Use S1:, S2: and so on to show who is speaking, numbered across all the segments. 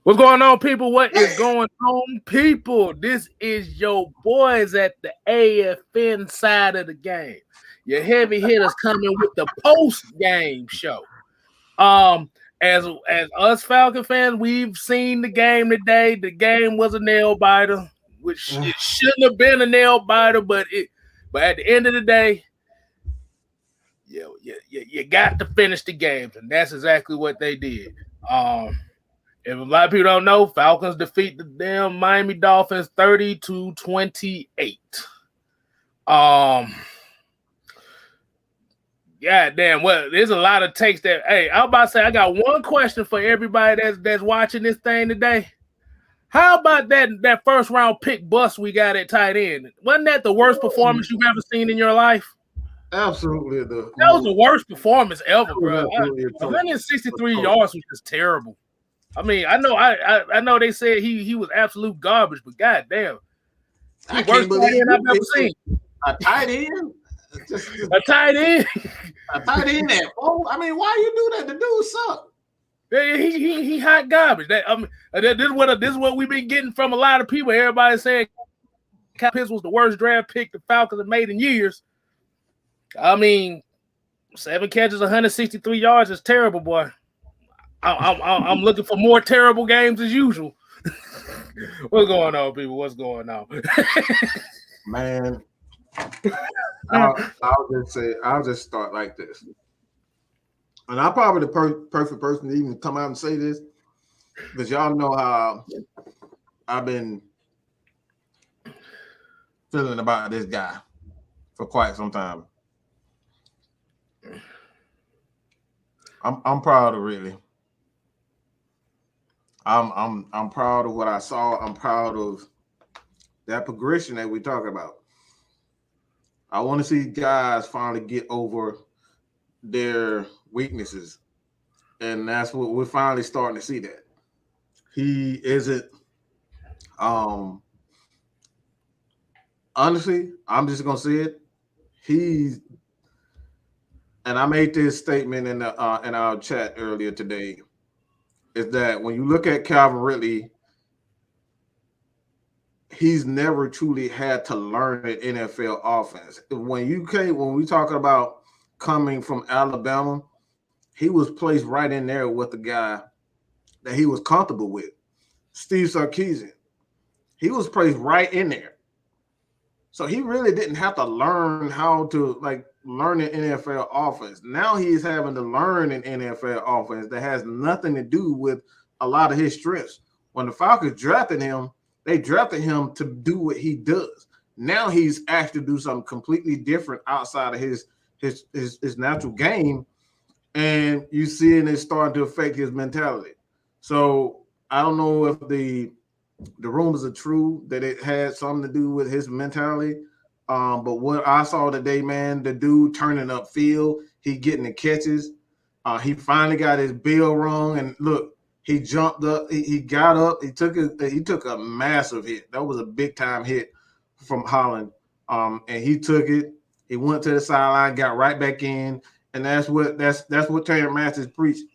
S1: What's going on, people? What is going on, people? This is your boys at the AFN side of the game. Your heavy hitters coming with the post-game show. As us Falcon fans, we've seen the game today. The game was a nail biter, which it shouldn't have been a nail biter, but at the end of the day, you got to finish the games, and that's exactly what they did. If a lot of people don't know, Falcons defeat the damn Miami Dolphins 30-28. Yeah, damn. Well, there's a lot of takes that. Hey, I was about to say I got one question for everybody that's watching this thing today. How about that first round pick bust we got at tight end? Wasn't that the worst performance you've ever seen in your life?
S2: Absolutely.
S1: That was the worst performance ever, bro. 163 yards was just terrible. I mean, I know they said he was absolute garbage, but goddamn,
S2: I can't believe
S1: I've never seen
S2: a tight end.
S1: A tight end.
S2: A tight end that. Oh, I mean, why you do that? The dude suck.
S1: He hot garbage. This is what we've been getting from a lot of people. Everybody saying Kyle Pitts was the worst draft pick the Falcons have made in years. I mean, 7 catches, 163 yards is terrible, boy. I'm looking for more terrible games as usual. What's going on, people? What's going on?
S2: Man, I'll just start like this. And I'm probably the perfect person to even come out and say this, because y'all know how I've been feeling about this guy for quite some time. I'm proud of Ridley. I'm proud of what I saw. I'm proud of that progression that we talk about. I want to see guys finally get over their weaknesses, and that's what we're finally starting to see. That he isn't. Honestly, I'm just gonna say it. He's, and I made this statement in our chat earlier today, is that when you look at Calvin Ridley, he's never truly had to learn an NFL offense. When we talking about coming from Alabama, he was placed right in there with the guy that he was comfortable with, Steve Sarkisian. He was placed right in there. So he really didn't have to learn how to learn an NFL offense. Now he's having to learn an NFL offense that has nothing to do with a lot of his strengths. When the Falcons drafted him, they drafted him to do what he does. Now he's asked to do something completely different outside of his natural game, and you see it starting to affect his mentality. So I don't know if the rumors are true that it had something to do with his mentality. But what I saw today, man, the dude turning upfield, he getting the catches. He finally got his bill wrong, and look, he jumped up, he got up, he took a massive hit. That was a big time hit from Holland. And he took it. He went to the sideline, got right back in, and that's what Terry Masters preached.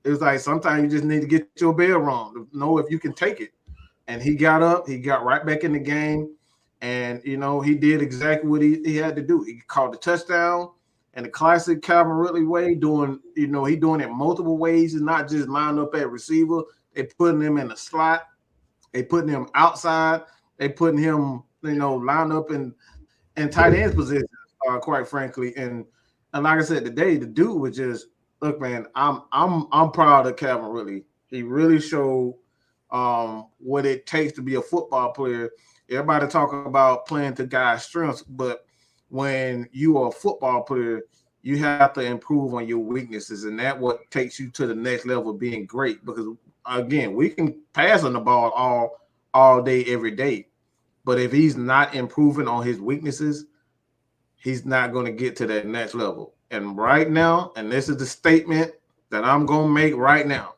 S2: It was like sometimes you just need to get your bill wrong to know if you can take it. And he got up, he got right back in the game, and he did exactly what he had to do. He caught the touchdown, and the classic Calvin Ridley way, he doing it multiple ways. He's not just lined up at receiver. They putting him in the slot, they putting him outside, they putting him lined up in tight end positions. Quite frankly, and like I said today, the dude was just, look, man, I'm proud of Calvin Ridley. He really showed what it takes to be a football player. Everybody talk about playing to guys' strengths, but when you are a football player, you have to improve on your weaknesses, and that's what takes you to the next level of being great. Because again, we can pass on the ball all day, every day, but if he's not improving on his weaknesses, he's not going to get to that next level. And right now, and this is the statement that I'm going to make right now,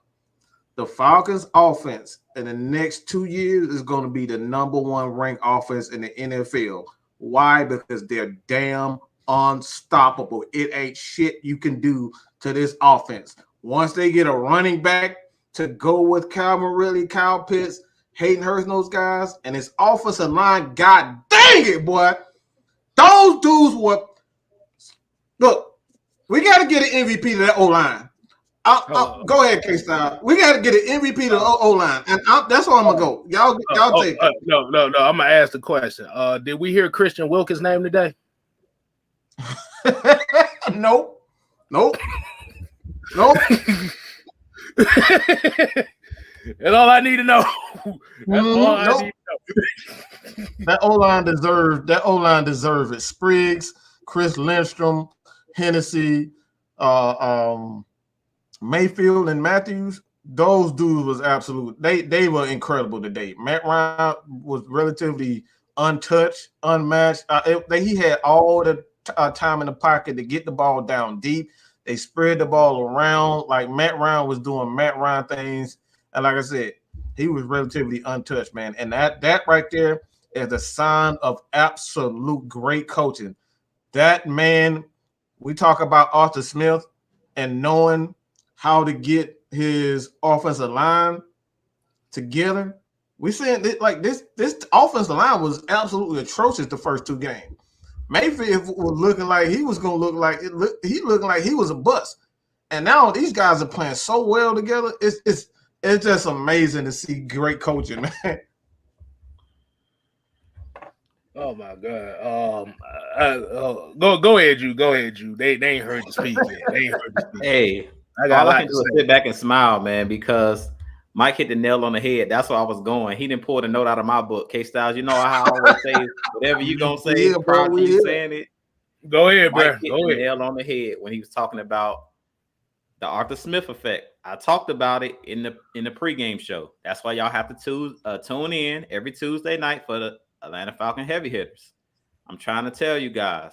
S2: the Falcons offense in the next 2 years is going to be the #1 ranked offense in the NFL. Why? Because they're damn unstoppable. It ain't shit you can do to this offense. Once they get a running back to go with Calvin Ridley, Kyle Pitts, Hayden Hurst, those guys, and his offensive line, god dang it, boy. Those dudes were look, we got to get an MVP to that O-line. Go ahead, K-Style. We got to get an MVP to the O-line, and that's where I'm gonna go. Y'all take it.
S1: No. I'm gonna ask the question. Did we hear Christian Wilkins' name today?
S2: Nope.
S1: That's all I need to know. That's all I need to know.
S2: That O-line deserves it. Spriggs, Chris Lindstrom, Hennessy, Mayfield, and Matthews. Those dudes was absolute. They were incredible today. Matt Ryan was relatively untouched, unmatched. He had all the time in the pocket to get the ball down deep. They spread the ball around like Matt Ryan was doing Matt Ryan things. And like I said, he was relatively untouched, man. And that right there is a sign of absolute great coaching. That man, we talk about Arthur Smith and knowing how to get his offensive line together. We saying that, like this offensive line was absolutely atrocious the first two games. Mayfield was looking like he was going to look like he looked like he was a bust. And now these guys are playing so well together. It's just amazing to see great coaching, man.
S3: Oh my God. Go ahead, you. Go ahead, you. They ain't heard you speak yet.
S4: Hey, all I can do is sit back and smile, man, because Mike hit the nail on the head. That's where I was going. He didn't pull the note out of my book. K-Styles, you know how I always say whatever you gonna say,
S2: yeah, bro,
S4: you saying it.
S3: Go ahead,
S4: Mike
S3: bro.
S4: hit the nail on the head when he was talking about the Arthur Smith effect. I talked about it in the pregame show. That's why y'all have to tune in every Tuesday night for the Atlanta Falcon heavy hitters. I'm trying to tell you guys,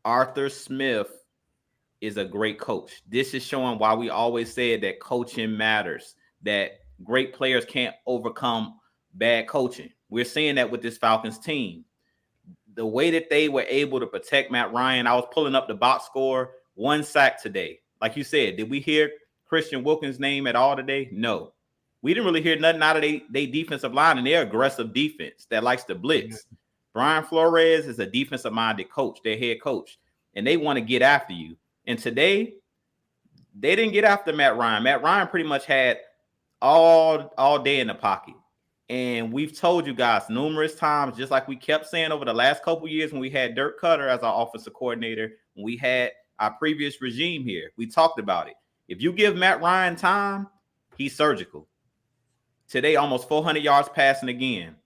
S4: Arthur Smith is a great coach. This is showing why we always said that coaching matters, that great players can't overcome bad coaching. We're seeing that with this Falcons team. The way that they were able to protect Matt Ryan, I was pulling up the box score, 1 sack today. Like you said, did we hear Christian Wilkins' name at all today? No. We didn't really hear nothing out of they defensive line, and they're aggressive defense that likes to blitz. Brian Flores is a defensive-minded coach, their head coach, and they want to get after you. And today, they didn't get after Matt Ryan. Matt Ryan pretty much had all day in the pocket. And we've told you guys numerous times, just like we kept saying over the last couple of years when we had Dirk Cutter as our offensive coordinator, when we had our previous regime here, we talked about it. If you give Matt Ryan time, he's surgical. Today, almost 400 yards passing again.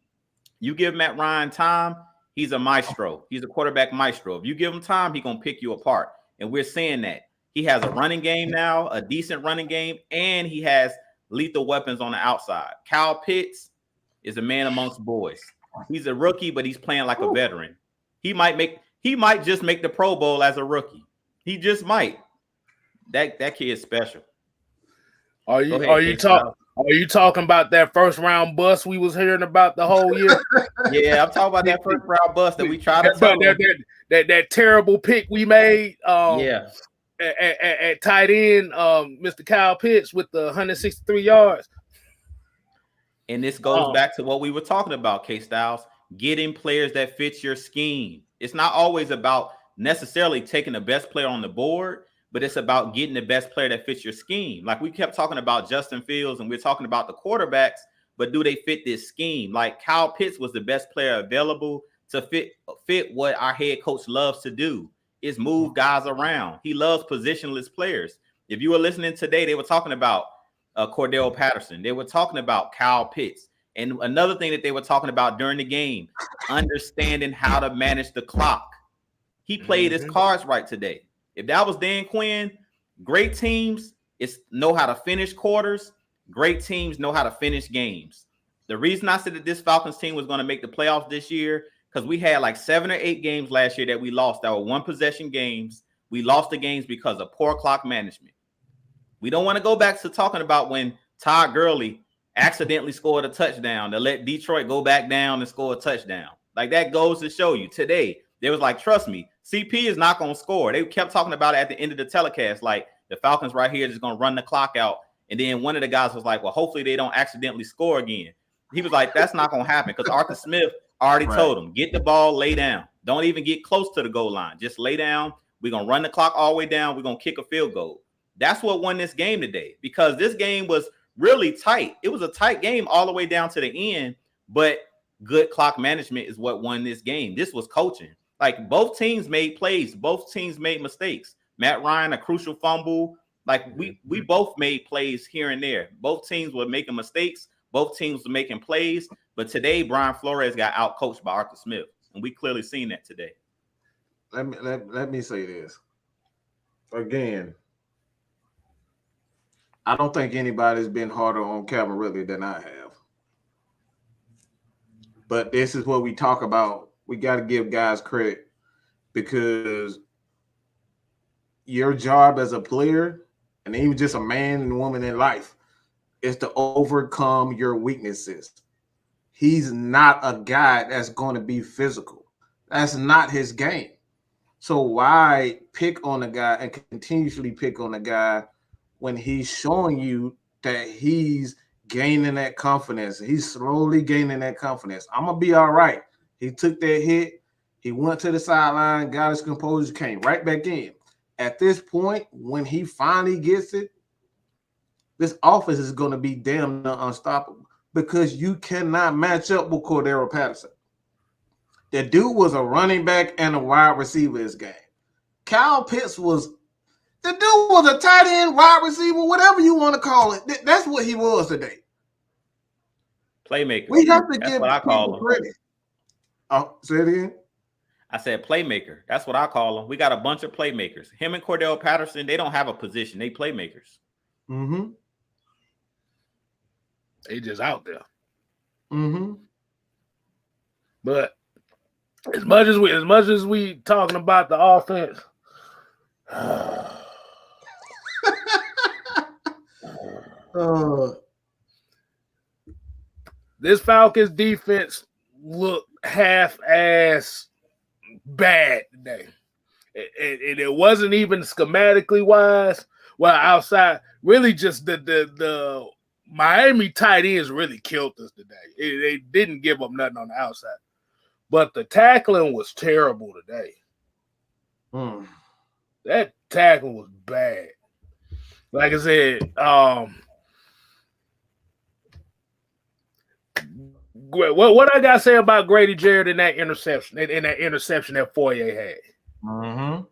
S4: You give Matt Ryan time, he's a maestro. He's a quarterback maestro. If you give him time, he's going to pick you apart. And we're seeing that. He has a running game now, a decent running game, and he has lethal weapons on the outside. Kyle Pitts is a man amongst boys. He's a rookie, but he's playing like a veteran. He might just make the Pro Bowl as a rookie. He just might. That kid is special.
S3: Are you talking about that first round bust we was hearing about the whole year?
S4: Yeah, I'm talking about that first round bust that we tried to tell
S3: that terrible pick we made.
S4: Yeah.
S3: At tight end, Mr. Kyle Pitts with the 163 yards.
S4: And this goes back to what we were talking about, K-Styles, getting players that fit your scheme. It's not always about necessarily taking the best player on the board, but it's about getting the best player that fits your scheme. Like we kept talking about Justin Fields and we're talking about the quarterbacks, but do they fit this scheme? Like Kyle Pitts was the best player available to fit what our head coach loves to do, is move guys around. He loves positionless players. If you were listening today, they were talking about Cordell Patterson. They were talking about Kyle Pitts. And another thing that they were talking about during the game, understanding how to manage the clock. He played his cards right today. If that was Dan Quinn, great teams know how to finish quarters. Great teams know how to finish games. The reason I said that this Falcons team was going to make the playoffs this year, because we had like 7 or 8 games last year that we lost that were one-possession games. We lost the games because of poor clock management. We don't want to go back to talking about when Todd Gurley accidentally scored a touchdown to let Detroit go back down and score a touchdown. Like that goes to show you today. They was like, trust me, CP is not going to score. They kept talking about it at the end of the telecast, like the Falcons right here is just going to run the clock out And then one of the guys was like, well, hopefully they don't accidentally score again. He was like, that's not going to happen because Arthur Smith already told him, get the ball, lay down. Don't even get close to the goal line. Just lay down. We're going to run the clock all the way down. We're going to kick a field goal. That's what won this game today because this game was really tight. It was a tight game all the way down to the end, but good clock management is what won this game. This was coaching. Like both teams made plays. Both teams made mistakes. Matt Ryan, a crucial fumble. Like we both made plays here and there. Both teams were making mistakes. Both teams were making plays. But today, Brian Flores got outcoached by Arthur Smith. And we clearly seen that today.
S2: Let me say this. Again, I don't think anybody's been harder on Calvin Ridley than I have. But this is what we talk about. We got to give guys credit because your job as a player and even just a man and woman in life is to overcome your weaknesses. He's not a guy that's going to be physical. That's not his game. So why pick on a guy and continuously pick on a guy when he's showing you that he's gaining that confidence? He's slowly gaining that confidence. I'm going to be all right. He took that hit. He went to the sideline, got his composure, came right back in. At this point, when he finally gets it, this offense is going to be damn near unstoppable because you cannot match up with Cordero Patterson. The dude was a running back and a wide receiver this game. Kyle Pitts was – the dude was a tight end, wide receiver, whatever you want to call it. That's what he was today.
S4: Playmaker.
S2: We have to
S4: That's
S2: give
S4: what I call him.
S2: credit. Oh, say it again.
S4: I said playmaker. That's what I call them. We got a bunch of playmakers. Him and Cordell Patterson, they don't have a position. They playmakers.
S2: Mm-hmm.
S1: They just out there.
S2: Mm-hmm.
S1: But as much as we talking about the offense, this Falcons defense looked half-ass bad today. It wasn't even schematically wise. Well, outside, really just the Miami tight ends really killed us today. They didn't give up nothing on the outside. But the tackling was terrible today. That tackling was bad. Like I said, what I gotta say about Grady Jarrett in that interception, that Foye had.
S2: Mm-hmm.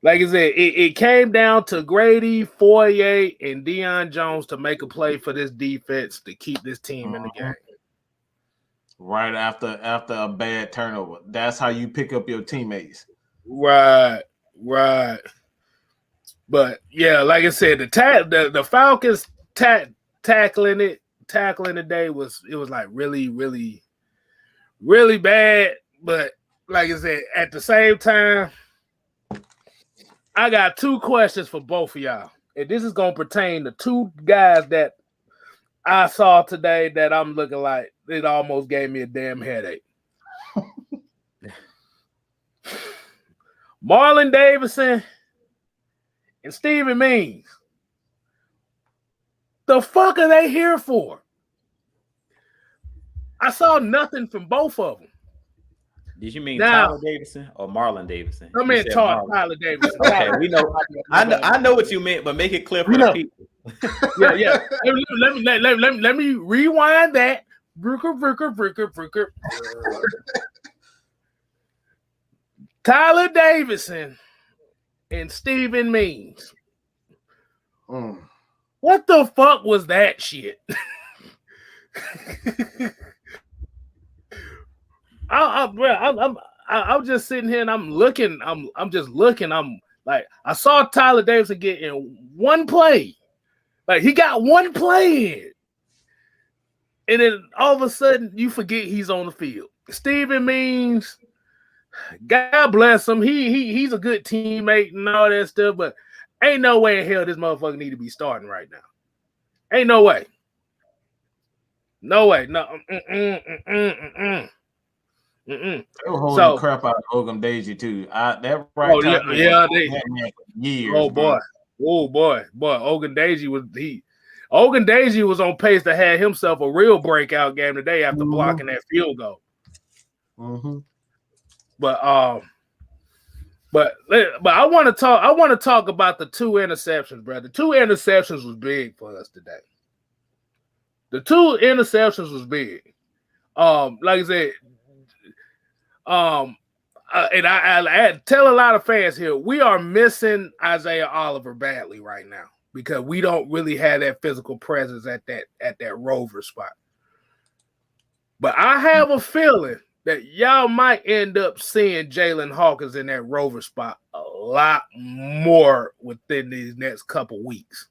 S1: Like I said, it came down to Grady, Foye, and Deion Jones to make a play for this defense to keep this team in the game.
S2: Right after a bad turnover. That's how you pick up your teammates.
S1: Right. But yeah, like I said, the Falcons tackling today was like really, really, really bad. But like I said, at the same time, I got two questions for both of y'all. And this is gonna pertain to two guys that I saw today that I'm looking like it almost gave me a damn headache. Marlon Davidson and Steven Means. The fuck are they here for? I saw nothing from both of them.
S4: Did you mean Tyler Davidson or Marlon Davidson?
S1: I mean Tyler Davidson.
S4: Okay, we know. I know what you meant, but make it clear for the people.
S1: Yeah. Let me rewind that. Tyler Davidson and Steven Means. What the fuck was that shit? I'm just sitting here and I'm looking. I'm just looking. I'm like, I saw Tyler Davidson get in one play. Like he got one play in. And then all of a sudden you forget he's on the field. Steven Means, God bless him. He's a good teammate and all that stuff, but ain't no way in hell this motherfucker need to be starting right now. Ain't no way. No way. No.
S2: They were holding the crap out of Ogum Daisy too. That right.
S1: Years.
S2: Oh boy.
S1: Oh boy, Ogundeji was on pace to have himself a real breakout game today after blocking that field goal. But I want to talk about the 2 interceptions, brother. 2 interceptions was big for us today. The 2 interceptions was big. Like I said, and I tell a lot of fans here, we are missing Isaiah Oliver badly right now because we don't really have that physical presence at that rover spot. But I have a feeling that y'all might end up seeing Jalen Hawkins in that rover spot a lot more within these next couple weeks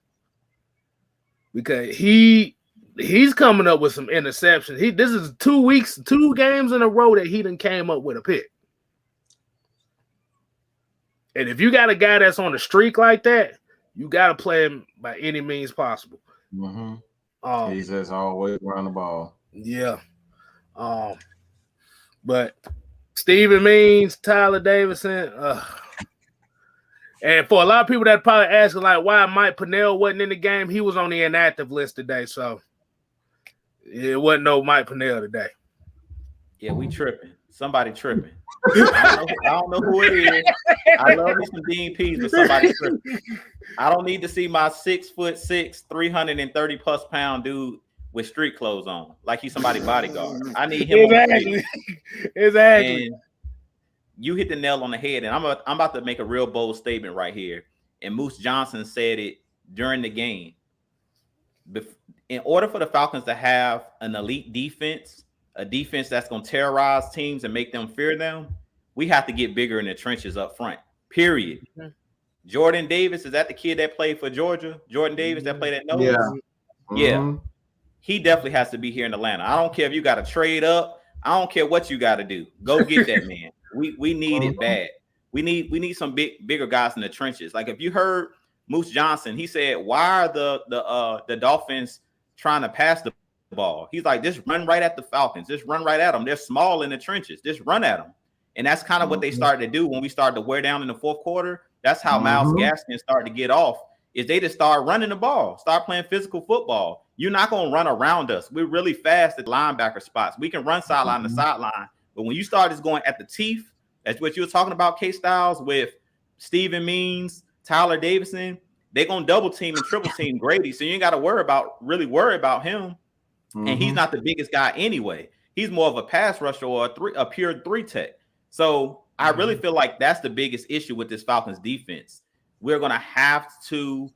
S1: because he's coming up with some interceptions. This is 2 games in a row that he done came up with a pick. And if you got a guy that's on a streak like that, you got to play him by any means possible.
S2: He's just always around the ball.
S1: Yeah. But Steven Means, Tyler Davidson, and for a lot of people that probably asking like why Mike Pennell wasn't in the game, he was on the inactive list today, so it wasn't no Mike Pennell today.
S4: Yeah, we tripping. Somebody tripping. I don't know who it is. I love me some Dean Pease, but somebody tripping. I don't need to see my 6'6", 330+ pound dude with street clothes on, like he's somebody's bodyguard. I need him.
S1: Exactly.
S4: And you hit the nail on the head, and I'm about to make a real bold statement right here. And Moose Johnson said it during the game. In order for the Falcons to have an elite defense, a defense that's going to terrorize teams and make them fear them, we have to get bigger in the trenches up front. Period. Jordan Davis, is that the kid that played for Georgia? Jordan Davis that played at nose? Yeah. He definitely has to be here in Atlanta. I don't care if you got to trade up. I don't care what you got to do. Go get that man. We need it bad. We need some bigger guys in the trenches. Like if you heard Moose Johnson, he said, "Why are the Dolphins trying to pass the ball?" He's like, "Just run right at the Falcons. Just run right at them. They're small in the trenches. Just run at them." And that's kind of what they started to do when we started to wear down in the 4th quarter. That's how Myles Gaskin started to get off. Is they just start running the ball, start playing physical football. You're not going to run around us. We're really fast at linebacker spots. We can run sideline to sideline. But when you start just going at the teeth, that's what you were talking about, K-Styles, with Steven Means, Tyler Davidson, they're going to double team and triple team Grady. So you ain't got to worry about him. And he's not the biggest guy anyway. He's more of a pass rusher or a pure 3 tech. So I really feel like that's the biggest issue with this Falcons defense. We're going to have to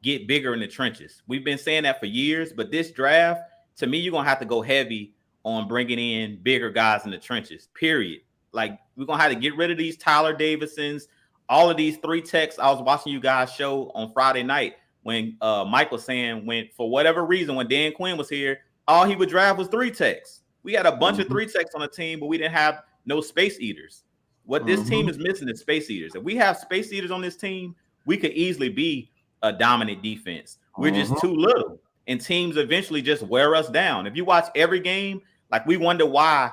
S4: get bigger in the trenches. We've been saying that for years, but this draft, to me, you're going to have to go heavy on bringing in bigger guys in the trenches, period. Like, we're going to have to get rid of these Tyler Davidsons, all of these 3 techs. I was watching you guys show on Friday night when Mike was saying for whatever reason, when Dan Quinn was here, all he would draft was 3 techs. We had a bunch of 3 techs on the team, but we didn't have no space eaters. What this team is missing is space eaters. If we have space eaters on this team, we could easily be a dominant defense. We're just too little, and teams eventually just wear us down. If you watch every game, like we wonder why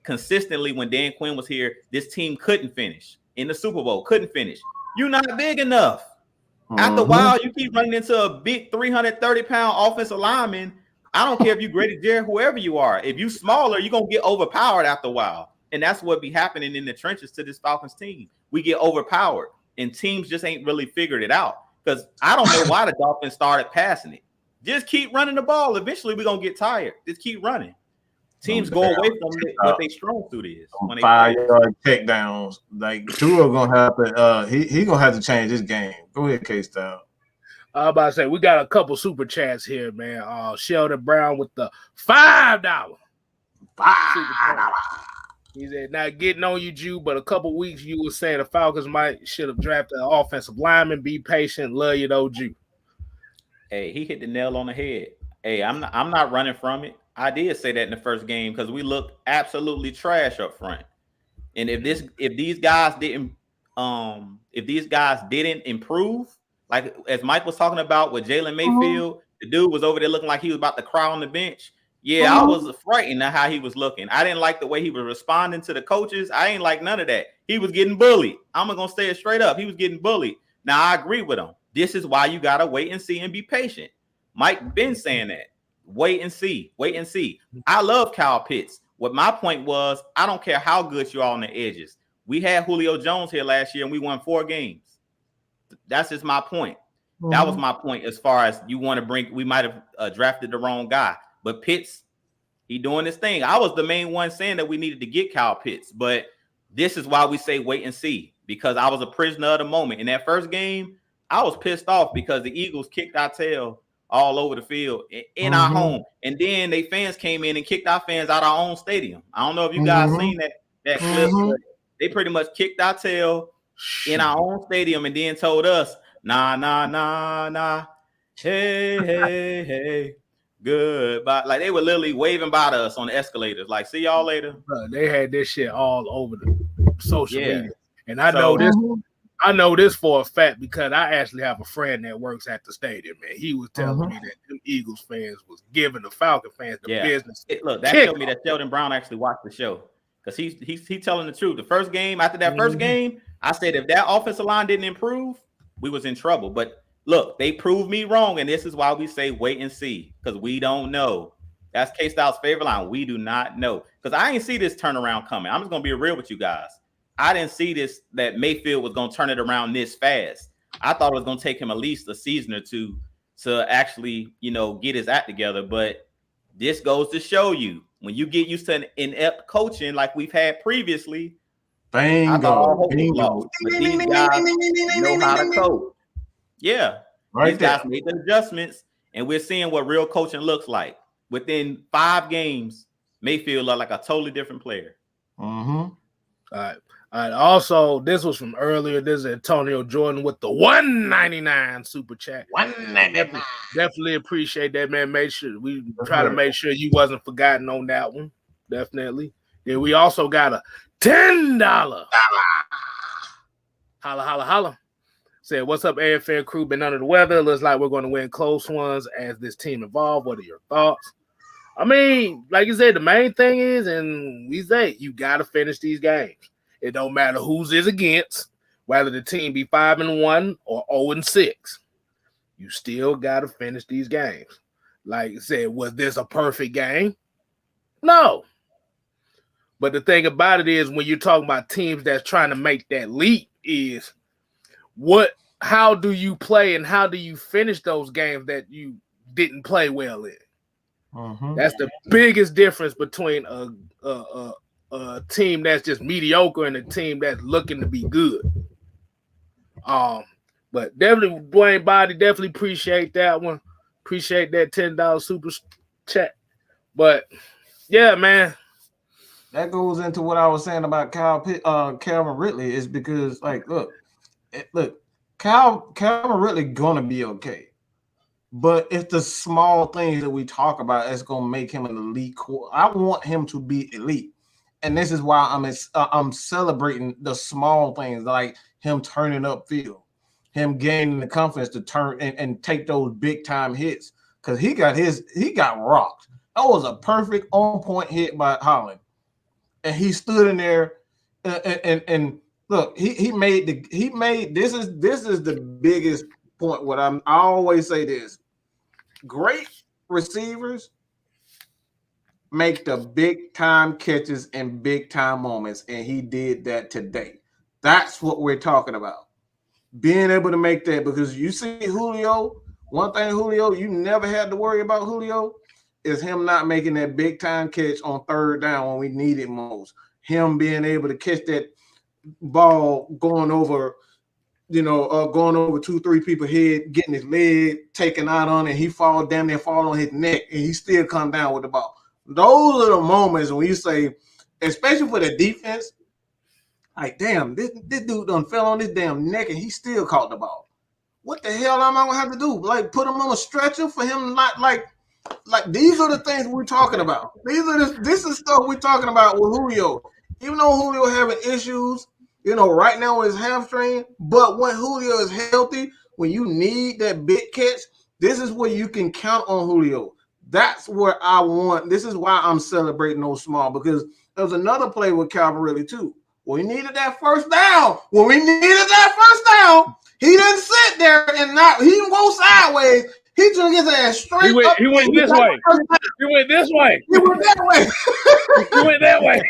S4: consistently when Dan Quinn was here, this team couldn't finish in the Super Bowl, couldn't finish. You're not big enough. After a while, you keep running into a big 330-pound offensive lineman. I don't care if you Grady Jarrett, whoever you are. If you smaller, you're going to get overpowered after a while. And that's what be happening in the trenches to this Falcons team. We get overpowered, and teams just ain't really figured it out. Because I don't know why the Dolphins started passing it. Just keep running the ball. Eventually, we're going to get tired. Just keep running. Teams go away from what they strong suit is.
S2: 5-yard takedowns. Like, Tua going to have to he going to have to change his game. Go ahead, K-Style.
S1: I'm about to say, we got a couple super chats here, man. Sheldon Brown with the $5. $5. He said, "Not getting on you, Jew, but a couple weeks you were saying the Falcons should have drafted an offensive lineman. Be patient. Love you, though, Jew."
S4: Hey, he hit the nail on the head. Hey, I'm not running from it. I did say that in the first game because we looked absolutely trash up front. And if these guys didn't improve, like as Mike was talking about with Jalen Mayfield, the dude was over there looking like he was about to cry on the bench. Yeah, I was frightened at how he was looking. I didn't like the way he was responding to the coaches. I ain't like none of that. He was getting bullied. I'm going to say it straight up. He was getting bullied. Now, I agree with him. This is why you got to wait and see and be patient. Mike been saying that. Wait and see. Wait and see. I love Kyle Pitts. What my point was, I don't care how good you are on the edges. We had Julio Jones here last year, and we won 4 games. That's just my point. Mm-hmm. That was my point as far as you want to bring. We might have drafted the wrong guy. But Pitts, he doing this thing. I was the main one saying that we needed to get Kyle Pitts. But this is why we say wait and see. Because I was a prisoner of the moment. In that first game, I was pissed off because the Eagles kicked our tail all over the field in our home. And then they fans came in and kicked our fans out of our own stadium. I don't know if you guys seen that clip. But they pretty much kicked our tail in our own stadium and then told us, nah. Hey, goodbye. Like they were literally waving by to us on the escalators. Like, see y'all later.
S1: They had this shit all over the social media. And I know this for a fact because I actually have a friend that works at the stadium, man. He was telling me that them Eagles fans was giving the Falcon fans the business.
S4: Look, that showed me that Sheldon Brown actually watched the show because he's telling the truth. The first game, after that first game, I said if that offensive line didn't improve, we was in trouble. But look, they proved me wrong, and this is why we say wait and see because we don't know. That's K-Styles' favorite line. We do not know because I ain't see this turnaround coming. I'm just gonna be real with you guys. I didn't see this that Mayfield was going to turn it around this fast. I thought it was going to take him at least a season or two to actually, get his act together. But this goes to show you when you get used to an inept coaching like we've had previously.
S2: Bingo.
S4: But these guys know how to coach. Yeah, these guys made the adjustments, and we're seeing what real coaching looks like. Within 5 games, Mayfield looked like a totally different player.
S1: All right. Also, this was from earlier. This is Antonio Jordan with the $1.99 super chat.
S2: $1.99.
S1: Definitely appreciate that, man. We try to make sure you wasn't forgotten on that one. Definitely. Then we also got a $10. Holla. Said, what's up, AFN crew? Been under the weather. Looks like we're going to win close ones as this team evolves. What are your thoughts? I mean, like you said, the main thing is, and we say, you got to finish these games. It don't matter who's is against, whether the team be 5-1 or 0-6. You still got to finish these games. Like I said, was this a perfect game? No. But the thing about it is when you're talking about teams that's trying to make that leap is how do you play and how do you finish those games that you didn't play well in? That's the biggest difference between a team that's just mediocre and a team that's looking to be good. But definitely, Dwayne Body, definitely appreciate that one. Appreciate that $10 super chat. But yeah, man.
S2: That goes into what I was saying about Calvin Ridley is because, look, Calvin Ridley gonna be okay. But it's the small things that we talk about that's gonna make him an elite core. I want him to be elite. And this is why I'm celebrating the small things like him turning upfield, him gaining the confidence to turn and take those big time hits because he got rocked. That was a perfect on point hit by Holland, and he stood in there and look, he made this is the biggest point. I always say this: great receivers make the big time catches and big time moments, and he did that today. That's what we're talking about. Being able to make that, because you see Julio, one thing Julio, you never had to worry about Julio is him not making that big time catch on 3rd down when we need it most. Him being able to catch that ball going over 2-3 people head, getting his leg taken out on it, he fall on his neck, and he still come down with the ball. Those are the moments when you say, especially for the defense, like, damn, this dude done fell on his damn neck and he still caught the ball. What the hell am I gonna have to do? Like, put him on a stretcher for him not like these are the things we're talking about. This is stuff we're talking about with Julio. Even though Julio having issues, right now with his hamstring, but when Julio is healthy, when you need that big catch, this is where you can count on Julio. That's where I want. This is why I'm celebrating those small, because there was another play with Calvin Ridley too. When we needed that first down, He didn't sit there and he didn't go sideways. He took his ass straight up.
S1: He went this way. He went this way.
S2: He went that way.
S1: He went that way.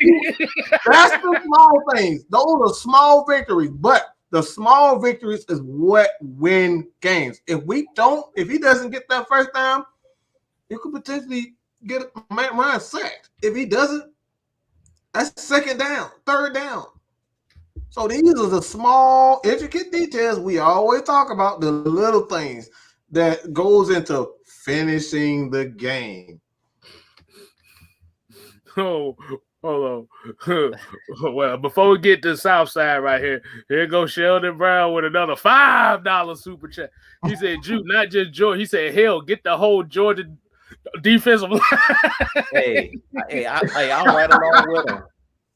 S2: That's the small things. Those are small victories, but the small victories is what win games. If he doesn't get that first down, you could potentially get Ryan sacked. If he doesn't, that's second down, third down. So these are the small, intricate details we always talk about, the little things that goes into finishing the game.
S1: Oh, hold on. Well, before we get to the South Side right here goes Sheldon Brown with another $5 super chat. He said, "Juke, not just Georgia." He said, "Hell, get the whole Georgia defensive line."
S4: I'm right along with him.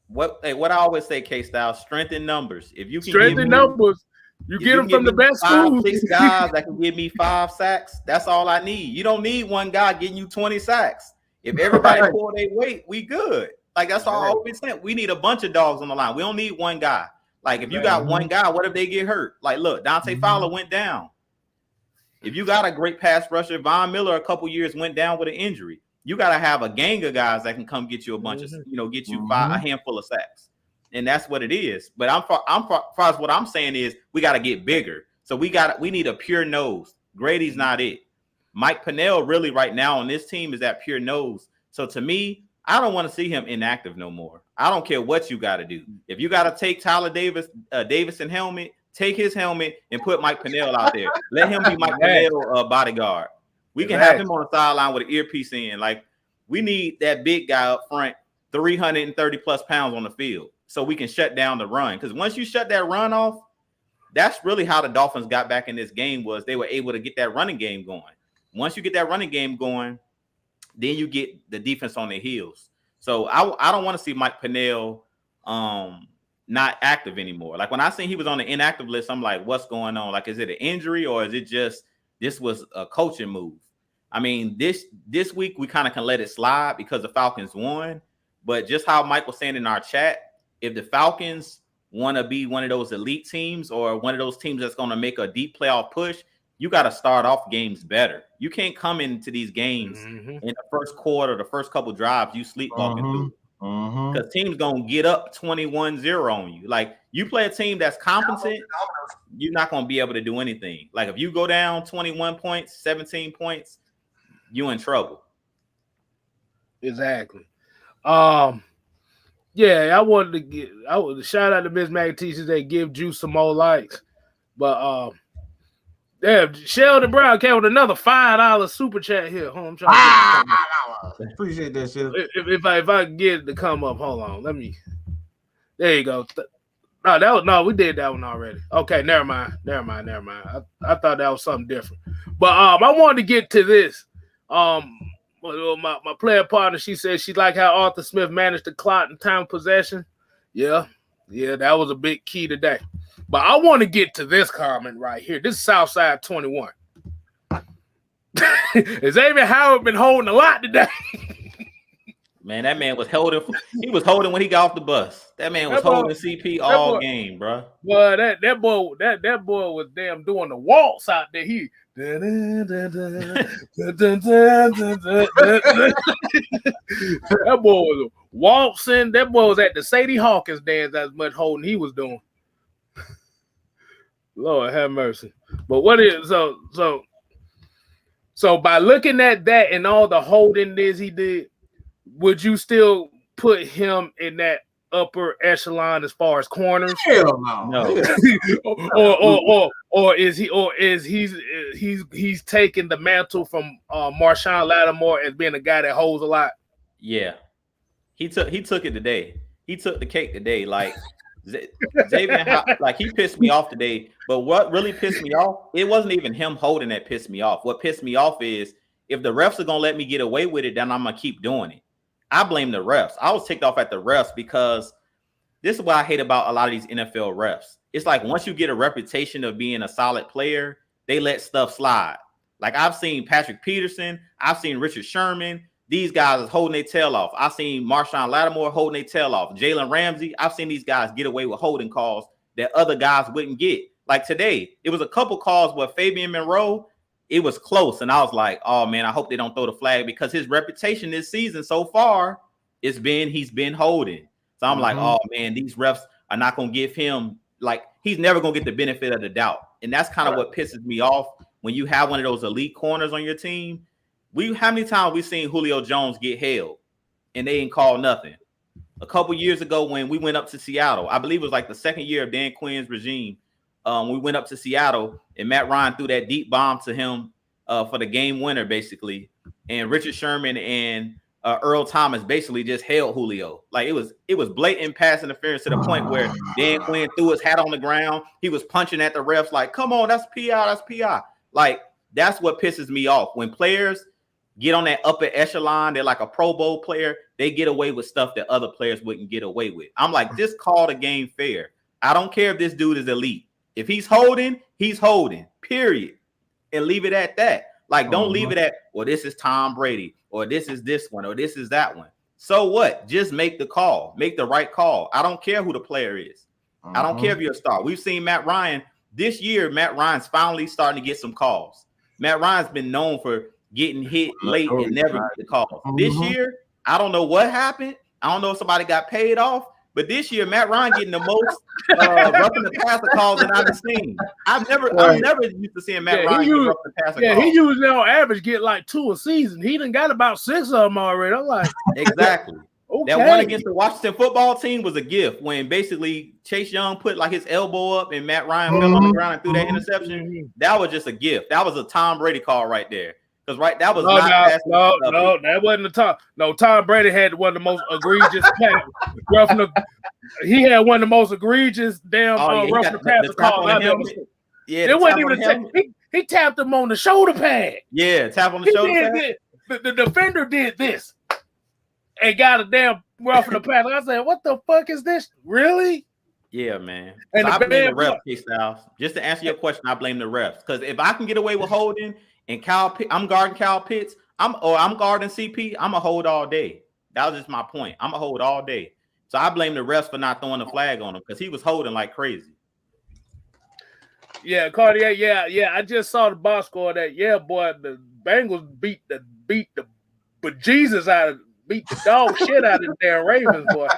S4: What I always say, K-Style, strength in numbers. If you can
S1: strength in numbers, you get them from the best schools.
S4: 6 guys that can give me 5 sacks, that's all I need. You don't need one guy getting you 20 sacks. If everybody pull their weight, we good. Like that's all I always say. We need a bunch of dogs on the line. We don't need one guy. Like if you got one guy, what if they get hurt? Like look, Dante Fowler went down. If you got a great pass rusher, Von Miller a couple years went down with an injury. You got to have a gang of guys that can come get you a bunch of, get you a handful of sacks. And that's what it is. But far as what I'm saying is we got to get bigger. So we need a pure nose. Grady's not it. Mike Pennell really right now on this team is that pure nose. So to me, I don't want to see him inactive no more. I don't care what you got to do. If you got to take Tyler Davison helmet, take his helmet and put Mike Pennell out there. Let him be Mike Pennell bodyguard. We can have him on the sideline with an earpiece in. Like we need that big guy up front, 330 plus pounds on the field, so we can shut down the run. Because once you shut that run off, that's really how the Dolphins got back in this game. Was they were able to get that running game going. Once you get that running game going, then you get the defense on their heels. So I don't want to see Mike Pennell not active anymore. Like when I seen he was on the inactive list, I'm like, what's going on? Like, is it an injury or is it just this was a coaching move? I mean, this week we kind of can let it slide because the Falcons won. But just how Mike was saying in our chat, if the Falcons want to be one of those elite teams or one of those teams that's going to make a deep playoff push, you got to start off games better. You can't come into these games in the first quarter, the first couple drives, you sleepwalking through. Because teams going to get up 21-0 on you. Like, you play a team that's competent, you're not going to be able to do anything. Like, if you go down 21 points, 17 points, you in trouble.
S1: Exactly. Yeah, I wanted to shout out to Miss Maggie. She said give Juice some more likes. But Sheldon Brown came with another $5 super chat here. Hold on, I'm trying
S2: to appreciate that shit.
S1: If I can get it to come up, hold on. Let me. There you go. We did that one already. Okay, never mind. I thought that was something different. But I wanted to get to this. My player partner, she said she liked how Arthur Smith managed the clock and time of possession. Yeah, that was a big key today. But I want to get to this comment right here. This is Southside 21. Xavier Howard been holding a lot today.
S4: Man, that man was holding. He was holding when he got off the bus. That man was holding CP all game, bro.
S1: Well, that boy was damn doing the waltz out there. That boy was waltzing. That boy was at the Sadie Hawkins dance as much holding he was doing. Lord have mercy. But what is so by looking at that and all the holding this he did, would you still put him in that upper echelon as far as corners?
S2: Hell no.
S1: or is he's taking the mantle from Marshawn Lattimore as being a guy that holds a lot?
S4: Yeah, he took it today. He took the cake today. Like Xavier, like he pissed me off today. But what really pissed me off, it wasn't even him holding that pissed me off. What pissed me off is if the refs are gonna let me get away with it, then I'm gonna keep doing it. I blame the refs. I was ticked off at the refs because this is what I hate about a lot of these NFL refs. It's like once you get a reputation of being a solid player, they let stuff slide. Like I've seen Patrick Peterson, I've seen Richard Sherman. These guys is holding their tail off. I've seen Marshawn Lattimore holding their tail off. Jalen Ramsey, I've seen these guys get away with holding calls that other guys wouldn't get. Like today, it was a couple calls where Fabian Monroe, it was close. And I was like, oh man, I hope they don't throw the flag, because his reputation this season so far he's been holding. So I'm like, oh man, these refs are not going to give him, like, he's never going to get the benefit of the doubt. And that's kind of what pisses me off when you have one of those elite corners on your team. How many times we've seen Julio Jones get held and they ain't called nothing? A couple years ago when we went up to Seattle, I believe it was like the second year of Dan Quinn's regime, we went up to Seattle and Matt Ryan threw that deep bomb to him for the game winner, basically. And Richard Sherman and Earl Thomas basically just held Julio. Like it was blatant pass interference to the point where Dan Quinn threw his hat on the ground. He was punching at the refs like, come on, that's PI, that's PI. Like, that's what pisses me off. When players get on that upper echelon, they're like a Pro Bowl player, they get away with stuff that other players wouldn't get away with. I'm like, just call the game fair. I don't care if this dude is elite. If he's holding, period. And leave it at that. Like, don't leave it at, well, this is Tom Brady, or this is this one, or this is that one. So what? Just make the call. Make the right call. I don't care who the player is. I don't care if you're a star. We've seen Matt Ryan. This year, Matt Ryan's finally starting to get some calls. Matt Ryan's been known for getting hit late and never get the call. This year, I don't know what happened. I don't know if somebody got paid off. But this year, Matt Ryan getting the most roughing the passer calls that I've seen. I'm never used to seeing Matt Ryan get roughing the passer calls.
S1: He usually on average get like 2 a season. He done got about 6 of them already. I'm like,
S4: exactly. Okay. That one against the Washington football team was a gift when basically Chase Young put like his elbow up and Matt Ryan fell on the ground and threw that interception. That was just a gift. That was a Tom Brady call right there. Because that was
S1: no, that wasn't the Tom. No, Tom Brady had one of the most egregious he had one of the most egregious damn roughing the passer calls I've ever seen. Yeah, it wasn't even he tapped him on the shoulder pad.
S4: Yeah, tap on the shoulder pad.
S1: The defender did this and got a damn roughing the passer. I said, what the fuck is this? Really?
S4: Yeah, man. And so I blame the refs, K-Styles. Just to answer your question, I blame the refs. Because if I can get away with holding and I'm guarding Kyle Pitts, I'm guarding CP, I'm a hold all day. That was just my point. I'm a hold all day. So I blame the refs for not throwing the flag on him because he was holding like crazy.
S1: Yeah, Cartier. Yeah. I just saw the box score that. Yeah, boy, the Bengals beat the bejesus out of beat the dog shit out of the damn Ravens, boy.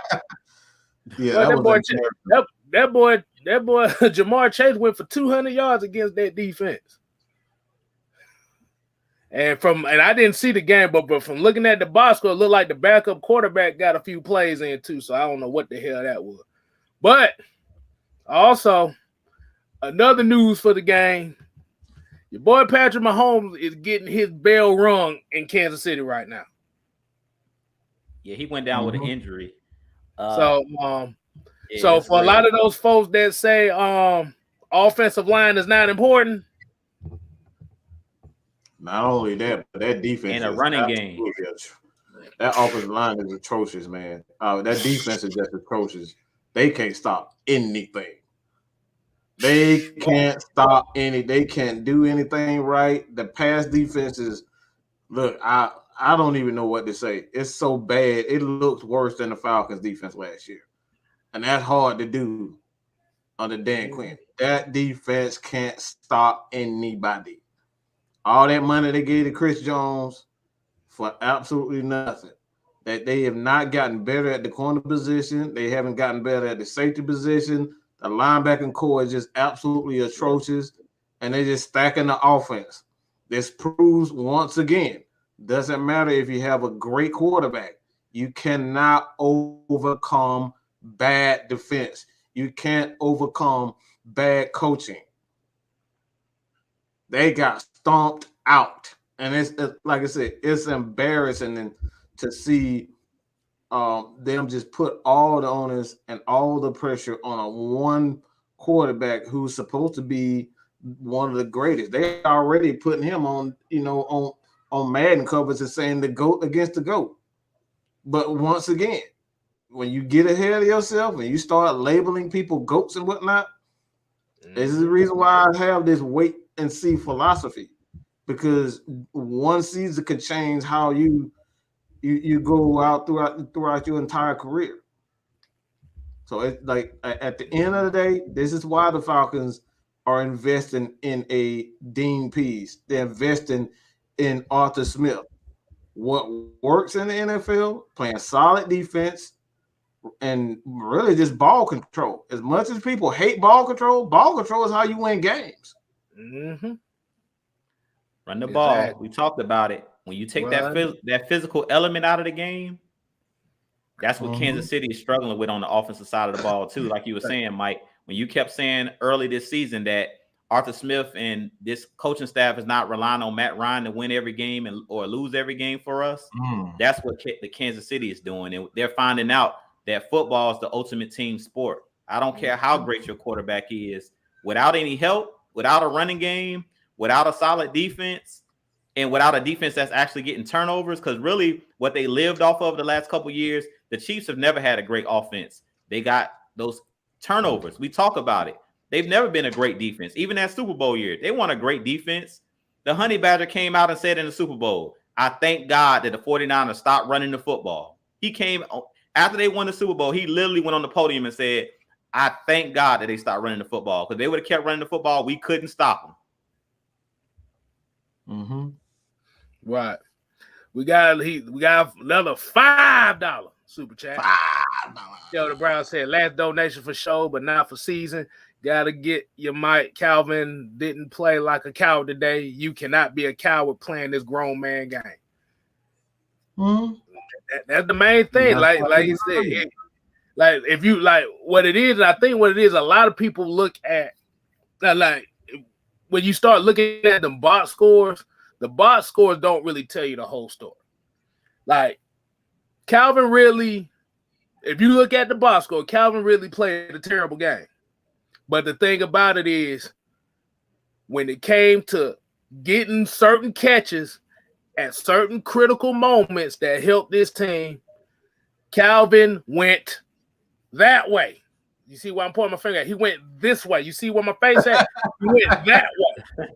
S2: Yeah,
S1: that boy Jamar Chase went for 200 yards against that defense. And I didn't see the game, but from looking at the box score, it looked like the backup quarterback got a few plays in too. So I don't know what the hell that was. But also, another news for the game: your boy Patrick Mahomes is getting his bell rung in Kansas City right now.
S4: Yeah, he went down with an injury.
S1: So for a lot of those folks that say offensive line is not important.
S2: Not only that, but that defense
S4: in a running game.
S2: That offensive line is atrocious, man. That defense is just atrocious. They can't stop anything. They can't stop they can't do anything right. The pass defense is I don't even know what to say. It's so bad. It looks worse than the Falcons defense last year. And that's hard to do under Dan Quinn. That defense can't stop anybody. All that money they gave to Chris Jones for absolutely nothing. That they have not gotten better at the corner position. They haven't gotten better at the safety position. The linebacking core is just absolutely atrocious. And they're just stacking the offense. This proves once again, doesn't matter if you have a great quarterback. You cannot overcome bad defense. You can't overcome bad coaching. They got stomped out. And it's like I said, it's embarrassing to see them just put all the onus and all the pressure on a one quarterback who's supposed to be one of the greatest. They already putting him on Madden covers and saying the GOAT against the GOAT. But once again, when you get ahead of yourself and you start labeling people GOATs and whatnot, this is the reason why I have this wait and see philosophy, because one season can change how you go out throughout your entire career. So it's like at the end of the day, this is why the Falcons are investing in a Dean Pease. They're investing in Arthur Smith. What works in the NFL, playing solid defense and really just ball control. As much as people hate ball control is how you win games.
S1: Mm-hmm.
S4: Run the ball. We talked about it. When you take that physical element out of the game, that's what Kansas City is struggling with on the offensive side of the ball too. Like you were saying, Mike, when you kept saying early this season that Arthur Smith and this coaching staff is not relying on Matt Ryan to win every game or lose every game for us, that's what the Kansas City is doing. And they're finding out that football is the ultimate team sport. I don't care how great your quarterback is. Without any help, without a running game, without a solid defense, and without a defense that's actually getting turnovers, because really what they lived off of the last couple of years, the Chiefs have never had a great offense. They got those turnovers. We talk about it. They've never been a great defense. Even that Super Bowl year, they won a great defense. The Honey Badger came out and said in the Super Bowl, I thank God that the 49ers stopped running the football. He came after they won the Super Bowl. He literally went on the podium and said, I thank God that they stopped running the football, because they would have kept running the football. We couldn't stop them.
S1: Right. We got another $5 super chat. Yo, the Brown said last donation for show, but not for season. Gotta get your mic. Calvin didn't play like a coward today. You cannot be a coward playing this grown man game. That's the main thing. Like you said, like if you like what it is, and I think what it is, a lot of people look at like when you start looking at the box scores, the box scores don't really tell you the whole story. Like Calvin really, if you look at the box score, Calvin really played a terrible game. But the thing about it is, when it came to getting certain catches at certain critical moments that helped this team, Calvin went that way. You see where I'm pointing my finger at? He went this way. You see where my face at? He went that way.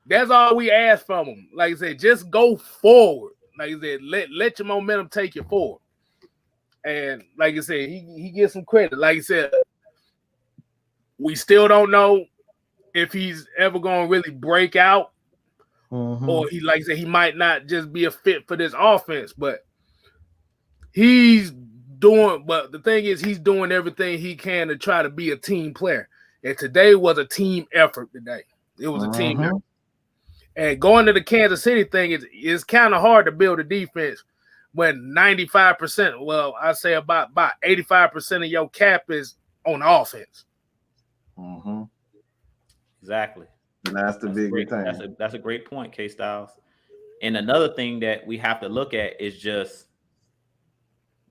S1: That's all we ask from him. Like I said, just go forward. Like I said, let your momentum take you forward. And like I said, he gets some credit. Like I said, we still don't know if he's ever going to really break out, or he, like I said, he might not just be a fit for this offense. But he's doing. But the thing is, he's doing everything he can to try to be a team player. And today was a team effort. Today it was a team effort. And going to the Kansas City thing is kind of hard to build a defense when 95%, well, I say about 85% of your cap is on offense.
S4: Exactly.
S2: And that's the big thing.
S4: That's a great point, K-Styles. And another thing that we have to look at is just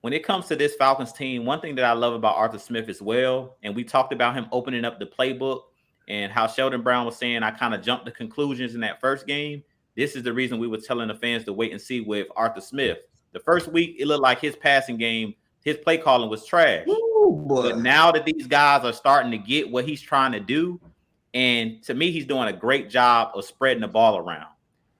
S4: when it comes to this Falcons team, one thing that I love about Arthur Smith as well, and we talked about him opening up the playbook and how Sheldon Brown was saying I kind of jumped to conclusions in that first game. This is the reason we were telling the fans to wait and see with Arthur Smith. The first week, it looked like his passing game, his play calling was trash. But now that these guys are starting to get what he's trying to do, and to me, he's doing a great job of spreading the ball around.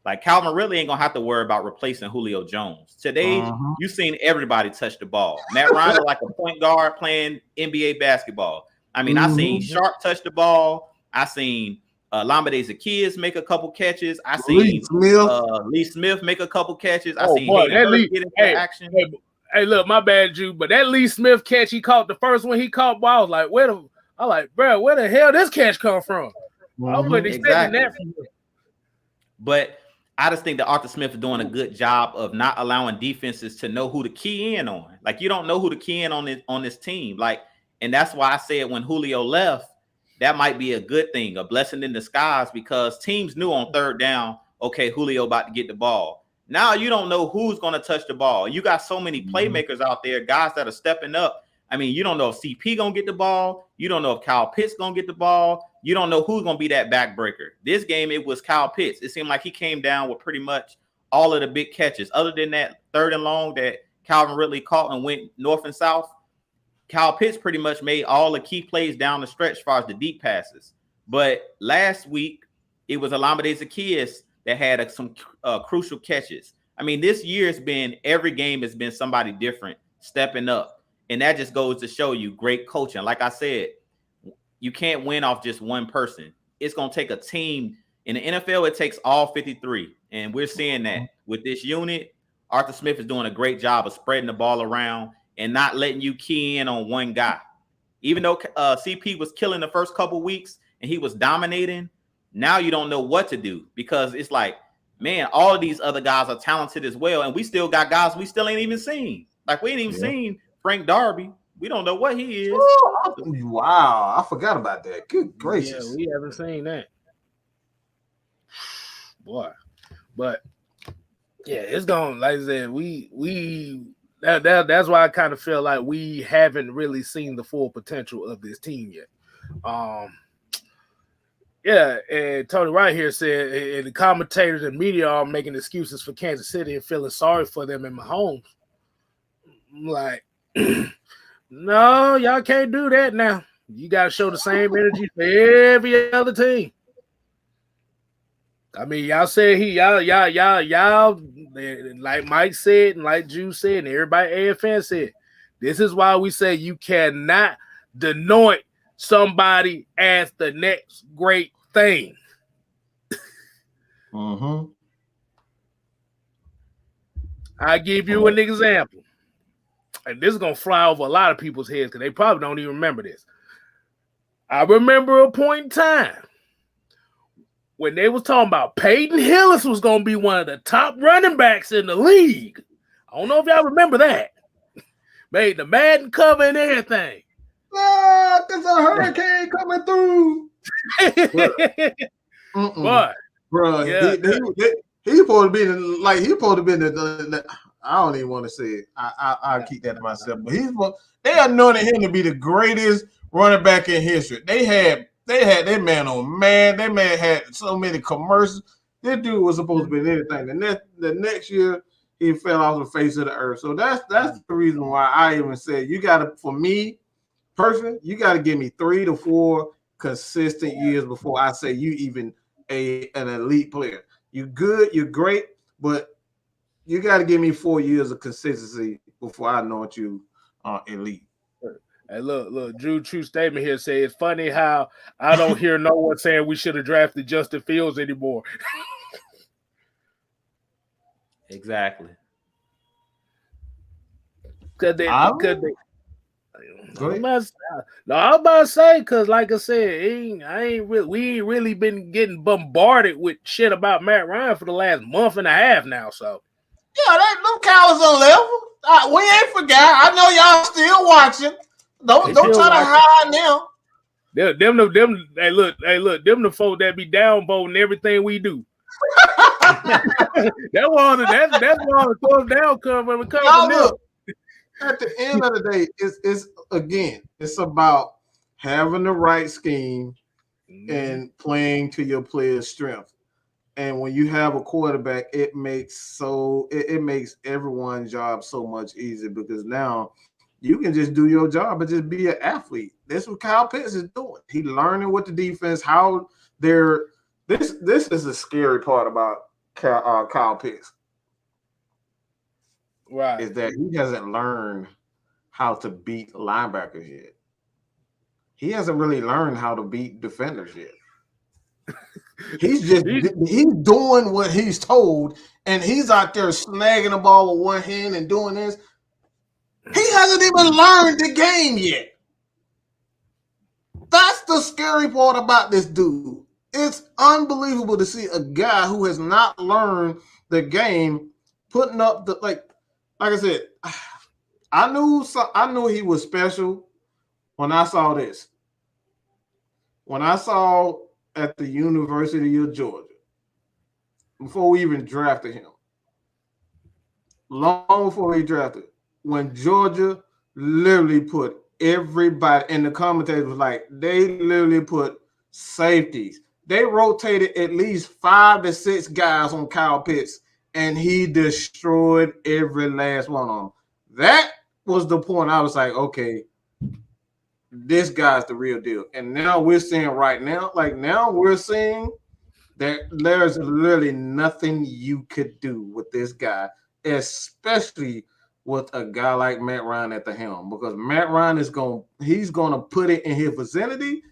S4: Like Calvin really ain't gonna have to worry about replacing Julio Jones. Today, you've seen everybody touch the ball. Matt Ryan is like a point guard playing NBA basketball. I mean, I seen Sharp touch the ball. I seen Lamade Zaccheaus make a couple catches. I seen Lee Smith make a couple catches. I seen Lee get into action.
S1: Hey, look, my bad, Jude, but that Lee Smith catch he caught, the first one he caught, I was like, bro, where the hell this catch come from? I wasn't expecting that from him.
S4: But I just think that Arthur Smith is doing a good job of not allowing defenses to know who to key in on. Like, you don't know who to key in on this team. Like, and that's why I said when Julio left, that might be a good thing, a blessing in disguise, because teams knew on third down, okay, Julio about to get the ball. Now you don't know who's going to touch the ball. You got so many playmakers out there, guys that are stepping up. I mean, you don't know if CP going to get the ball. You don't know if Kyle Pitts going to get the ball. You don't know who's going to be that backbreaker. This game, it was Kyle Pitts. It seemed like he came down with pretty much all of the big catches. Other than that third and long that Calvin Ridley caught and went north and south, Kyle Pitts pretty much made all the key plays down the stretch as far as the deep passes. But last week, it was Lamade Zaccheaus that had some crucial catches. I mean, this year's been, every game has been somebody different stepping up. And that just goes to show you great coaching. Like I said, you can't win off just one person. It's going to take a team. In the NFL, it takes all 53. And we're seeing that with this unit. Arthur Smith is doing a great job of spreading the ball around and not letting you key in on one guy. Even though CP was killing the first couple weeks and he was dominating, now you don't know what to do because it's like, man, all of these other guys are talented as well. And we still got guys we still ain't even seen. Like, we ain't even seen Frank Darby. We don't know what he is.
S2: Oh, wow, I forgot about that. Good gracious.
S1: Yeah, we haven't seen that. Boy. But yeah, it's going, like I said, that's why I kind of feel like we haven't really seen the full potential of this team yet. Yeah, and Tony Wright here said, and the commentators and media are making excuses for Kansas City and feeling sorry for them and Mahomes. I'm like, no, y'all can't do that now. You got to show the same energy for every other team. I mean, y'all said y'all, like Mike said, and like Juice said, and everybody AFN said, this is why we say you cannot denote somebody as the next great thing.
S2: Mm-hmm.
S1: I give you an example. And this is going to fly over a lot of people's heads because they probably don't even remember this. I remember a point in time when they was talking about Peyton Hillis was going to be one of the top running backs in the league. I don't know if y'all remember that. Made the Madden cover and everything.
S2: Ah, there's a hurricane coming through.
S1: But,
S2: bro,
S1: yeah.
S2: he's supposed to be the I don't even want to say it. I'll keep that to myself. But they anointed him to be the greatest running back in history. They had that man on man. That man had so many commercials. This dude was supposed to be anything. The next year he fell off the face of the earth. So that's the reason why I even said you gotta, for me personally, you gotta give me 3 to 4 consistent years before I say you even an elite player. You're good, you're great, but you got to give me 4 years of consistency before I know what you are elite.
S1: Hey, look, Drew, true statement here. Say it's funny how I don't hear no one saying we should have drafted Justin Fields anymore.
S4: Exactly.
S1: Could they?
S2: I'm
S1: about to say, because like I said, we ain't really been getting bombarded with shit about Matt Ryan for the last month and a half now. So
S2: yeah, them cowards on level. We ain't forgot. I know y'all still watching. Don't try to hide now.
S1: Them, hey look, them the folk that be downvoting everything we do. That's why the thumbs down come when we come from them.
S2: At the end of the day, it's about having the right scheme and playing to your player's strength. And when you have a quarterback, it makes everyone's job so much easier because now you can just do your job and just be an athlete. That's what Kyle Pitts is doing. He's learning what the defense, how they're. This is the scary part about Kyle Pitts.
S1: Right.
S2: Is that he hasn't learned how to beat linebackers yet. He hasn't really learned how to beat defenders yet. He's doing what he's told, and he's out there snagging the ball with one hand and doing this. He hasn't even learned the game yet. That's the scary part about this dude. It's unbelievable to see a guy who has not learned the game putting up the like I said. I knew he was special when I saw this. When I saw at the University of Georgia, before we even drafted him, long before we drafted, when Georgia literally put everybody, and the commentators was like, they literally put safeties. They rotated at least 5 to 6 guys on Kyle Pitts, and he destroyed every last one of them. That was the point. I was like, okay, this guy's the real deal. And now we're seeing we're seeing that there's literally nothing you could do with this guy, especially with a guy like Matt Ryan at the helm, because Matt Ryan he's going to put it in his vicinity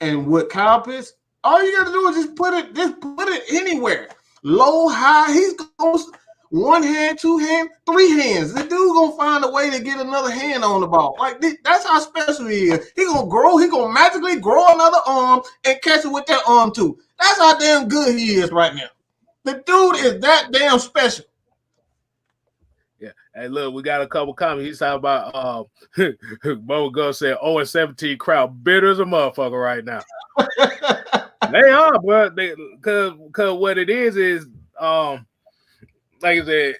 S2: And with Kyle Pitts, all you got to do is just put it anywhere. Low, high. He's going one hand, two hand, three hands. The dude gonna find a way to get another hand on the ball. Like that's how special he is. He gonna grow. He gonna magically grow another arm and catch it with that arm too. That's how damn good he is right now. The dude is that damn special.
S1: Yeah. Hey, look, we got a couple comments. He's talking about Bo Gus said 0-17 crowd bitter as a motherfucker right now. They are, but because what it is like I said,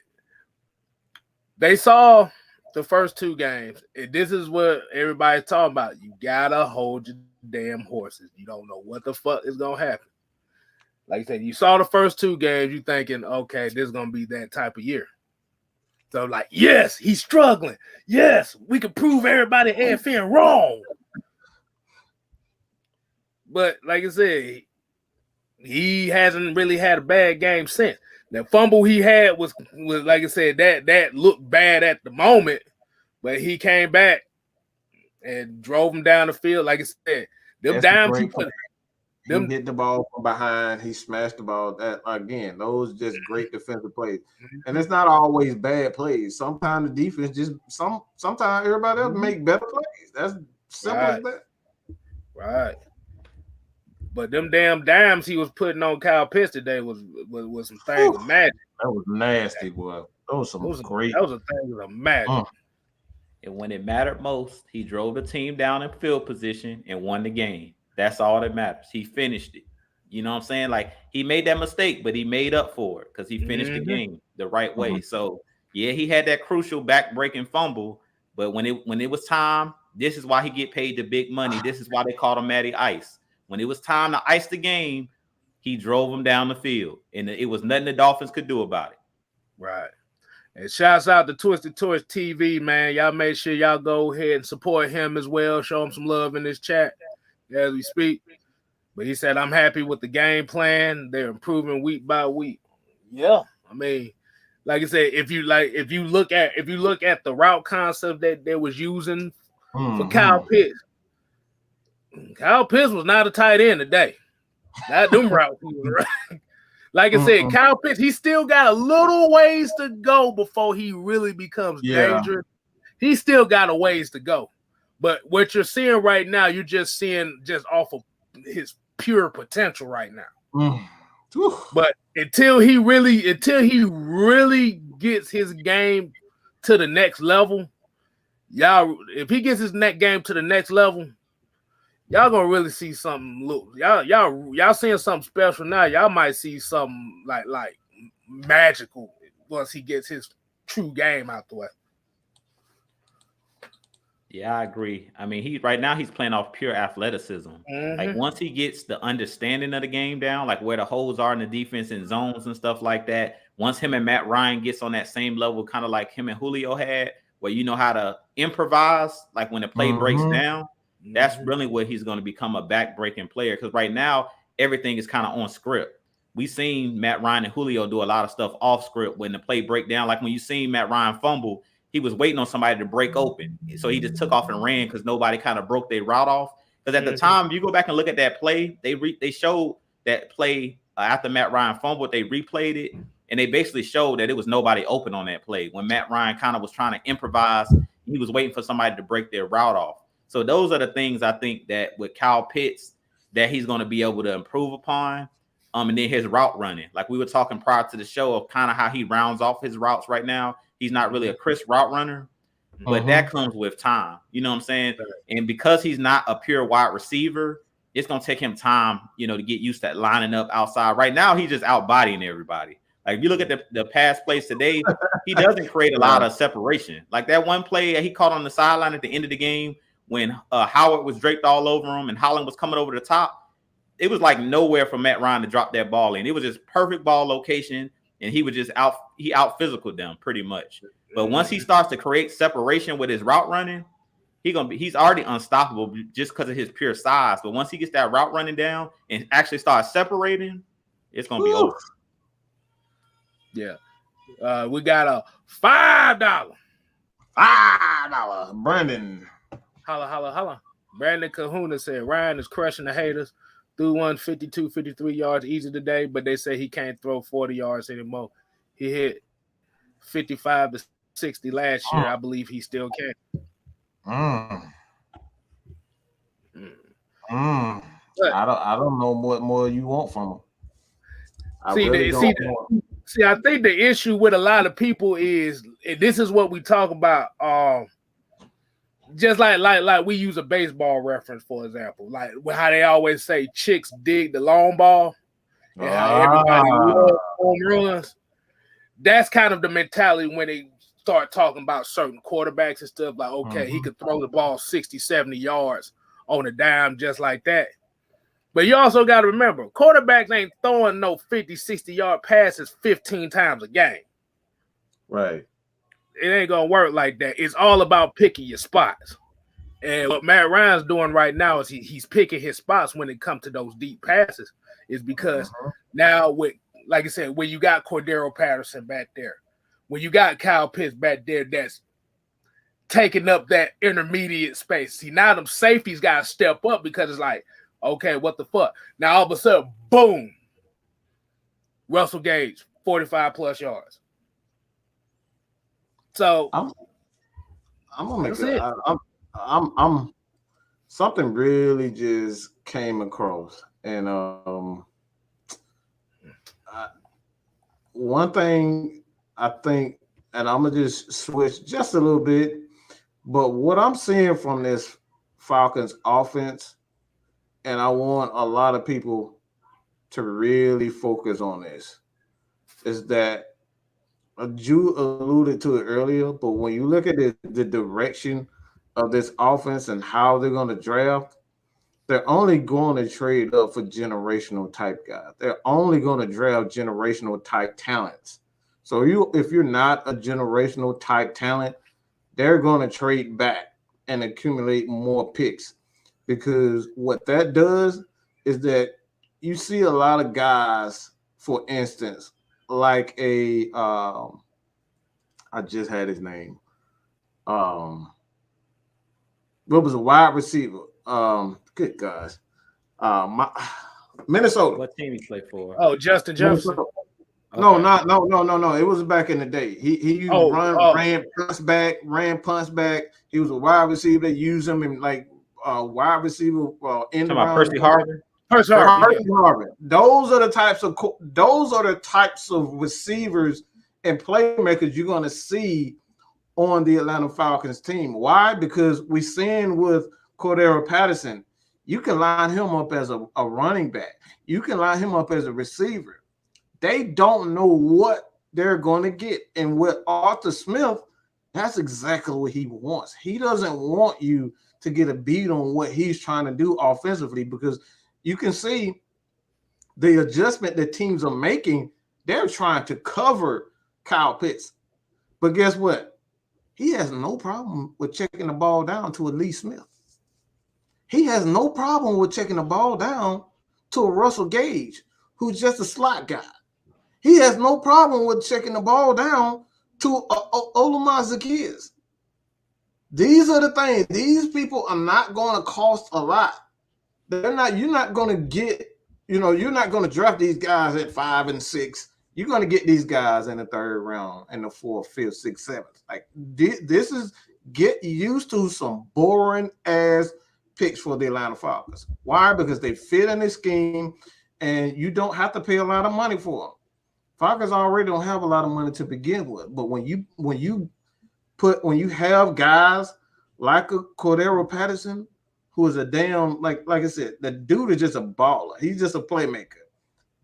S1: they saw the first two games. And this is what everybody's talking about. You gotta hold your damn horses. You don't know what the fuck is gonna happen. Like I said, you saw the first two games, you thinking, okay, this is gonna be that type of year. So, like, yes, he's struggling. Yes, we can prove everybody AFN wrong. But like I said, he hasn't really had a bad game since. The fumble he had was like I said, that looked bad at the moment, but he came back and drove him down the field. Like I said, them dimes he put.
S2: He hit the ball from behind. He smashed the ball. That again, those just great defensive plays. And it's not always bad plays. Sometimes the defense just sometimes everybody else make better plays. That's simple as that.
S1: Right. But them damn dimes he was putting on Kyle Pitts today was some things of magic.
S2: That was nasty, boy. That was great.
S1: That was a thing of magic.
S4: And when it mattered most, he drove the team down in field position and won the game. That's all that matters. He finished it. You know what I'm saying? Like, he made that mistake, but he made up for it because he finished the game the right way. So, yeah, he had that crucial back-breaking fumble, but when it was time, this is why he get paid the big money. This is why they called him Matty Ice. When it was time to ice the game, he drove him down the field, and it was nothing the Dolphins could do about it.
S1: Right. And shouts out to Twisted Torch TV, man. Y'all make sure y'all go ahead and support him as well. Show him some love in this chat as we speak. But he said, I'm happy with the game plan. They're improving week by week. Yeah. I mean, like I said, if you look at the route concept that they was using for Kyle Pitts was not a tight end today. Not them routes. Right? Like I said, Kyle Pitts, he still got a little ways to go before he really becomes dangerous. He still got a ways to go. But what you're seeing right now, you're just seeing just off of his pure potential right now. But until he really gets his game to the next level, y'all, if he gets his game to the next level, y'all gonna really see something. Look, y'all seeing something special now. Y'all might see something like magical once he gets his true game out the way.
S4: Yeah, I agree. I mean, right now he's playing off pure athleticism. Like, once he gets the understanding of the game down, like where the holes are in the defense and zones and stuff like that, once him and Matt Ryan gets on that same level, kind of like him and Julio had, where you know how to improvise, like when the play breaks down, that's really what he's going to become, a back-breaking player. Because right now, everything is kind of on script. We've seen Matt Ryan and Julio do a lot of stuff off script when the play break down. Like when you seen Matt Ryan fumble, he was waiting on somebody to break open. So he just took off and ran because nobody kind of broke their route off. Because at the time, you go back and look at that play, they showed that play after Matt Ryan fumbled, they replayed it, and they basically showed that it was nobody open on that play. When Matt Ryan kind of was trying to improvise, he was waiting for somebody to break their route off. So those are the things I think that with Kyle Pitts that he's going to be able to improve upon. And then his route running. Like we were talking prior to the show of kind of how he rounds off his routes right now. He's not really a crisp route runner, but that comes with time. You know what I'm saying? And because he's not a pure wide receiver, it's going to take him time, to get used to lining up outside. Right now, he's just out-bodying everybody. Like, if you look at the pass plays today, he doesn't create a lot of separation. Like that one play that he caught on the sideline at the end of the game when Howard was draped all over him and Holland was coming over the top, it was like nowhere for Matt Ryan to drop that ball in. It was just perfect ball location. And he would just out physical them pretty much. But once he starts to create separation with his route running, he's already unstoppable just because of his pure size. But once he gets that route running down and actually starts separating, it's gonna be over.
S1: Yeah. We got a $5.
S2: $5. Brandon.
S1: Holla. Brandon Kahuna said Ryan is crushing the haters. Threw one 52, 53 yards easy today, but they say he can't throw 40 yards anymore. He hit 55 to 60 last year. I believe he still can.
S2: I don't know what more you want from him.
S1: I think the issue with a lot of people is, and this is what we talk about. Just like we use a baseball reference, for example, like how they always say chicks dig the long ball and how everybody loves home runs. That's kind of the mentality when they start talking about certain quarterbacks and stuff. Like, okay, he could throw the ball 60, 70 yards on a dime just like that. But you also got to remember, quarterbacks ain't throwing no 50, 60-yard passes 15 times a game.
S2: Right.
S1: It ain't going to work like that. It's all about picking your spots. And what Matt Ryan's doing right now is he's picking his spots when it comes to those deep passes. Is because now, with, like I said, when you got Cordero Patterson back there, when you got Kyle Pitts back there that's taking up that intermediate space. See, now them safeties got to step up because it's like, okay, what the fuck? Now, all of a sudden, boom, Russell Gage, 45-plus yards. So
S2: I'm gonna make it. I'm something really just came across, and one thing I think, and I'm gonna just switch just a little bit, but what I'm seeing from this Falcons offense, and I want a lot of people to really focus on this, is that Ju alluded to it earlier, but when you look at the direction of this offense and how they're going to draft, they're only going to trade up for generational type guys. They're only going to draft generational type talents. So if you're not a generational type talent, they're going to trade back and accumulate more picks, because what that does is that you see a lot of guys, for instance, like I just had his name. What was a wide receiver? Good gosh. Minnesota.
S4: What team he played for?
S1: Oh, Justin Jefferson.
S2: Okay. No. It was back in the day. He used ran punts back. He was a wide receiver. They used him in like wide receiver in the
S4: Percy Harvin.
S2: Percy Harvin. Those are the types of receivers and playmakers you're going to see on the Atlanta Falcons team. Why? Because we're seeing with Cordero Patterson, you can line him up as a running back. You can line him up as a receiver. They don't know what they're going to get. And with Arthur Smith, that's exactly what he wants. He doesn't want you to get a beat on what he's trying to do offensively, because you can see the adjustment that teams are making. They're trying to cover Kyle Pitts. But guess what? He has no problem with checking the ball down to a Lee Smith. He has no problem with checking the ball down to a Russell Gage, who's just a slot guy. He has no problem with checking the ball down to Olamide Zaccheaus. These are the things. These people are not going to cost a lot. You're not going to get, you're not going to draft these guys at 5 and 6. You're going to get these guys in the 3rd round, in the 4th, 5th, 6th, 7th. Like, this is, get used to some boring ass picks for the Atlanta Falcons. Why? Because they fit in this scheme, and you don't have to pay a lot of money for them. Falcons already don't have a lot of money to begin with, but when you have guys like a Cordero Patterson, who is a damn, like I said, the dude is just a baller. He's just a playmaker.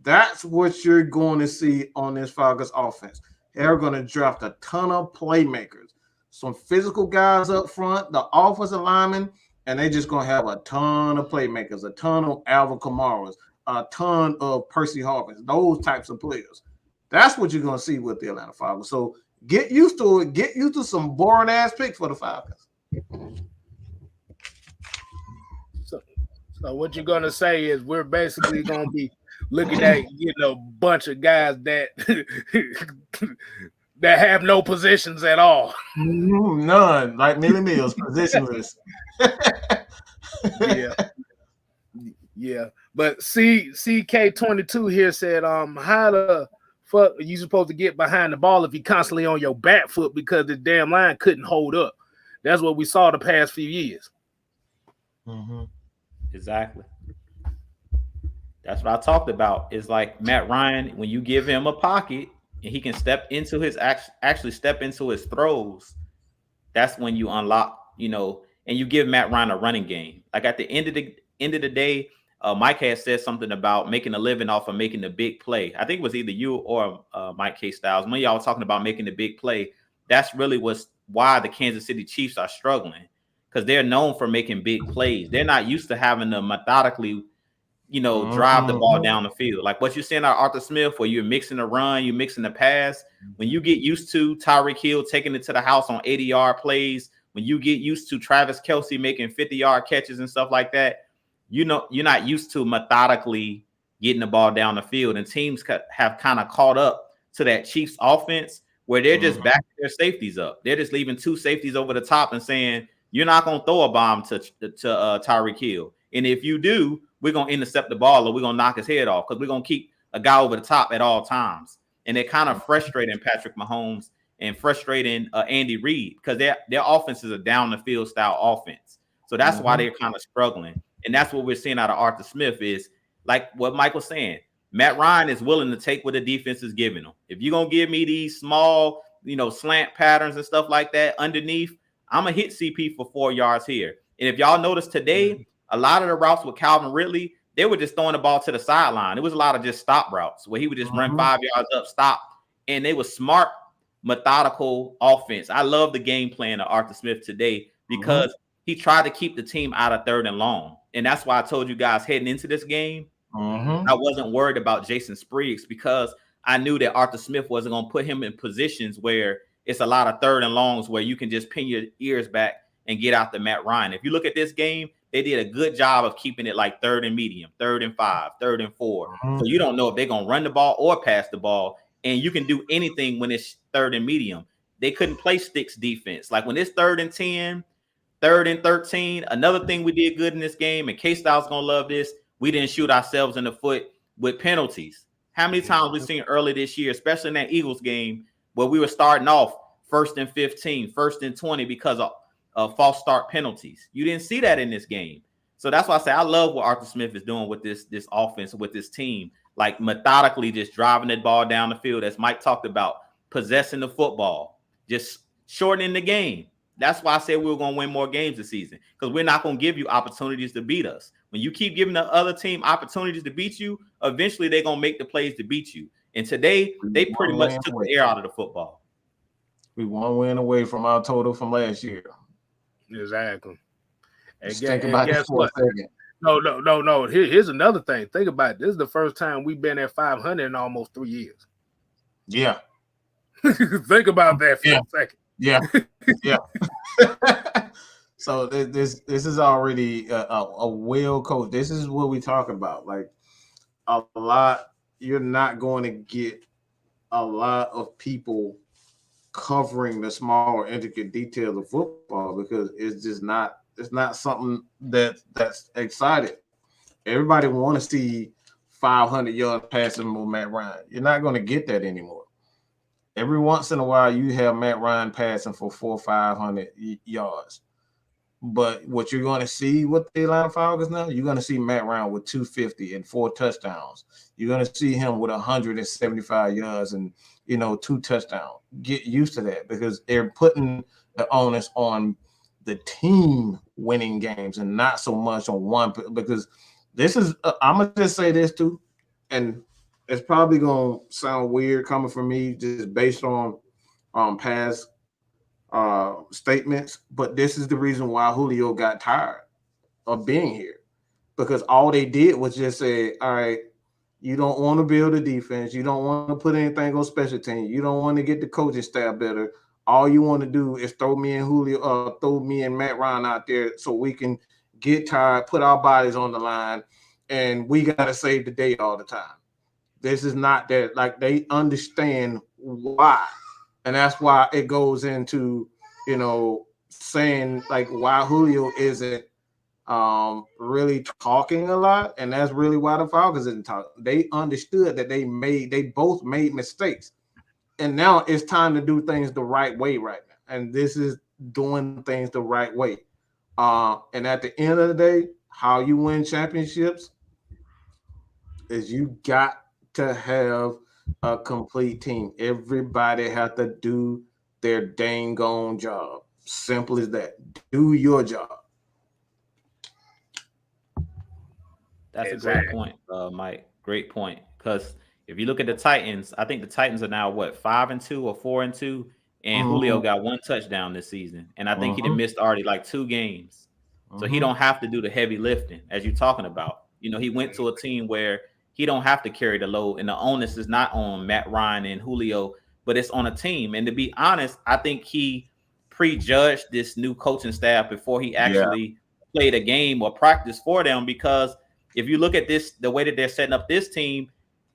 S2: That's what you're going to see on this Falcons offense. They're going to draft a ton of playmakers, some physical guys up front, the offensive linemen, and they're just going to have a ton of playmakers, a ton of Alvin Kamaras, a ton of Percy Harvins, those types of players. That's what you're going to see with the Atlanta Falcons. So get used to it. Get used to some boring ass picks for the Falcons.
S1: So what you're going to say is we're basically going to be looking at a bunch of guys that that have no positions at all.
S2: None, like Millie Mills, positionless.
S1: Yeah. Yeah. But CK22 here said, how the fuck are you supposed to get behind the ball if you're constantly on your back foot because the damn line couldn't hold up? That's what we saw the past few years.
S4: Mm-hmm. Exactly. That's what I talked about. It's like Matt Ryan, when you give him a pocket and he can step into his actually step into his throws, that's when you unlock, and you give Matt Ryan a running game. Like at the end of the day, Mike had said something about making a living off of making the big play. I think it was either you or Mike K. Styles. When y'all were talking about making the big play, that's really why the Kansas City Chiefs are struggling, because they're known for making big plays. They're not used to having to methodically, drive the ball down the field. Like what you're seeing out Arthur Smith, where you're mixing the run, you're mixing the pass. When you get used to Tyreek Hill taking it to the house on 80-yard plays, when you get used to Travis Kelce making 50-yard catches and stuff like that, you're not used to methodically getting the ball down the field. And teams have kind of caught up to that Chiefs offense where they're just backing their safeties up. They're just leaving two safeties over the top and saying, you're not going to throw a bomb to Tyreek Hill. And if you do, we're going to intercept the ball or we're going to knock his head off because we're going to keep a guy over the top at all times. And they're kind of frustrating Patrick Mahomes and frustrating Andy Reid because their offense is a down the field style offense. So that's why they're kind of struggling. And that's what we're seeing out of Arthur Smith is like what Mike was saying. Matt Ryan is willing to take what the defense is giving him. If you're going to give me these small, slant patterns and stuff like that underneath, I'm going to hit CP for 4 yards here. And if y'all notice today, a lot of the routes with Calvin Ridley, they were just throwing the ball to the sideline. It was a lot of just stop routes where he would just run 5 yards up, stop. And they were smart, methodical offense. I love the game plan of Arthur Smith today because he tried to keep the team out of 3rd and long. And that's why I told you guys heading into this game, I wasn't worried about Jason Spriggs because I knew that Arthur Smith wasn't going to put him in positions where it's a lot of 3rd and longs where you can just pin your ears back and get out the Matt Ryan. If you look at this game, they did a good job of keeping it like 3rd and medium, 3rd and 5, 3rd and 4. So you don't know if they're going to run the ball or pass the ball. And you can do anything when it's 3rd and medium. They couldn't play sticks defense. Like when it's 3rd and 10, 3rd and 13, another thing we did good in this game, and K-Style's going to love this, we didn't shoot ourselves in the foot with penalties. How many times we've seen early this year, especially in that Eagles game, where we were starting off 1st and 15, 1st and 20 because of false start penalties. You didn't see that in this game. So that's why I say I love what Arthur Smith is doing with this offense, with this team, like methodically just driving the ball down the field, as Mike talked about, possessing the football, just shortening the game. That's why I said we were going to win more games this season, because we're not going to give you opportunities to beat us. When you keep giving the other team opportunities to beat you, eventually they're going to make the plays to beat you. And today, they pretty much took the air out of the football.
S2: We 1 win away from our total from last year.
S1: Exactly. And
S2: think about it for a second.
S1: No. Here's another thing. Think about it. This is the first time we've been at 500 in almost 3 years.
S2: Yeah.
S1: Think about that for a second.
S2: Yeah. Yeah. So this is already a well coached. This is what we talk about. Like a lot, you're not going to get a lot of people covering the small or intricate details of football because it's not something that's exciting. Everybody want to see 500 yards passing with Matt Ryan. You're not going to get that anymore. Every once in a while, you have Matt Ryan passing for 400 or 500 yards. But what you're going to see with the Atlanta Falcons now, you're going to see Matt Ryan with 250 and 4 touchdowns. You're going to see him with 175 yards and 2 touchdowns. Get used to that because they're putting the onus on the team winning games and not so much on one. Because this is, I'm going to just say this too, and it's probably going to sound weird coming from me just based on past statements, but this is the reason why Julio got tired of being here, because all they did was just say, all right, you don't want to build a defense, you don't want to put anything on special team, you don't want to get the coaching staff better, all you want to do is throw me and Matt Ryan out there so we can get tired, put our bodies on the line, and we got to save the day all the time. This is not that. Like, they understand why. And that's why it goes into, saying like why Julio isn't really talking a lot, and that's really why the Falcons didn't talk. They understood that they both made mistakes, and now it's time to do things the right way right now. And this is doing things the right way. And at the end of the day, how you win championships is you got to have a complete team. Everybody has to do their dang on job. Simple as that. Do your job.
S4: That's a great point, Mike. Great point. Because if you look at the Titans, I think the Titans are now 5-2 or 4-2, and Julio got 1 touchdown this season, and I think he done missed already like 2 games, so he don't have to do the heavy lifting as you're talking about. You know, he went to a team where he don't have to carry the load, and the onus is not on Matt Ryan and Julio, but it's on a team. And to be honest, I think he prejudged this new coaching staff before he actually played a game or practice for them, because if you look at this, the way that they're setting up this team,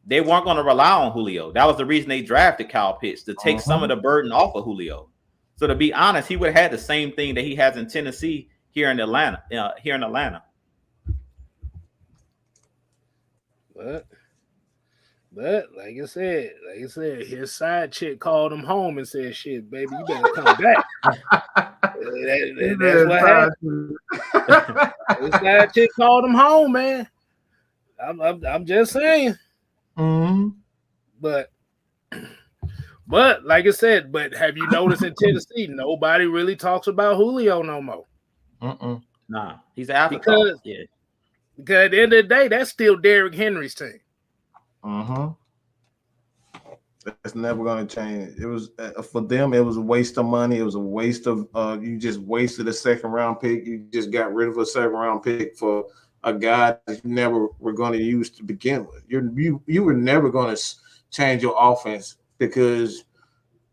S4: they weren't going to rely on Julio. That was the reason they drafted Kyle Pitts, to take some of the burden off of Julio. So to be honest, he would have had the same thing that he has in Tennessee here in Atlanta.
S1: But like I said, his side chick called him home and said, "Shit, baby, you better come back." That's what happened. His side chick called him home, man. I'm just saying. But like I said, but have you noticed in Tennessee, nobody really talks about Julio no more?
S4: Nah, he's an afterthought.
S1: Because at the end of the day, that's still Derrick Henry's team.
S2: It's never going to change. It was for them. It was a waste of money. It was a waste of. You just wasted a 2nd round pick. You just got rid of a 2nd round pick for a guy that you never were going to use to begin with. You were never going to change your offense because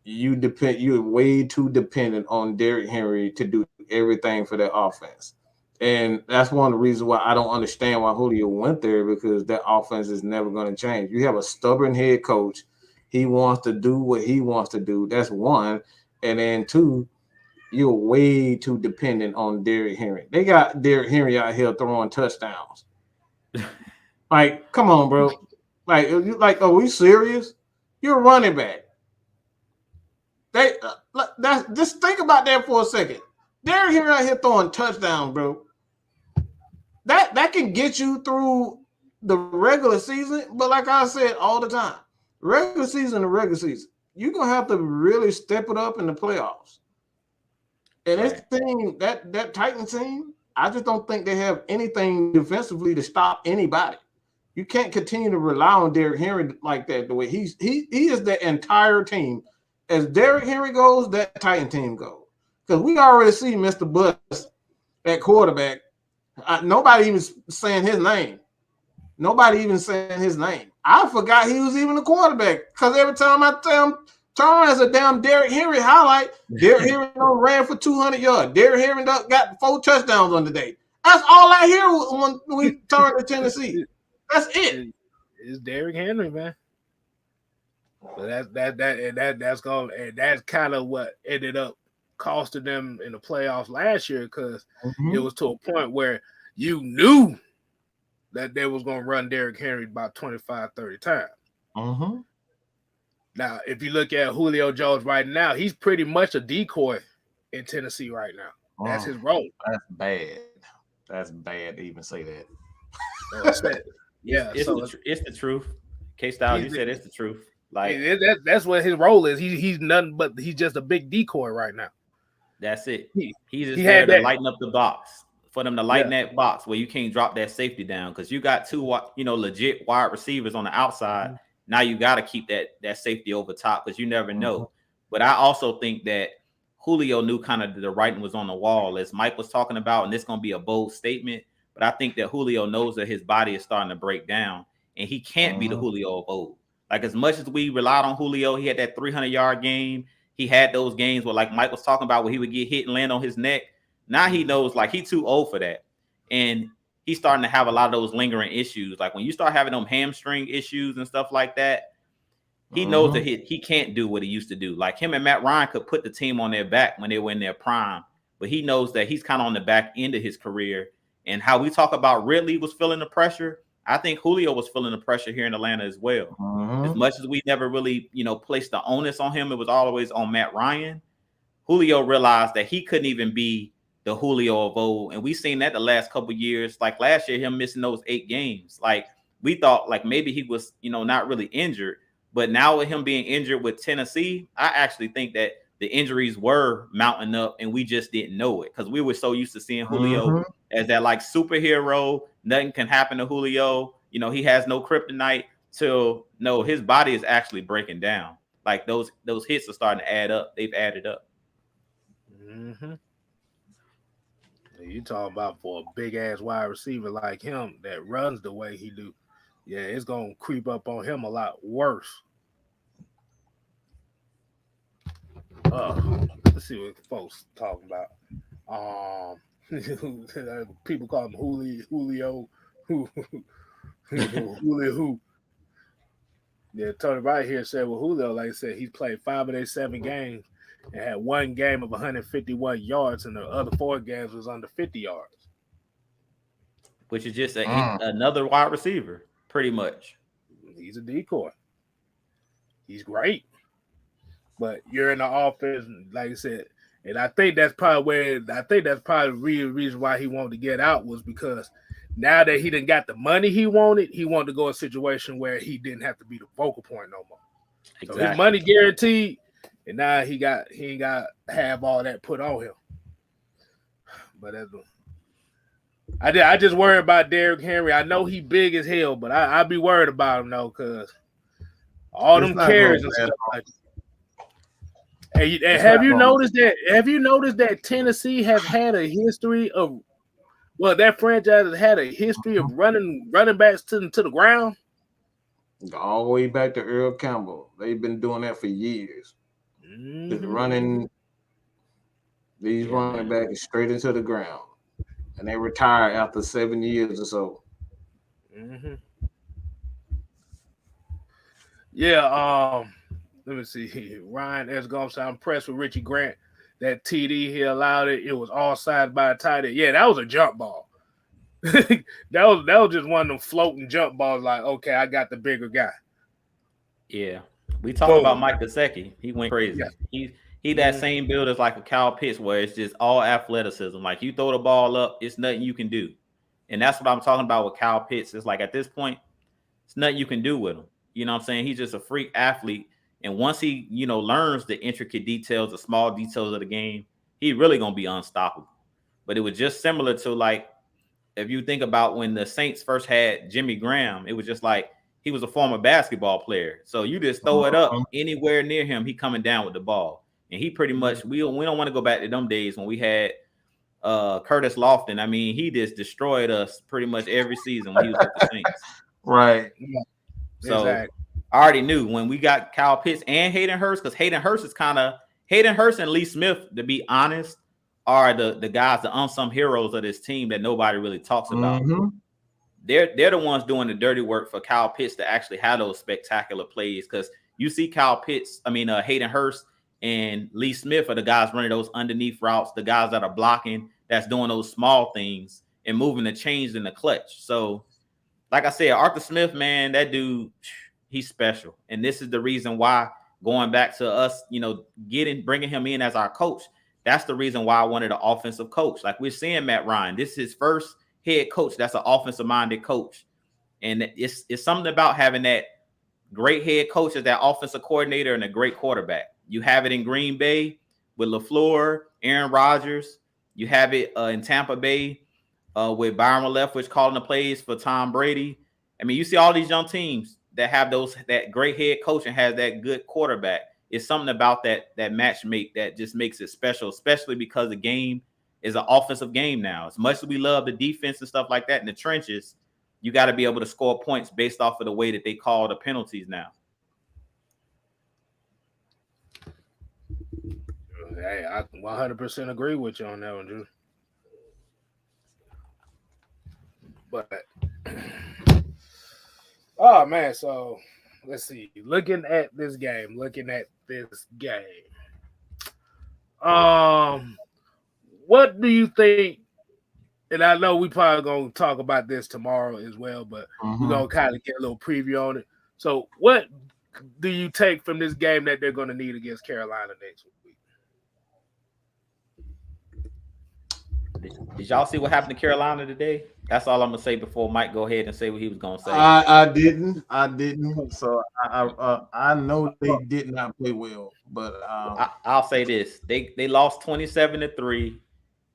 S2: you're way too dependent on Derrick Henry to do everything for that offense. And that's one of the reasons why I don't understand why Julio went there, because that offense is never going to change. You have a stubborn head coach. He wants to do what he wants to do. That's one. And then 2, you're way too dependent on Derrick Henry. They got Derrick Henry out here throwing touchdowns. Like, come on, bro. Like, are we serious? You're a running back. Just think about that for a second. Derrick Henry out here throwing touchdowns, bro. That can get you through the regular season, but like I said all the time, regular season, you're gonna have to really step it up in the playoffs. And this thing, that Titan team, I just don't think they have anything defensively to stop anybody. You can't continue to rely on Derrick Henry like that. The way he is the entire team. As Derrick Henry goes, that Titan team goes. Because we already see Mr. Bus at quarterback. Nobody even saying his name. I forgot he was even a quarterback, because every time I tell him, turn as a damn Derrick Henry highlight, Derrick Henry ran for 200 yards. Derrick Henry got 4 touchdowns on the day. That's all I hear when we turn to Tennessee. That's it.
S1: It's Derrick Henry, man. But that's kind of what ended up costing them in the playoffs last year, because it was to a point where you knew that they was going to run Derrick Henry about 25, 30 times. Now, if you look at Julio Jones right now, he's pretty much a decoy in Tennessee right now. That's his role.
S2: That's bad. That's bad to even say that.
S4: It's the truth. K-Style, you said it's the truth. Like
S1: that's what his role is. He's nothing but he's just a big decoy right now.
S4: That's it. He's just there to lighten up the box, for them to lighten that box where you can't drop that safety down, because you got 2 legit wide receivers on the outside. Now you got to keep that safety over top, because you never know. But I also think that Julio knew kind of the writing was on the wall, as Mike was talking about, and this is going to be a bold statement, but I think that Julio knows that his body is starting to break down, and he can't be the Julio of old. Like, as much as we relied on Julio, he had that 300-yard game. He had those games where, like Mike was talking about, where he would get hit and land on his neck. Now he knows, like, he's too old for that. And he's starting to have a lot of those lingering issues. Like, when you start having them hamstring issues and stuff like that, he knows that he can't do what he used to do. Like, him and Matt Ryan could put the team on their back when they were in their prime, but he knows that he's kind of on the back end of his career, And how we talk about Ridley was feeling the pressure, I think Julio was feeling the pressure here in Atlanta as well. As much as we never really, placed the onus on him, it was always on Matt Ryan. Julio realized that he couldn't even be the Julio of old. And we've seen that the last couple of years. Like last year, him missing those 8 games. Like we thought like maybe he was, not really injured. But now with him being injured with Tennessee, I actually think that the injuries were mounting up and we just didn't know it because we were so used to seeing Julio as that like superhero. Nothing can happen to Julio. He has no kryptonite till no, his body is actually breaking down. Like those hits are starting to add up. They've added up.
S1: You talking about for a big ass wide receiver like him that runs the way he do. Yeah, it's gonna creep up on him a lot worse. Let's see what folks talking about. People call him Julio. Julio. Yeah, Tony right here said, well, Julio, like I said, he's played 5 of their 7 games and had 1 game of 151 yards, and the other 4 games was under 50 yards.
S4: Which is just another wide receiver, pretty much.
S1: He's a decoy. He's great. But you're in the offense, like I said, and I think that's probably the real reason why he wanted to get out was because now that he didn't got the money he wanted to go in a situation where he didn't have to be the focal point no more. Exactly. So his money guaranteed, and now he ain't got to have all that put on him. But I just worry about Derrick Henry. I know he big as hell, but I be worried about him though, because all them carries and stuff like that. And have you noticed that Tennessee has had a history of that franchise has had a history of running backs to the ground?
S2: All the way back to Earl Campbell. They've been doing that for years. Just running these running backs straight into the ground. And they retire after 7 years or so.
S1: Yeah, let me see. Ryan S. Gomes, I'm impressed with Richie Grant. That TD, he allowed it. It was all sides by a tight end. Yeah, that was a jump ball. that was just one of them floating jump balls. Like, okay, I got the bigger guy.
S4: Yeah, we talked about Mike Gesicki. He went crazy. Yeah. He that same build as like a Kyle Pitts, where it's just all athleticism. Like you throw the ball up, it's nothing you can do. And that's what I'm talking about with Kyle Pitts. It's like at this point, it's nothing you can do with him. You know what I'm saying? He's just a freak athlete. And once he, learns the intricate details, the small details of the game, he really going to be unstoppable. But it was just similar to like, if you think about when the Saints first had Jimmy Graham, it was just like he was a former basketball player. So you just throw it up anywhere near him, he coming down with the ball. And he pretty much, we don't want to go back to them days when we had Curtis Lofton. I mean, he just destroyed us pretty much every season when he was with the Saints.
S2: Right.
S4: So
S1: exactly.
S4: I already knew when we got Kyle Pitts and Hayden Hurst, because Hayden Hurst and Lee Smith, to be honest, are the guys, the unsung heroes of this team that nobody really talks about. They're the ones doing the dirty work for Kyle Pitts to actually have those spectacular plays. Because you see Hayden Hurst and Lee Smith are the guys running those underneath routes, the guys that are blocking, that's doing those small things and moving the chains in the clutch. So, like I said, Arthur Smith, man, that dude, he's special. And this is the reason why, going back to us, bringing him in as our coach, that's the reason why I wanted an offensive coach. Like we're seeing Matt Ryan, this is his first head coach that's an offensive-minded coach. And it's something about having that great head coach as that offensive coordinator and a great quarterback. You have it in Green Bay with LaFleur, Aaron Rodgers. You have it in Tampa Bay with Byron Leftwich calling the plays for Tom Brady. I mean, you see all these young teams that have that great head coach and has that good quarterback. It's something about that matchmake that just makes it special, especially because the game is an offensive game now. As much as we love the defense and stuff like that in the trenches, you got to be able to score points based off of the way that they call the penalties now.
S1: Hey, I 100% agree with you on that one, Drew. But, oh, man, so let's see. Looking at this game. What do you think and I know we probably gonna talk about this tomorrow as well, but we're gonna kind of get a little preview on it. So, what do you take from this game that they're gonna need against Carolina next week?
S4: Did y'all see what happened to Carolina today? That's all I'm gonna say before Mike go ahead and say what he was gonna say.
S2: I didn't. So I know they did not play well, but
S4: I'll say this: they lost 27-3,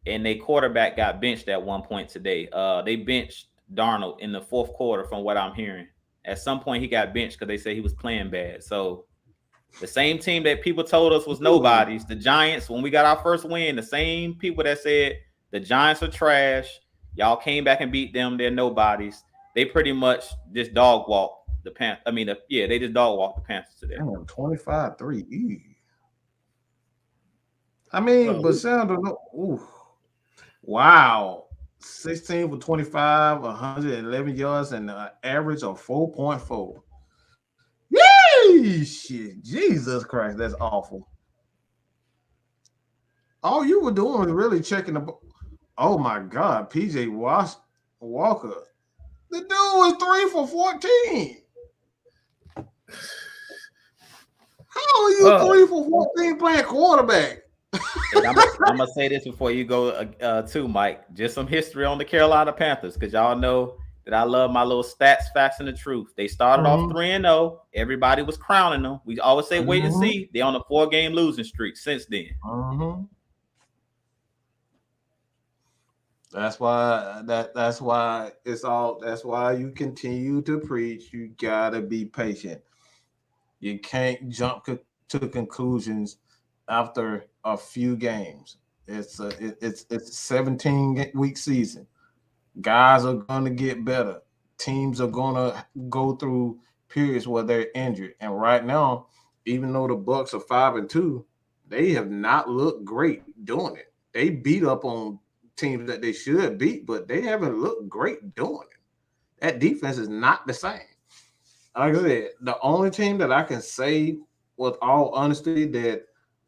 S4: and their quarterback got benched at one point today. They benched Darnold in the fourth quarter, from what I'm hearing. At some point, he got benched because they said he was playing bad. So the same team that people told us was nobodies, the Giants, when we got our first win, the same people that said the Giants are trash, y'all came back and beat them, they're nobodies. They pretty much just dog walked the Panthers. I mean, they just dog walked the Panthers today.
S2: 25-3. I mean, but Sandra, wow. 16 for 25, 111 yards, and an average of 4.4. Yay! Shit, Jesus Christ, that's awful. All you were doing was really checking the. Oh my God, PJ Walker. The dude was 3 for 14. How are you 3 for 14 playing quarterback?
S4: I'm gonna say this before you go too, Mike. Just some history on the Carolina Panthers, because y'all know that I love my little stats, facts, and the truth. They started off 3-0. Everybody was crowning them. We always say wait and see. They're on a 4-game losing streak since then.
S2: That's why that's why you continue to preach. You gotta be patient. You can't jump to conclusions after a few games. It's a 17-week season. Guys are gonna get better. Teams are gonna go through periods where they're injured. And right now, even though the Bucs are 5-2, they have not looked great doing it. They beat up on teams that they should beat, but they haven't looked great doing it. That defense is not the same. Like I said, the only team that I can say with all honesty that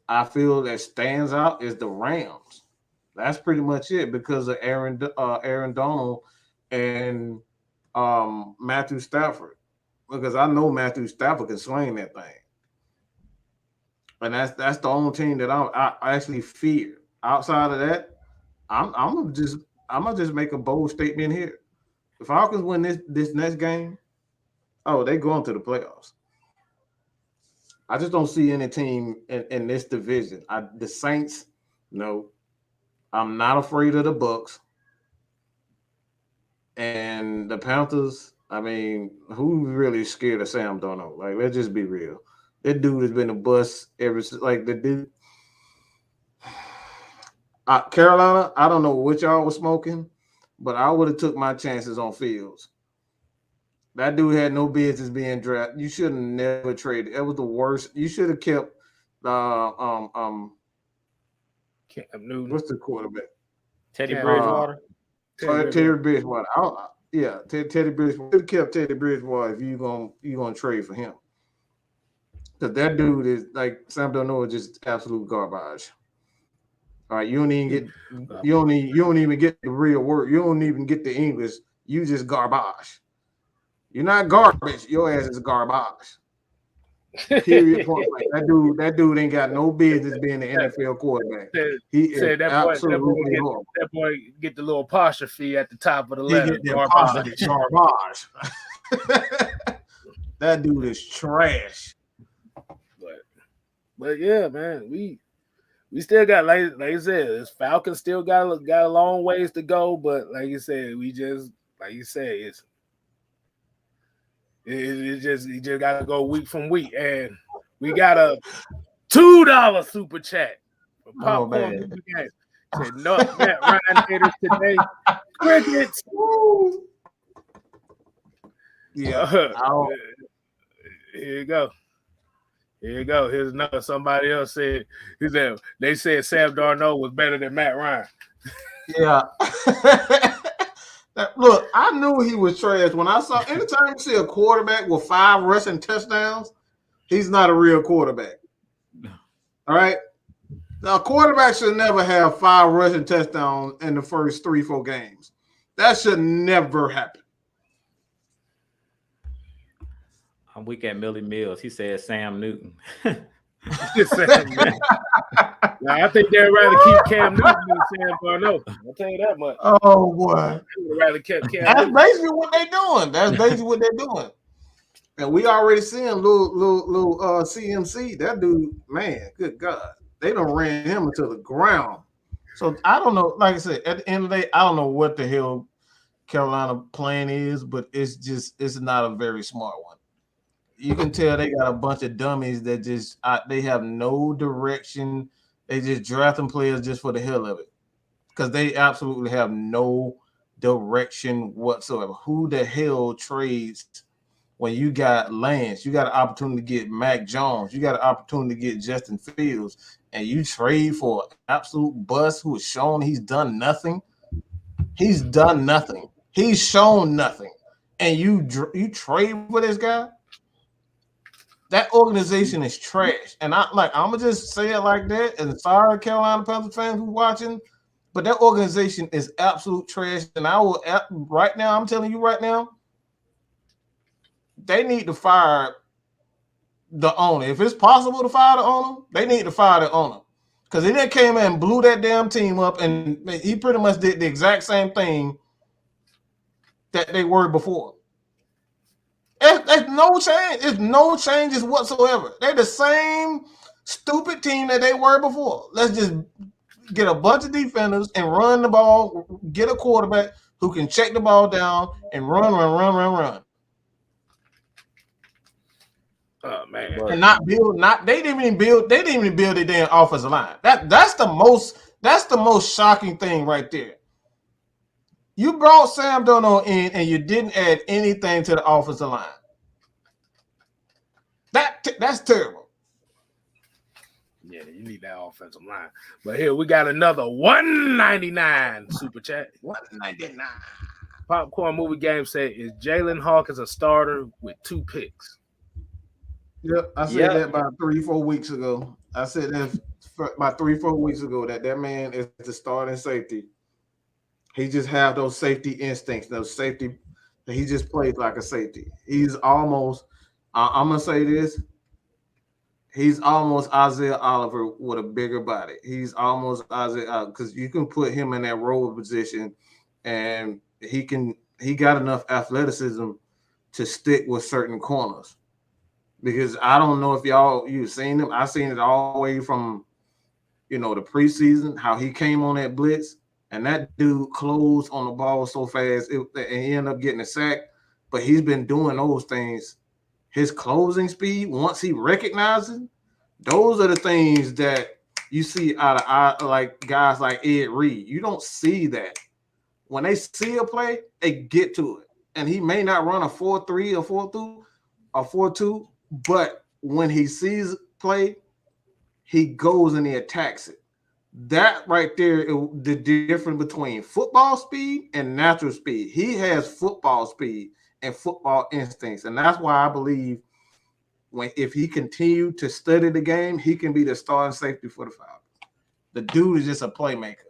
S2: I feel that stands out is the Rams. That's pretty much it because of Aaron Donald and Matthew Stafford. Because I know Matthew Stafford can sling that thing, and that's the only team that I actually fear. Outside of that, I'm gonna just make a bold statement here. The Falcons win this next game, they going to the playoffs. I just don't see any team in this division. The Saints, no. I'm not afraid of the Bucs. And the Panthers, I mean, who really scared of Sam Darnold? Like, let's just be real. That dude has been a bust ever since. Like, the dude. Carolina, I don't know what y'all was smoking, but I would have took my chances on Fields. That dude had no business being drafted. You should have never traded. It was the worst. You should have kept
S1: Cam Newton.
S2: What's the quarterback?
S4: Teddy Bridgewater.
S2: Teddy Bridgewater. Teddy Bridgewater. Should have kept Teddy Bridgewater if you gonna trade for him. Because that dude is like Sam Darnold, just absolute garbage. All right, you don't even get the real word. You don't even get the English. You just garbage. You're not garbage. Your ass is garbage. Period. Point blank. That dude ain't got no business being an NFL quarterback. He is absolutely horrible.
S1: That boy get the little apostrophe at the top of the letter.
S2: Garbage. That dude is trash.
S1: But yeah, man, we still got like I said, this Falcons still got a long ways to go. But like you said, you just got to go week from week, and we got a $2 super chat for Popcorn. Said no, Matt Ryan haters today. Crickets.
S2: Yeah.
S1: Here you go. Here's another. Somebody else said they said Sam Darnold was better than Matt Ryan.
S2: Yeah. Look, I knew he was trash when I saw. Anytime you see a quarterback with 5 rushing touchdowns, he's not a real quarterback. All right. Now, quarterback should never have 5 rushing touchdowns in the first 3-4 games. That should never happen.
S4: I'm weak at Millie Mills. He said Sam Newton.
S1: Now, I think they'd rather keep Cam Newton than Sam Darnold. I'll tell you that much.
S2: Oh boy,
S1: I would rather kept Cam.
S2: that's
S1: Newton.
S2: basically what they're doing. That's basically what they're doing. And we already seen little CMC. That dude, man, good God, they done ran him into the ground. So I don't know. Like I said, at the end of the day, I don't know what the hell Carolina plan is, but it's not a very smart one. You can tell they got a bunch of dummies that just they have no direction. They just drafting players just for the hell of it, because they absolutely have no direction whatsoever. Who the hell trades when you got Lance? You got an opportunity to get Mac Jones. You got an opportunity to get Justin Fields, and you trade for an absolute bust who has shown he's done nothing. He's done nothing. He's shown nothing, and you trade for this guy. That organization is trash, and I'm gonna just say it like that. And sorry, Carolina Panthers fans who watching, but that organization is absolute trash. And I will right now. I'm telling you right now, they need to fire the owner. If it's possible to fire the owner, they need to fire the owner, because he then came in and blew that damn team up, and he pretty much did the exact same thing that they were before. There's no change. There's no changes whatsoever. They're the same stupid team that they were before. Let's just get a bunch of defenders and run the ball, get a quarterback who can check the ball down and run.
S1: Oh man.
S2: And they didn't even build their damn offensive line. That's the most shocking thing right there. You brought Sam Darnold in and you didn't add anything to the offensive line. That's terrible.
S1: Yeah, you need that offensive line. But here we got another 199 super chat.
S2: 199.
S1: Popcorn Movie Game said, is Jalen Hawkins a starter with 2 picks?
S2: Yep, I said that about 3-4 weeks ago. I said that about 3-4 weeks ago that man is the starting safety. He just have those safety instincts, he just plays like a safety. He's almost, I'm going to say this, he's almost Isaiah Oliver with a bigger body. He's almost Isaiah, because you can put him in that role position, and he got enough athleticism to stick with certain corners. Because I don't know if you've seen him. I've seen it all the way from, the preseason, how he came on that blitz. And that dude closed on the ball so fast, and he ended up getting a sack. But he's been doing those things. His closing speed, once he recognizes, those are the things that you see out of like guys like Ed Reed. You don't see that. When they see a play, they get to it. And he may not run a 4-3 or 4-2, but when he sees play, he goes and he attacks it. That right there, the difference between football speed and natural speed. He has football speed and football instincts, and that's why I believe if he continued to study the game, he can be the starting safety for the Falcons. The dude is just a playmaker.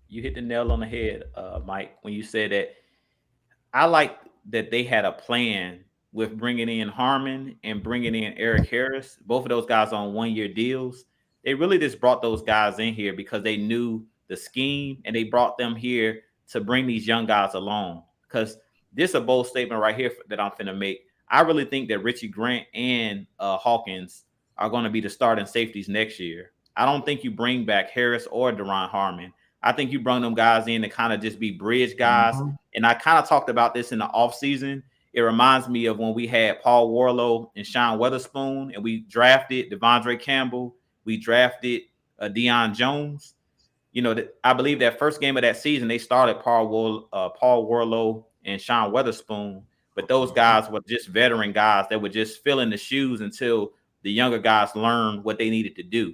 S4: You hit the nail on the head, Mike, when you said that. I like that they had a plan with bringing in Harmon and bringing in Eric Harris. Both of those guys on 1-year deals. They really just brought those guys in here because they knew the scheme, and they brought them here to bring these young guys along. Because this is a bold statement right here that I'm finna make. I really think that Richie Grant and Hawkins are going to be the starting safeties next year. I don't think you bring back Harris or Deron Harmon. I think you bring them guys in to kind of just be bridge guys. Mm-hmm. And I kind of talked about this in the offseason. It reminds me of when we had Paul Warlow and Sean Weatherspoon, and we drafted Devondre Campbell. We drafted Deion Jones. I believe that first game of that season, they started Paul Warlow and Sean Weatherspoon. But those guys were just veteran guys that were just filling the shoes until the younger guys learned what they needed to do.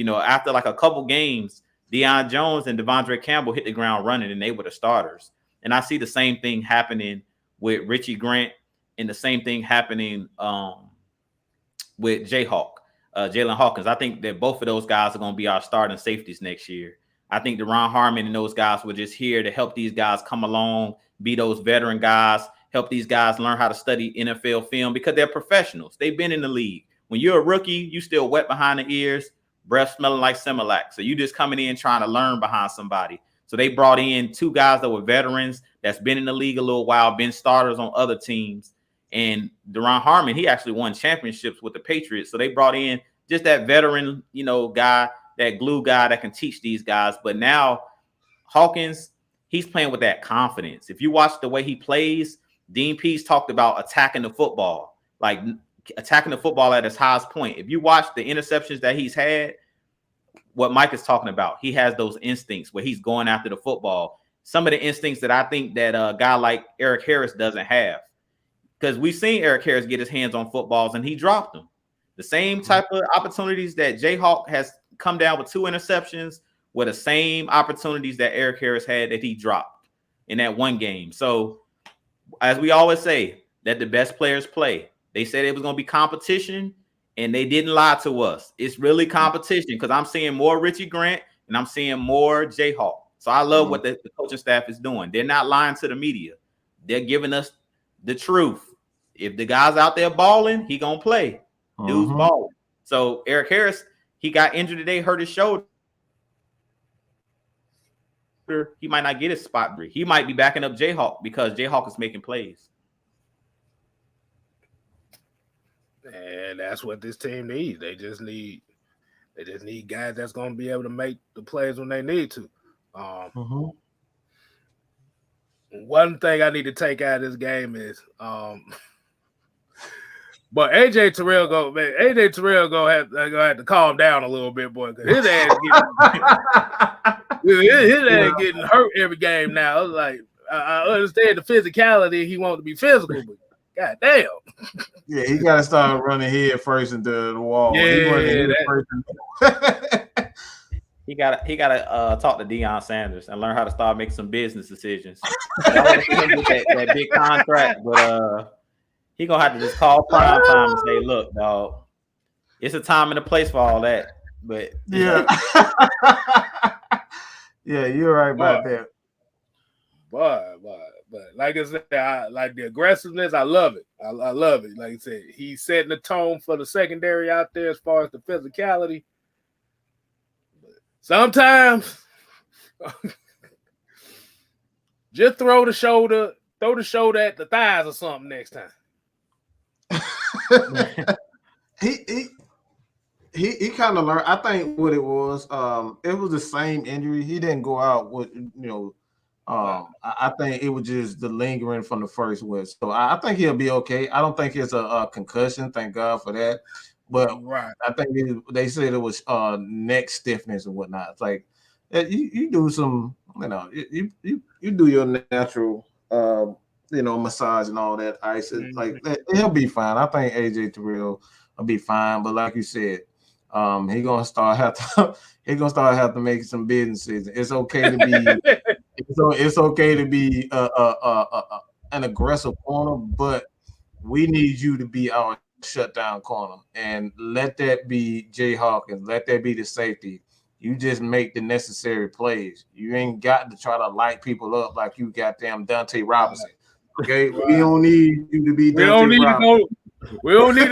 S4: After like a couple games, Deion Jones and Devondre Campbell hit the ground running, and they were the starters. And I see the same thing happening with Richie Grant, and the same thing happening with Jayhawk. Jalen Hawkins. I think that both of those guys are going to be our starting safeties next year. I think Deron Harmon and those guys were just here to help these guys come along, be those veteran guys, help these guys learn how to study NFL film because they're professionals. They've been in the league. When you're a rookie, you still wet behind the ears, breath smelling like Similac. So you just coming in trying to learn behind somebody. So they brought in 2 guys that were veterans that's been in the league a little while, been starters on other teams. And Deron Harmon, he actually won championships with the Patriots. So they brought in just that veteran, guy, that glue guy that can teach these guys. But now Hawkins, he's playing with that confidence. If you watch the way he plays, Dean Pease talked about attacking the football, like attacking the football at its highest point. If you watch the interceptions that he's had, what Mike is talking about, he has those instincts where he's going after the football. Some of the instincts that I think that a guy like Eric Harris doesn't have. Because we've seen Eric Harris get his hands on footballs and he dropped them. The same type of opportunities that Jayhawk has come down with 2 interceptions were the same opportunities that Eric Harris had that he dropped in that one game. So, as we always say, that the best players play. They said it was going to be competition, and they didn't lie to us. It's really competition because I'm seeing more Richie Grant and I'm seeing more Jayhawk. So I love what the coaching staff is doing. They're not lying to the media. They're giving us the truth. If the guy's out there balling, he gonna play. Dude's balling. So Eric Harris, he got injured today, hurt his shoulder. He might not get his spot break. He might be backing up Jayhawk because Jayhawk is making plays.
S1: And that's what this team needs. They just need guys that's going to be able to make the plays when they need to. One thing I need to take out of this game is, but AJ Terrell go have to calm down a little bit, boy, because his ass getting hurt every game now. It's like I understand the physicality; he wants to be physical, but god damn.
S2: Yeah, he got to start running head first into the wall.
S4: He got to talk to Deion Sanders and learn how to start making some business decisions. I want to see him get that big contract, but he gonna have to just call prime time and say, "Look, dog, it's a time and a place for all that." But
S2: yeah, yeah, you're right about that.
S1: But like I said, I like the aggressiveness. I love it. I love it. Like I said, he's setting the tone for the secondary out there as far as the physicality. Sometimes just throw the shoulder at the thighs or something next time.
S2: He kind of learned. I think what it was the same injury. He didn't go out with I think it was just the lingering from the first one. So I think he'll be okay. I don't think it's a concussion. Thank God for that. But
S1: right.
S2: I think they said it was neck stiffness and whatnot. It's like you do some, you do your natural, massage and all that ice. It's like he'll be fine. I think AJ Terrell will be fine. But like you said, he's gonna start have to make some business decisions. It's okay to be it's okay to be an aggressive corner, but we need you to be our shutdown corner, and let that be Jay Hawkins. Let that be the safety. You just make the necessary plays. You ain't got to try to light people up like you goddamn Dante Robinson. Okay, we don't need you to be. We don't need
S1: to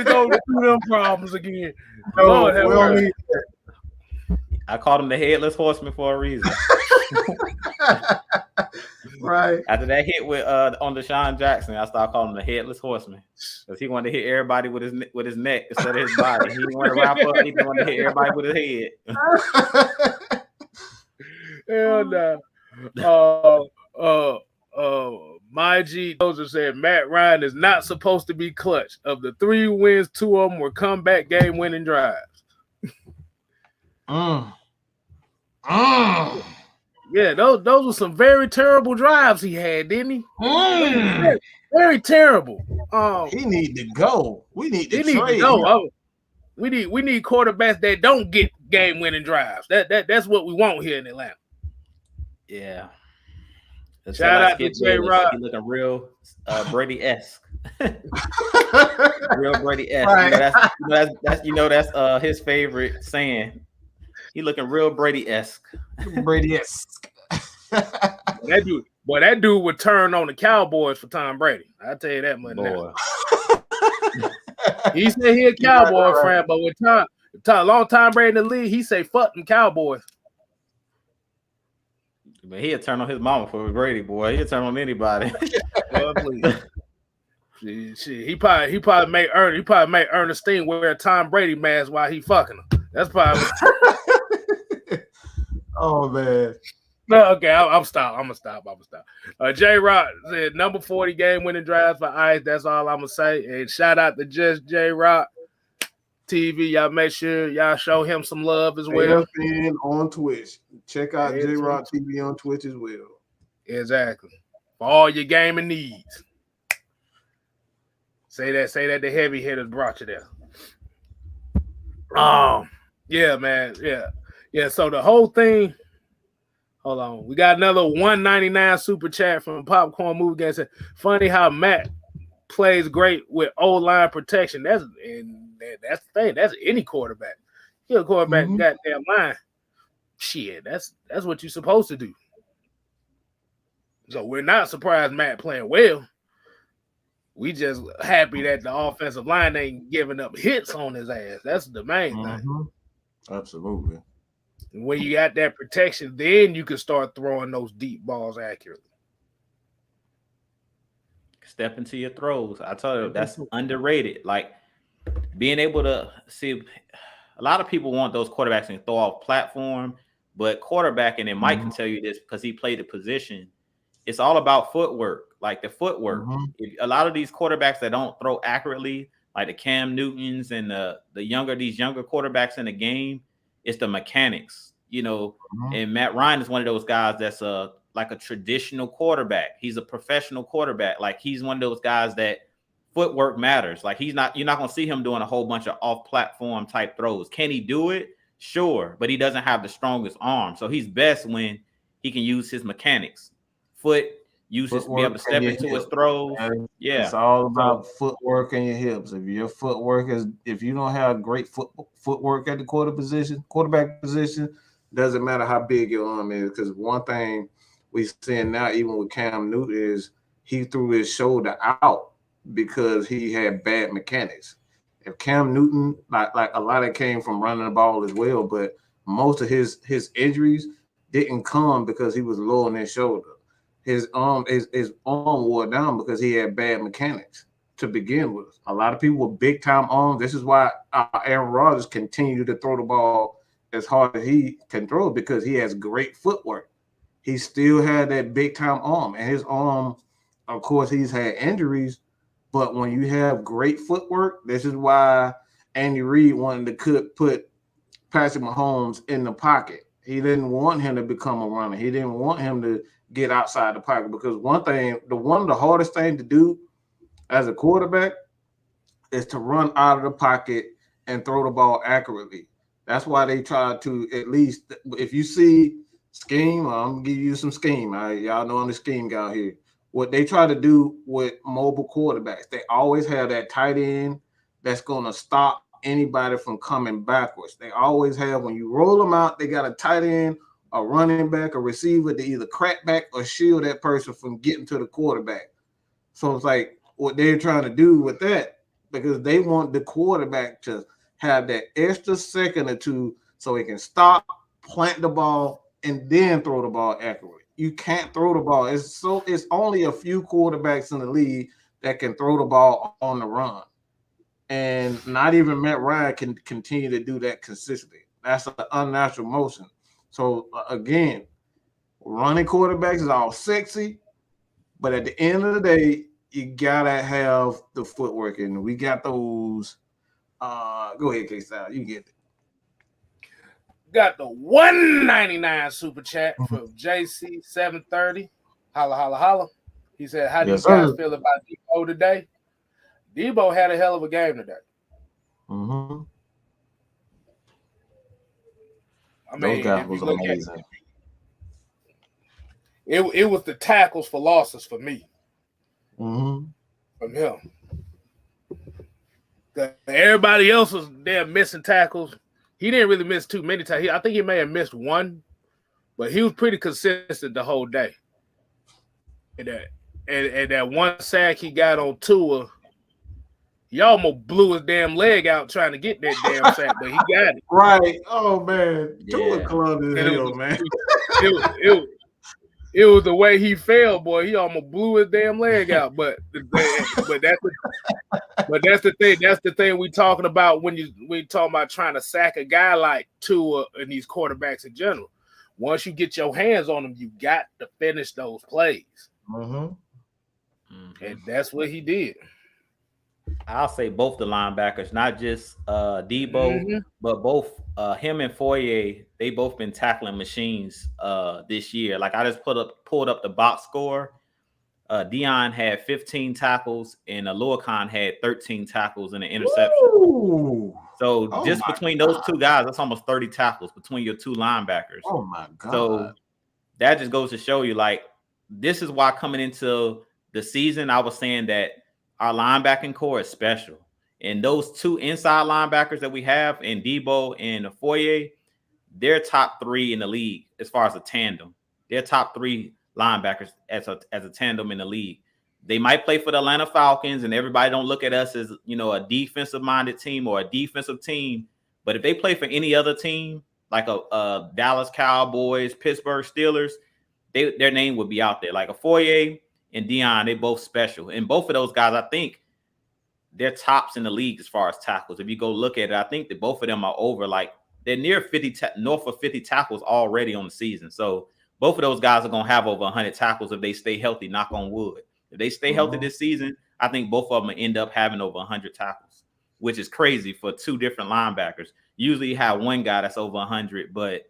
S1: go through them problems again.
S2: No, we don't need that.
S4: I called him the headless horseman for a reason.
S2: Right.
S4: After that hit with on Deshaun Jackson, I started calling him the headless horseman because he wanted to hit everybody with his neck instead of his body. He didn't want to wrap up. He didn't want to hit everybody with his
S1: head. And my G Dozer said Matt Ryan is not supposed to be clutch. Of the 3 wins, 2 of them were comeback game-winning drives. Yeah, those were some very terrible drives he had, didn't he? Very, very terrible.
S2: He need to go. We need to trade.
S1: We need quarterbacks that don't get game-winning drives. That's what we want here in Atlanta.
S4: Yeah.
S1: Shout out to J-Rod.
S4: He looking real Brady-esque. Real Brady-esque.
S2: Right.
S4: That's his favorite saying. He looking real Brady-esque.
S2: Brady-esque.
S1: That dude would turn on the Cowboys for Tom Brady. I tell you that much now. He said he a Cowboy fan, but with long time Brady in the league, he say fuck them Cowboys.
S4: But he'll turn on his mama for Brady, boy. He'll turn on anybody.
S1: Well, please. He probably made Ernestine wear a Tom Brady mask while he fucking her. That's probably.
S2: Oh man.
S1: No, okay, I'm gonna stop. J Rock said number 40 game winning drives for Ice. That's all I'm gonna say. And shout out to just J Rock TV. Y'all make sure y'all show him some love as well.
S2: AFN on Twitch. Check out J Rock TV on Twitch as well.
S1: Exactly. For all your gaming needs. Say that the heavy hitters brought you there. Yeah, man. Yeah. So the whole thing. Hold on. We got another $1.99 super chat from Popcorn Movie Game. Said, funny how Matt plays great with O-line protection. That's the thing. That's any quarterback. You're a quarterback, goddamn line. Shit, that's what you're supposed to do. So we're not surprised Matt playing well. We just happy that the offensive line ain't giving up hits on his ass. That's the main thing.
S2: Absolutely.
S1: When you got that protection, then you can start throwing those deep balls accurately.
S4: Step into your throws. I tell you, that's underrated. Like being able to see, a lot of people want those quarterbacks and throw off platform, but quarterbacking, and Mike can tell you this because he played the position. It's all about footwork, like the footwork. A lot of these quarterbacks that don't throw accurately, like the Cam Newtons and these younger quarterbacks in the game, it's the mechanics, and Matt Ryan is one of those guys that's like a traditional quarterback. He's a professional quarterback. Like he's one of those guys that footwork matters. Like you're not going to see him doing a whole bunch of off-platform type throws. Can he do it? Sure, but he doesn't have the strongest arm. So he's best when he can use his mechanics. Be able to step into his throws. Yeah,
S2: it's all about footwork and your hips. If you don't have great footwork at the quarterback position, doesn't matter how big your arm is. Because one thing we're seeing now, even with Cam Newton, is he threw his shoulder out because he had bad mechanics. If Cam Newton, like a lot of it came from running the ball as well, but most of his injuries didn't come because he was low on his shoulder. His arm wore down because he had bad mechanics to begin with. A lot of people with big time arms. This is why Aaron Rodgers continued to throw the ball as hard as he can throw, because he has great footwork. He still had that big time arm, and his arm, of course, he's had injuries. But when you have great footwork, this is why Andy Reid wanted to put Patrick Mahomes in the pocket. He didn't want him to become a runner. He didn't want him to get outside the pocket, because one of the hardest thing to do as a quarterback is to run out of the pocket and throw the ball accurately. That's why they try to, at least if you see scheme, I'm gonna give you some scheme. Y'all know I'm the scheme guy here. What they try to do with mobile quarterbacks, they always have that tight end that's gonna stop anybody from coming backwards. They always have, when you roll them out, they got a tight end, a running back, a receiver to either crack back or shield that person from getting to the quarterback. So it's like what they're trying to do with that, because they want the quarterback to have that extra second or two so he can stop, plant the ball, and then throw the ball accurately. You can't throw the ball. It's only a few quarterbacks in the league that can throw the ball on the run. And not even Matt Ryan can continue to do that consistently. That's an unnatural motion. So again, running quarterbacks is all sexy, but at the end of the day, you gotta have the footwork, and we got those. Go ahead, K-Style. You get it.
S1: Got the $1.99 super chat from JC730. Holla, holla, holla. He said, how do you guys feel about Debo today? Debo had a hell of a game today. I mean,
S2: those guys was amazing.
S1: It was the tackles for losses for me. from him. Everybody else was there missing tackles. He didn't really miss too many times. I think he may have missed one, but he was pretty consistent the whole day. And that one sack he got on Tua, he almost blew his damn leg out trying to get that damn sack, but he got it.
S2: Right. Oh, man. Tua club is hell, man.
S1: It was the way he fell, boy. He almost blew his damn leg out. But that's the thing. That's the thing we talking about when we talking about trying to sack a guy like Tua and these quarterbacks in general. Once you get your hands on them, you got to finish those plays.
S2: Mm-hmm.
S1: And that's what he did.
S4: I'll say both the linebackers, not just Debo, but both him and Foye. They both been tackling machines this year. Like I just pulled up the box score. Dion had 15 tackles and Aluakon had 13 tackles and an interception.
S2: Ooh.
S4: So just between those two guys, that's almost 30 tackles between your two linebackers.
S2: Oh my God.
S4: So that just goes to show you, like, this is why coming into the season, I was saying that our linebacking core is special. And those two inside linebackers that we have in Debo and Foye, they're top 3 in the league as far as a tandem. They're top 3 linebackers as a tandem in the league. They might play for the Atlanta Falcons, and everybody don't look at us as, a defensive-minded team or a defensive team. But if they play for any other team, like a Dallas Cowboys, Pittsburgh Steelers, their name would be out there. Like a Foye and Dion, they both special. And both of those guys, I think, they're tops in the league as far as tackles. If you go look at it, I think that both of them are over, like, they're near 50, north of 50 tackles already on the season. So both of those guys are going to have over 100 tackles if they stay healthy, knock on wood. If they stay healthy this season, I think both of them will end up having over 100 tackles, which is crazy for two different linebackers. Usually you have one guy that's over 100, but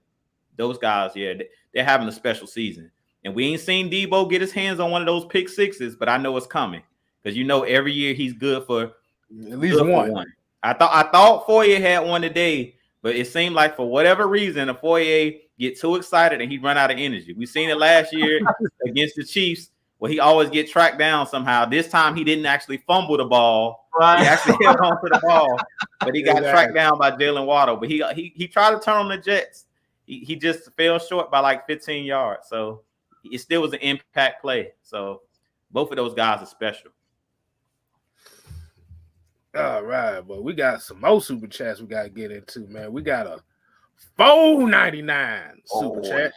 S4: those guys, they're having a special season. And we ain't seen Debo get his hands on one of those pick sixes, but I know it's coming because every year he's good for
S1: at least one.
S4: I thought Foye had one today, but it seemed like for whatever reason, Foye get too excited and he run out of energy. We seen it last year against the Chiefs, where he always get tracked down somehow. This time he didn't actually fumble the ball. Right. He actually held on to the ball, but he got tracked down by Jalen Waddle. But he tried to turn on the Jets. He just fell short by like 15 yards. So it still was an impact play. So both of those guys are special.
S1: All right, but we got some more super chats we got to get into, man. We got a $4.99 super chat.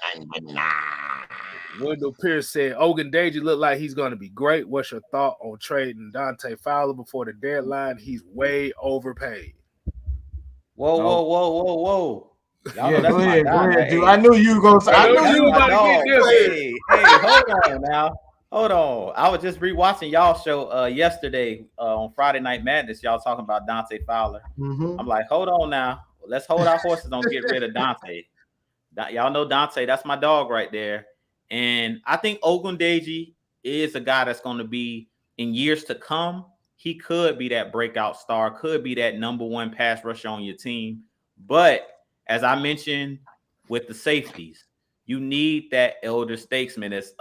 S1: Wendell Pierce said, Ogundeji look like he's going to be great. What's your thought on trading Dante Fowler before the deadline? He's way overpaid.
S4: Whoa.
S2: Yeah, go ahead, dude. I knew you were going to say. I knew you were going to get this.
S4: Hey, hold on now. Hold on. I was just rewatching y'all show yesterday on Friday Night Madness. Y'all talking about Dante Fowler. Mm-hmm. I'm like, hold on now. Let's hold our horses. Don't get rid of Dante. Y'all know Dante. That's my dog right there. And I think Ogundeji is a guy that's going to be, in years to come, he could be that breakout star, could be that number one pass rusher on your team. But as I mentioned with the safeties, you need that elder statesman, as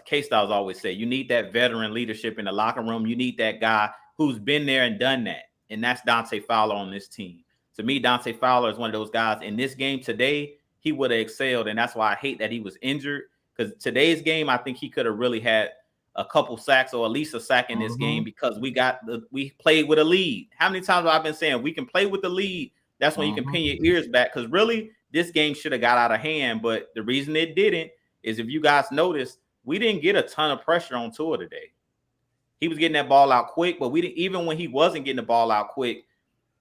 S4: K-Styles always say. You need that veteran leadership in the locker room. You need that guy who's been there and done that. And that's Dante Fowler on this team. To me, Dante Fowler is one of those guys. In this game today, he would have excelled. And that's why I hate that he was injured. Because today's game, I think he could have really had a couple sacks or at least a sack in this game because we played with a lead. How many times have I been saying we can play with the lead? That's when you can pin your ears back. Because really, this game should have got out of hand. But the reason it didn't is, if you guys noticed, we didn't get a ton of pressure on Tua today. He was getting that ball out quick, but we didn't. Even when he wasn't getting the ball out quick,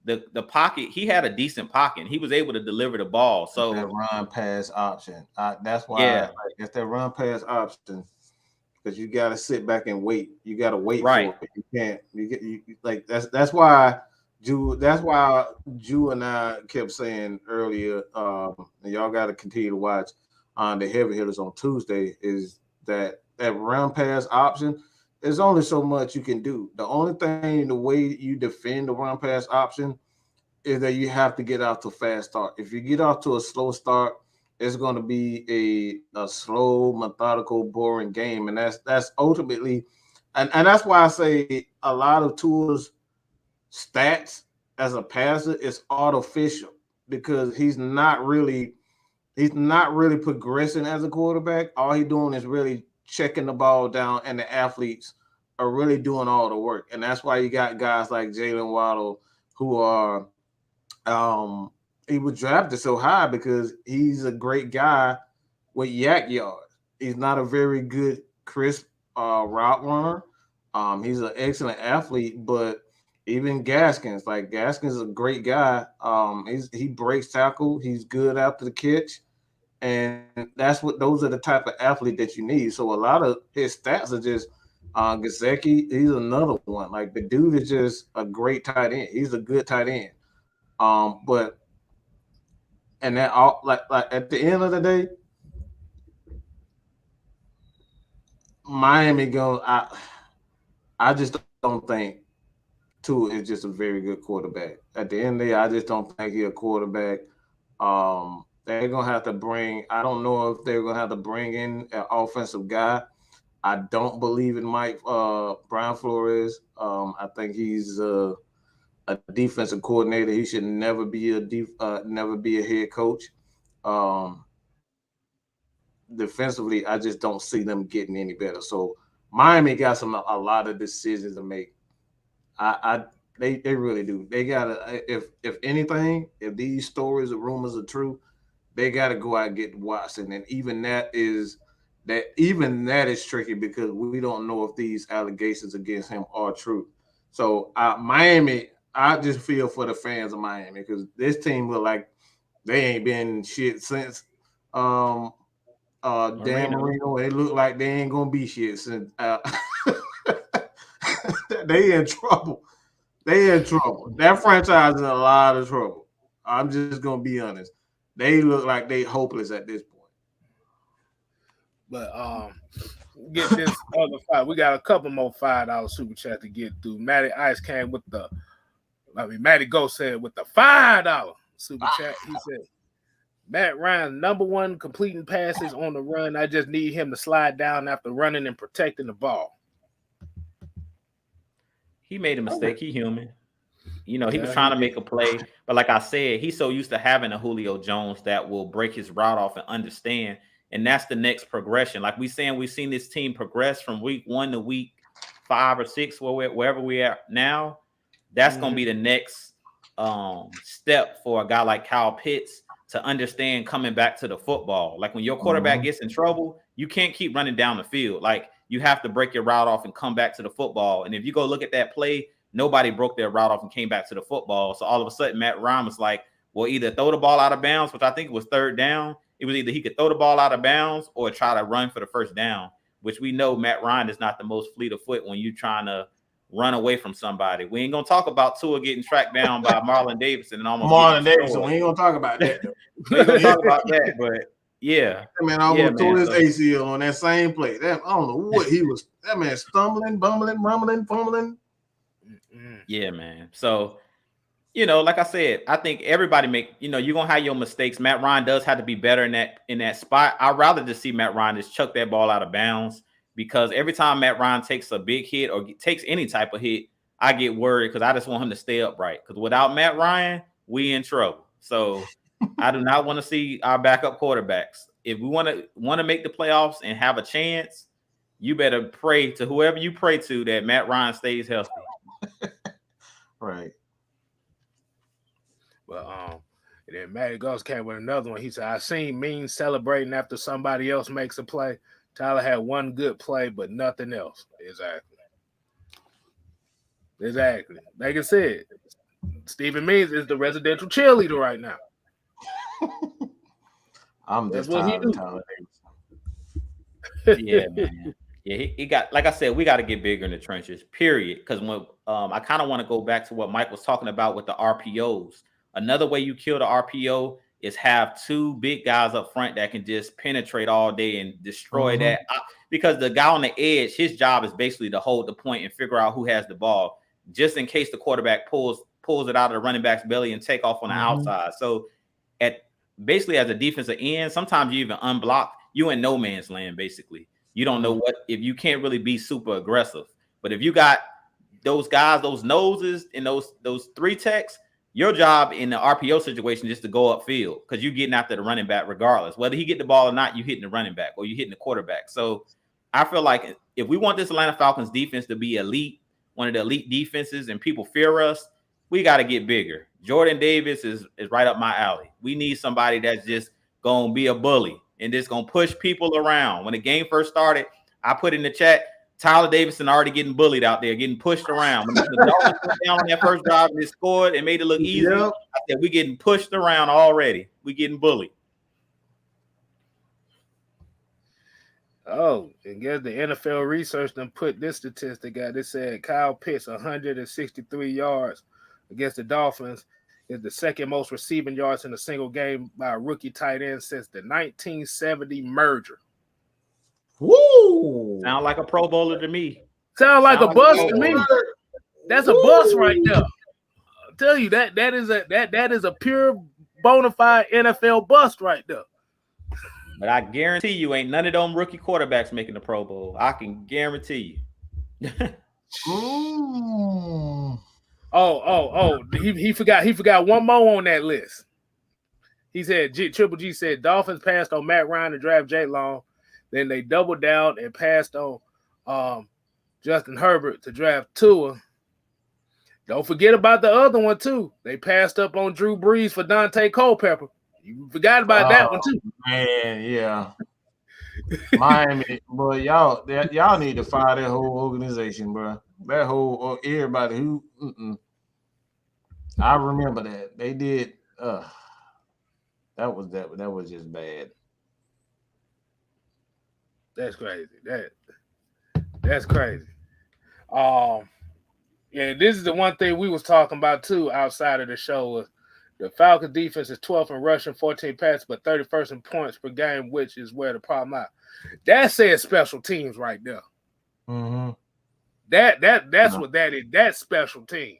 S4: the pocket, he had a decent pocket. He was able to deliver the ball. So
S2: that run pass option. That's why it's that run pass option, because you got to sit back and wait. You got to wait for it. You can't. You like that's why Jew. That's why Jew and I kept saying earlier. And y'all got to continue to watch on the heavy hitters on Tuesday. Is that run pass option? There's only so much you can do. The only thing, the way you defend the run pass option is that you have to get out to a fast start. If you get off to a slow start, it's going to be a slow, methodical, boring game. And that's ultimately and that's why I say a lot of Tua's stats as a passer is artificial because he's not really progressing as a quarterback. All he's doing is really checking the ball down, and the athletes are really doing all the work. And that's why you got guys like Jalen Waddle who are he was drafted so high because he's a great guy with yak yards. He's not a very good crisp route runner. He's an excellent athlete, but even Gaskins is a great guy. He breaks tackle. He's good after the catch, and those are the type of athlete that you need. So a lot of his stats are just Gesicki. He's another one. Like the dude is just a great tight end. He's a good tight end. But and that all like at the end of the day, Miami goes. I just don't think Tua is just a very good quarterback. At the end of the day, I just don't think he's a quarterback. They're gonna have to bring. I don't know if they're gonna have to bring in an offensive guy. I don't believe in Mike Brian Flores. I think he's a defensive coordinator. He should never be a head coach. Defensively, I just don't see them getting any better. So Miami got a lot of decisions to make. They really do. They gotta if anything, if these stories or rumors are true, they gotta go out and get Watson. And even that is tricky because we don't know if these allegations against him are true. So Miami, I just feel for the fans of Miami because this team look like they ain't been shit since Dan Marino. They look like they ain't gonna be shit since they in trouble. They in trouble. That franchise is in a lot of trouble. I'm just gonna be honest. They look like they hopeless at this point.
S1: But get this other five. We got a couple more $5 super chat to get through. Matty Ice came with Matty Go said with the $5 super chat. He said Matt Ryan, #1 completing passes on the run. I just need him to slide down after running and protecting the ball.
S4: He made a mistake. He human. He was trying to make a play. But like I said, he's so used to having a Julio Jones that will break his route off and understand. And that's the next progression. Like we've seen this team progress from week 1 to week 5 or 6, wherever we are now. That's going to be the next step for a guy like Kyle Pitts to understand coming back to the football. Like when your quarterback gets in trouble, you can't keep running down the field. Like you have to break your route off and come back to the football. And if you go look at that play, nobody broke their route off and came back to the football. So all of a sudden, Matt Ryan was like, well, either throw the ball out of bounds, which I think was 3rd down. It was either he could throw the ball out of bounds or try to run for the 1st down, which we know Matt Ryan is not the most fleet of foot when you're trying to run away from somebody. We ain't going to talk about Tua getting tracked down by Marlon Davidson and almost
S2: Marlon Davidson. We ain't going to talk about that.
S4: We ain't going to talk about that, but yeah.
S2: That man almost tore his ACL on that same play. I don't know what he was. That man stumbling, bumbling, rumbling, fumbling.
S4: Yeah, man. So, like I said, I think everybody you're going to have your mistakes. Matt Ryan does have to be better in that spot. I'd rather just see Matt Ryan just chuck that ball out of bounds because every time Matt Ryan takes a big hit or takes any type of hit, I get worried because I just want him to stay upright. Because without Matt Ryan, we in trouble. So I do not want to see our backup quarterbacks. If we want to make the playoffs and have a chance, you better pray to whoever you pray to that Matt Ryan stays healthy.
S2: Right.
S1: But and then Matty Goss came with another one. He said, I seen Mean celebrating after somebody else makes a play. Tyler had one good play, but nothing else. Exactly. Like I said, Stephen Means is the residential cheerleader right now.
S2: I'm just tired of Tyler
S4: Davidson. Yeah, man. Yeah, he got, like I said, we got to get bigger in the trenches, period. Because when I kind of want to go back to what Mike was talking about with the RPOs. Another way you kill the RPO is have 2 big guys up front that can just penetrate all day and destroy that. Because the guy on the edge, his job is basically to hold the point and figure out who has the ball, just in case the quarterback pulls it out of the running back's belly and take off on the outside. So basically as a defensive end, sometimes you even unblock. You in no man's land, basically. You don't know if you can't really be super aggressive. But if you got those guys, those noses, and those 3 techs, your job in the RPO situation is just to go upfield because you're getting after the running back regardless. Whether he get the ball or not, you're hitting the running back or you're hitting the quarterback. So I feel like if we want this Atlanta Falcons defense to be elite, one of the elite defenses, and people fear us, we got to get bigger. Jordan Davis is right up my alley. We need somebody that's just going to be a bully and just going to push people around. When the game first started, I put in the chat, Tyler Davidson already getting bullied out there, getting pushed around. When the Dolphins went down on that first drive and they scored and made it look easy, I said, we getting pushed around already. We getting bullied.
S1: Oh, and guess the NFL research done put this statistic out. It said Kyle Pitts, 163 yards against the Dolphins, is the second most receiving yards in a single game by a rookie tight end since the 1970 merger.
S2: Woo!
S4: Sound like a Pro Bowler to me.
S1: Sound like a bust to me. That's a bust right there. I'll tell you that is a pure bona fide NFL bust right there.
S4: But I guarantee you ain't none of them rookie quarterbacks making the Pro Bowl. I can guarantee you.
S1: He forgot one more on that list. He said Triple G said Dolphins passed on Matt Ryan to draft Jay Long. Then they doubled down and passed on Justin Herbert to draft Tua. Don't forget about the other one, too. They passed up on Drew Brees for Dante Culpepper. You forgot about that one, too.
S2: Man, yeah. Miami, boy, y'all need to fire that whole organization, bro. That whole everybody who I remember that. They did that was just bad.
S1: That's crazy. That's crazy. Yeah, this is the one thing we was talking about too outside of the show was the Falcons defense is 12th in rushing, 14 passes, but 31st in points per game, which is where the problem lies. That says special teams right there.
S2: Mm-hmm.
S1: That's what that is. That's special teams.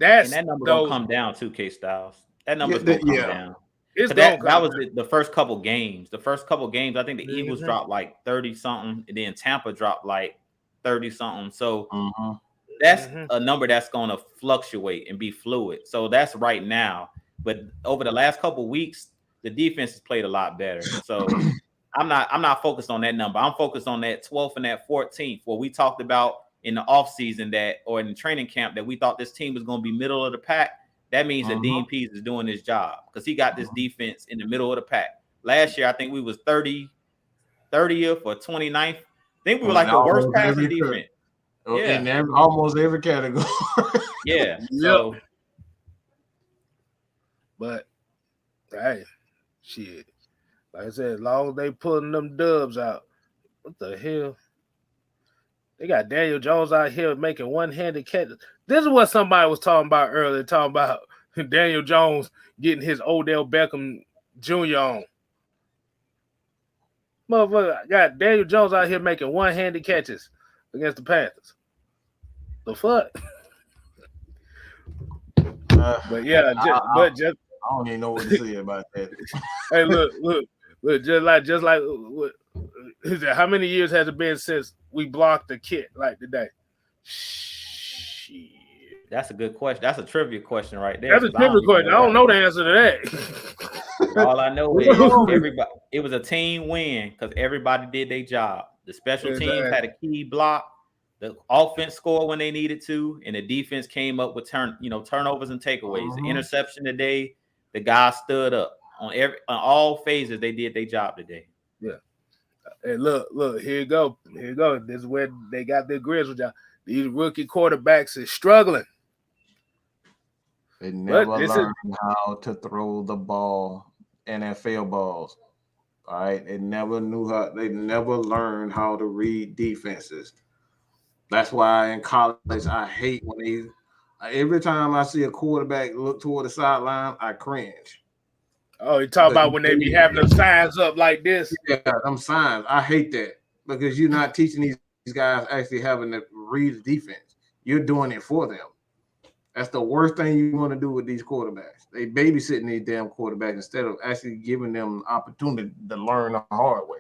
S4: And that number gonna come down too, K-Styles. That number's gonna come down. That was the first couple games. The first couple games, I think the Eagles dropped like 30-something, and then Tampa dropped like 30-something. So that's a number that's going to fluctuate and be fluid. So that's right now. But over the last couple of weeks, the defense has played a lot better. So I'm not focused on that number. I'm focused on that 12th and that 14th, where we talked about in the offseason or in the training camp that we thought this team was going to be middle of the pack. That means that Dean Pease is doing his job because he got this defense in the middle of the pack. Last year, I think we was 30th or 29th. I think we were like the worst passing defense.
S2: Yeah. In almost every category.
S4: Yeah. So,
S1: but hey, shit. Like I said, as long as they pulling them dubs out, what the hell? They got Daniel Jones out here making one-handed catches. This is what somebody was talking about earlier, talking about Daniel Jones getting his Odell Beckham Jr. on. Motherfucker, got Daniel Jones out here making one-handed catches against the Panthers. The fuck? But yeah,
S2: I don't even know what to say about that.
S1: Hey, look, just like how many years has it been since we blocked the kid like today? Shit.
S4: That's a good question. That's a trivia question right there.
S1: That's a trivia question. I don't know the answer to that.
S4: All I know is it was a team win because everybody did their job. The special teams had a key block. The offense scored when they needed to, and the defense came up with turnovers and takeaways. The interception today, the guys stood up on all phases. They did their job today.
S1: Yeah. Hey, look, here you go. This is where they got their grizzle job. These rookie quarterbacks is struggling.
S2: They never learned how to throw the ball, NFL balls. All right. They never learned how to read defenses. That's why in college I hate when every time I see a quarterback look toward the sideline, I cringe.
S1: Oh, you talk about when they be having them signs up like this?
S2: Yeah, them signs. I hate that because you're not teaching these guys actually having to read the defense. You're doing it for them. That's the worst thing you want to do with these quarterbacks. They babysitting these damn quarterbacks instead of actually giving them an opportunity to learn the hard way.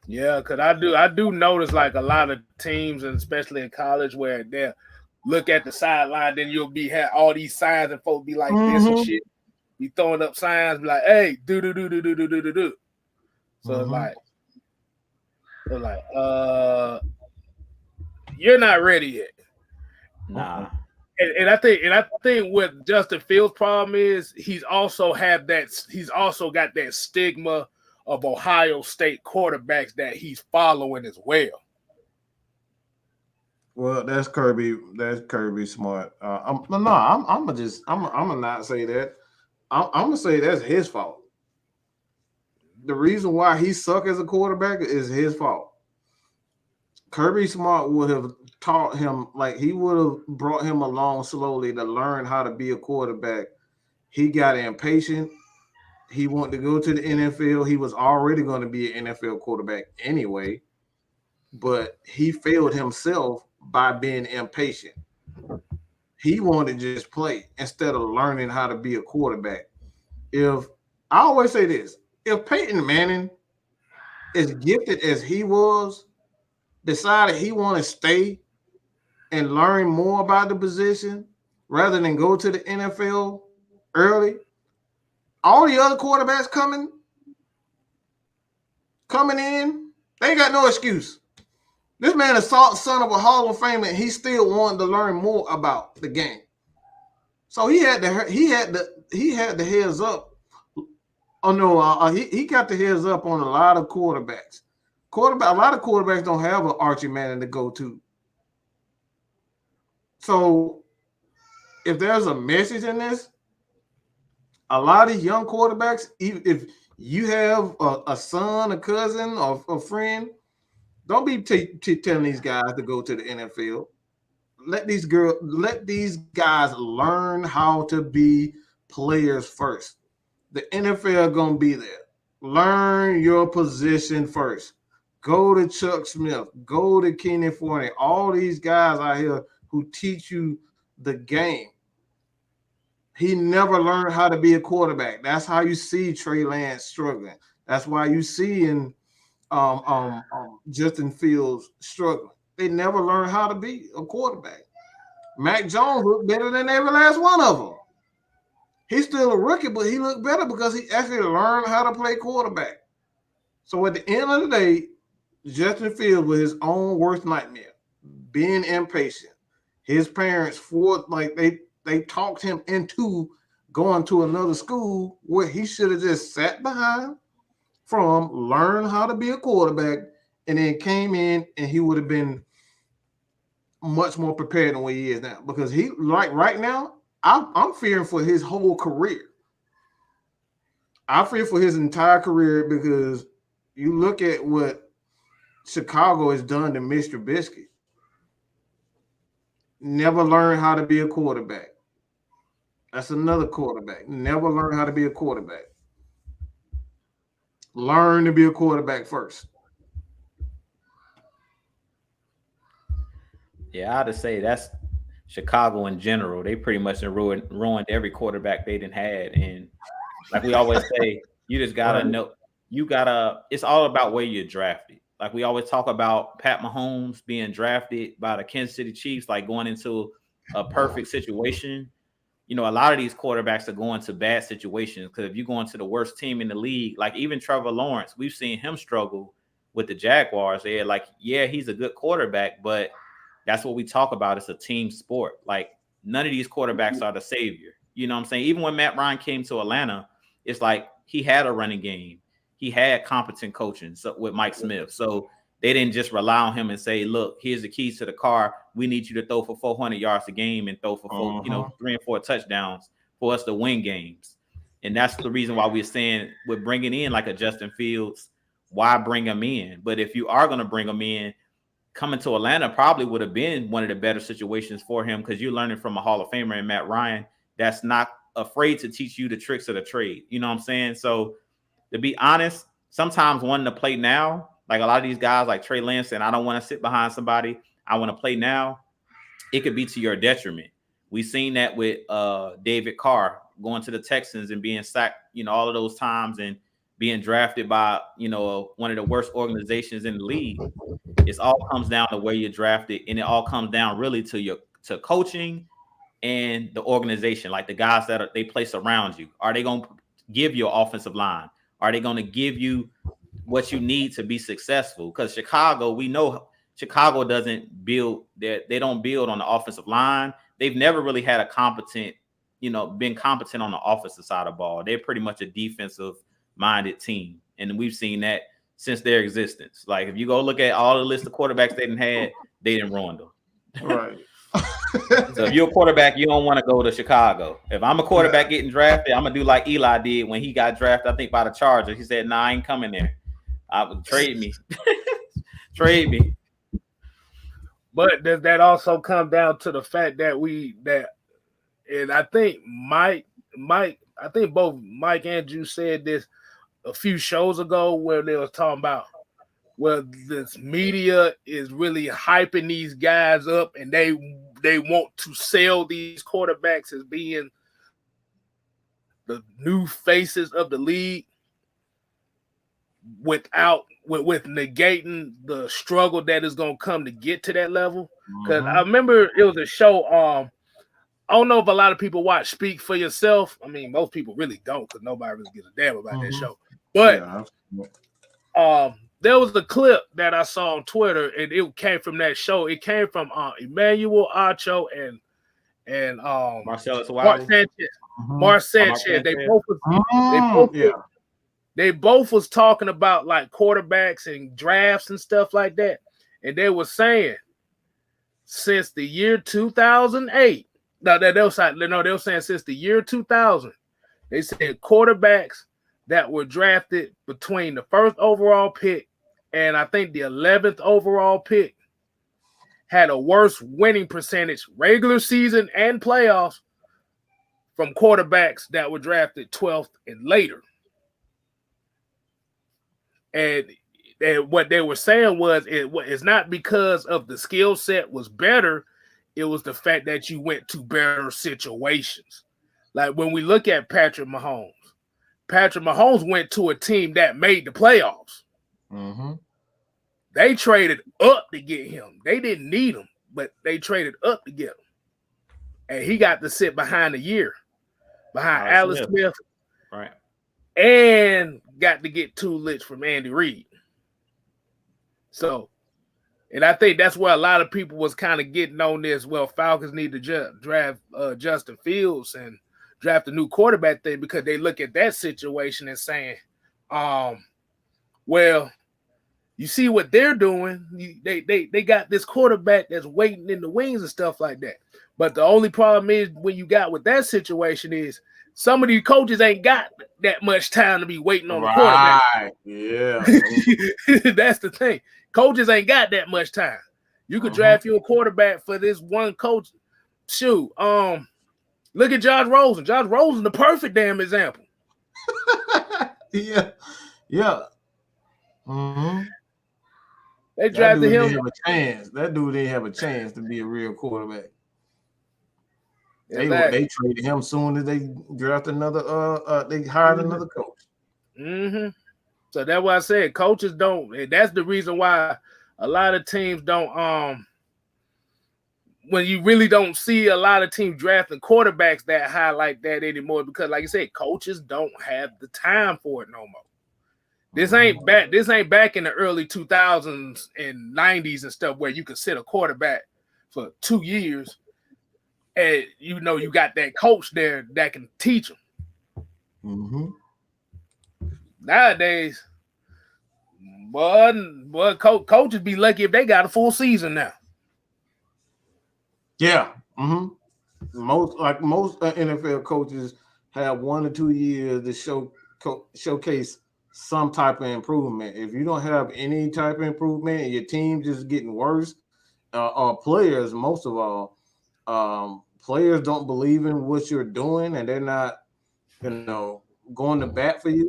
S1: Yeah, because I do notice like a lot of teams, and especially in college, where they look at the sideline, then you'll be have all these signs, and folks be like this and shit. Be throwing up signs, be like, "Hey, do." So it's like, you're not ready yet.
S4: Nah.
S1: And I think what Justin Fields' problem is, he's also got that stigma of Ohio State quarterbacks that he's following as well.
S2: Well, that's Kirby. That's Kirby Smart. I'm gonna not say that. I'm gonna say that's his fault. The reason why he suck as a quarterback is his fault. Kirby Smart would have taught him, like he would have brought him along slowly to learn how to be a quarterback. He got impatient. He wanted to go to the NFL. He was already going to be an NFL quarterback anyway, but he failed himself by being impatient. He wanted to just play instead of learning how to be a quarterback. If I always say this, if Peyton Manning, as gifted as he was, decided he want to stay and learn more about the position rather than go to the NFL early, all the other quarterbacks coming in, they ain't got no excuse. This man is son of a Hall of Famer, and he still wanted to learn more about the game. So he had the heads up. Oh no, he got the heads up on a lot of quarterbacks. A lot of quarterbacks don't have an Archie Manning to go to. So if there's a message in this, a lot of young quarterbacks, even if you have a son, a cousin, or a friend, don't be telling these guys to go to the NFL. Let these guys learn how to be players first. The NFL gonna be there. Learn your position first. Go to Chuck Smith. Go to Kenny Fournette. All these guys out here who teach you the game. He never learned how to be a quarterback. That's how you see Trey Lance struggling. That's why you see in Justin Fields struggling. They never learned how to be a quarterback. Mac Jones looked better than every last one of them. He's still a rookie, but he looked better because he actually learned how to play quarterback. So at the end of the day, Justin Fields was his own worst nightmare, being impatient. His parents, they talked him into going to another school where he should have just sat behind from, learn how to be a quarterback, and then came in and he would have been much more prepared than what he is now. Because he, like right now, I'm fearing for his whole career. I fear for his entire career because you look at what Chicago has done to Mr. Trubisky. Never learned how to be a quarterback. That's another quarterback. Never learned how to be a quarterback. Learn to be a quarterback first.
S4: Yeah, I had to say that's Chicago in general. They pretty much ruined every quarterback they didn't had. And like we always say, you just gotta know. It's all about where you're drafted. Like we always talk about Pat Mahomes being drafted by the Kansas City Chiefs, like going into a perfect situation. You know, a lot of these quarterbacks are going to bad situations because if you go into the worst team in the league, like even Trevor Lawrence, we've seen him struggle with the Jaguars. They're like, yeah, he's a good quarterback, but that's what we talk about. It's a team sport. Like none of these quarterbacks are the savior. You know what I'm saying? Even when Matt Ryan came to Atlanta, it's like he had a running game. He had competent coaching with Mike Smith. So they didn't just rely on him and say, look, here's the keys to the car. We need you to throw for 400 yards a game and throw for 3 and 4 touchdowns for us to win games. And that's the reason why we're saying we're bringing in like a Justin Fields. Why bring him in? But if you are going to bring him in, coming to Atlanta probably would have been one of the better situations for him because you're learning from a Hall of Famer in Matt Ryan that's not afraid to teach you the tricks of the trade. You know what I'm saying? So to be honest, sometimes wanting to play now, like a lot of these guys like Trey Lance and I don't want to sit behind somebody. I want to play now. It could be to your detriment. We've seen that with David Carr going to the Texans and being sacked, all of those times and being drafted by, one of the worst organizations in the league. It all comes down to where you're drafted, and it all comes down really to coaching and the organization, like the guys that they place around you. Are they going to give you an offensive line? Are they going to give you what you need to be successful? Because Chicago, we know Chicago doesn't build, they don't build on the offensive line. They've never really had a competent, been competent on the offensive side of the ball. They're pretty much a defensive minded team. And we've seen that since their existence. Like if you go look at all the list of quarterbacks they didn't ruin them.
S2: Right.
S4: So if you're a quarterback, you don't want to go to Chicago. If I'm a quarterback getting drafted, I'm gonna do like Eli did when he got drafted, I think by the Chargers. He said, "Nah, I ain't coming there. I would trade me." Trade me.
S1: But does that also come down to the fact that and I think Mike, I think both Mike and Drew said this a few shows ago where they was talking about, well, this media is really hyping these guys up, and they want to sell these quarterbacks as being the new faces of the league with negating the struggle that is going to come to get to that level. Because I remember it was a show. I don't know if a lot of people watch Speak for Yourself. I mean, most people really don't, because nobody really gives a damn about that show. But there was a clip that I saw on Twitter, and it came from that show. It came from Emmanuel Acho and
S4: Marcellus
S1: Mark
S4: Wiley.
S1: Sanchez. Mark Sanchez. They both was talking about like quarterbacks and drafts and stuff like that. And they were saying since the year 2008, they were saying since the year 2000, they said quarterbacks that were drafted between the first overall pick and I think the 11th overall pick had a worse winning percentage, regular season and playoffs, from quarterbacks that were drafted 12th and later. And what they were saying was it's not because of the skill set was better. It was the fact that you went to better situations. Like when we look at Patrick Mahomes went to a team that made the playoffs.
S2: Mm-hmm.
S1: They traded up to get him. They didn't need him, but they traded up to get him. And he got to sit behind Alex Smith.
S4: Right.
S1: And got to get 2 licks from Andy Reid. So, and I think that's where a lot of people was kind of getting on this. Well, Falcons need to draft Justin Fields and draft a new quarterback thing, because they look at that situation and saying, well, you see what they're doing. They got this quarterback that's waiting in the wings and stuff like that. But the only problem is when you got with that situation is some of these coaches ain't got that much time to be waiting on the quarterback.
S2: Yeah.
S1: That's the thing. Coaches ain't got that much time. You could draft you a quarterback for this one coach. Shoot. Look at Josh Rosen. Josh Rosen, the perfect damn example.
S2: Yeah. Mm-hmm.
S1: They drafted him.
S2: That dude didn't have a chance to be a real quarterback.
S1: Exactly.
S2: They traded him soon as they drafted another. They hired another coach.
S1: Mm-hmm. So that's why I said coaches don't. And that's the reason why a lot of teams don't. When you really don't see a lot of teams drafting quarterbacks that high like that anymore, because like I said, coaches don't have the time for it no more. This ain't back in the early 2000s and 90s and stuff where you could sit a quarterback for 2 years and you got that coach there that can teach them.
S2: Mm-hmm.
S1: Nowadays, coaches be lucky if they got a full season now.
S2: Yeah. Mm-hmm. Most NFL coaches have 1 or 2 years to showcase some type of improvement. If you don't have any type of improvement and your team just getting worse, or players, most of all, players don't believe in what you're doing and they're not, going to bat for you.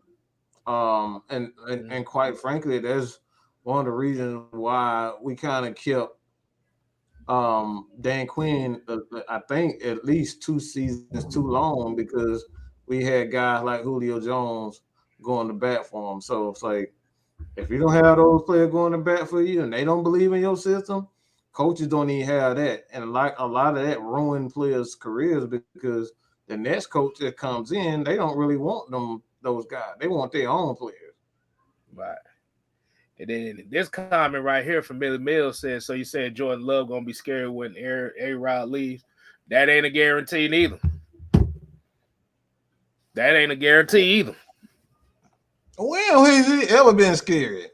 S2: And quite frankly, that's one of the reasons why we kind of kept Dan Quinn, I think at least 2 seasons too long, because we had guys like Julio Jones going to bat for him. So it's like, if you don't have those players going to bat for you and they don't believe in your system, coaches don't even have that. And like a lot of that ruin players' careers because the next coach that comes in, they don't really want those guys. They want their own players.
S1: Right. And then this comment right here from Billy Mills says, so you said Jordan Love gonna be scared when A-Rod leaves. That ain't a guarantee neither. That ain't a guarantee either.
S2: Well, has he ever been scared?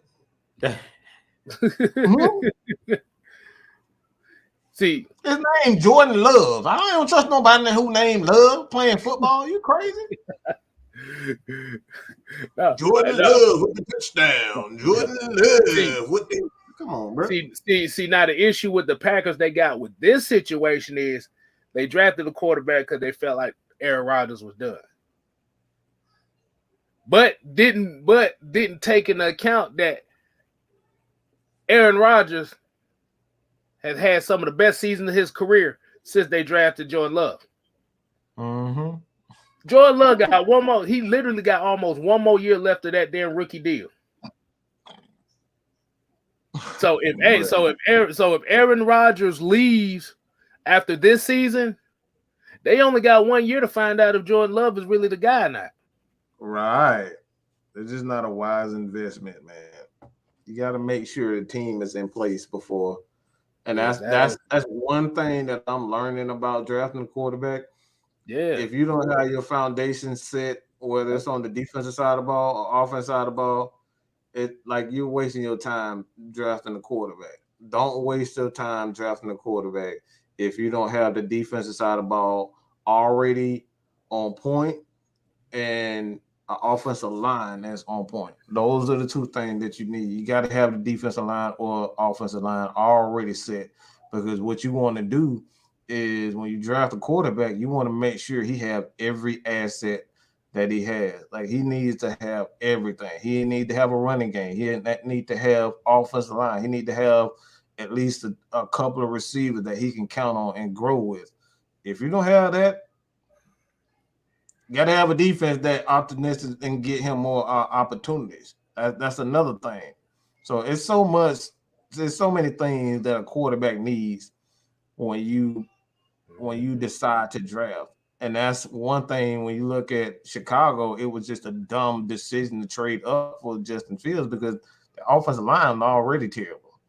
S1: See,
S2: his name Jordan Love. I don't trust nobody who named Love playing football. You crazy?
S1: no,
S2: Jordan Love with the touchdown. Jordan Love with the come on, bro.
S1: See, now the issue with the Packers they got with this situation is they drafted a quarterback because they felt like Aaron Rodgers was done. But didn't take into account that Aaron Rodgers has had some of the best seasons of his career since they drafted Jordan Love.
S2: Mm-hmm.
S1: Jordan Love got one more. He literally got almost one more year left of that damn rookie deal. So if Aaron Rodgers leaves after this season, they only got 1 year to find out if Jordan Love is really the guy or not.
S2: Right. It's just not a wise investment, man. You got to make sure the team is in place before. And that's one thing that I'm learning about drafting a quarterback.
S1: Yeah.
S2: If you don't have your foundation set, whether it's on the defensive side of the ball or offensive side of the ball, it like you're wasting your time drafting a quarterback. Don't waste your time drafting a quarterback if you don't have the defensive side of the ball already on point and an offensive line that's on point. Those are the two things that you need. You got to have the defensive line or offensive line already set, because what you want to do is when you draft a quarterback, you want to make sure he have every asset that he has. Like he needs to have everything. He need to have a running game. He need to have offensive line. He need to have at least a couple of receivers that he can count on and grow with. If you don't have that, you got to have a defense that optimistic and get him more opportunities. That's another thing. So it's so much. There's so many things that a quarterback needs when you decide to draft. And that's one thing when you look at Chicago, it was just a dumb decision to trade up for Justin Fields because the offensive line was already terrible.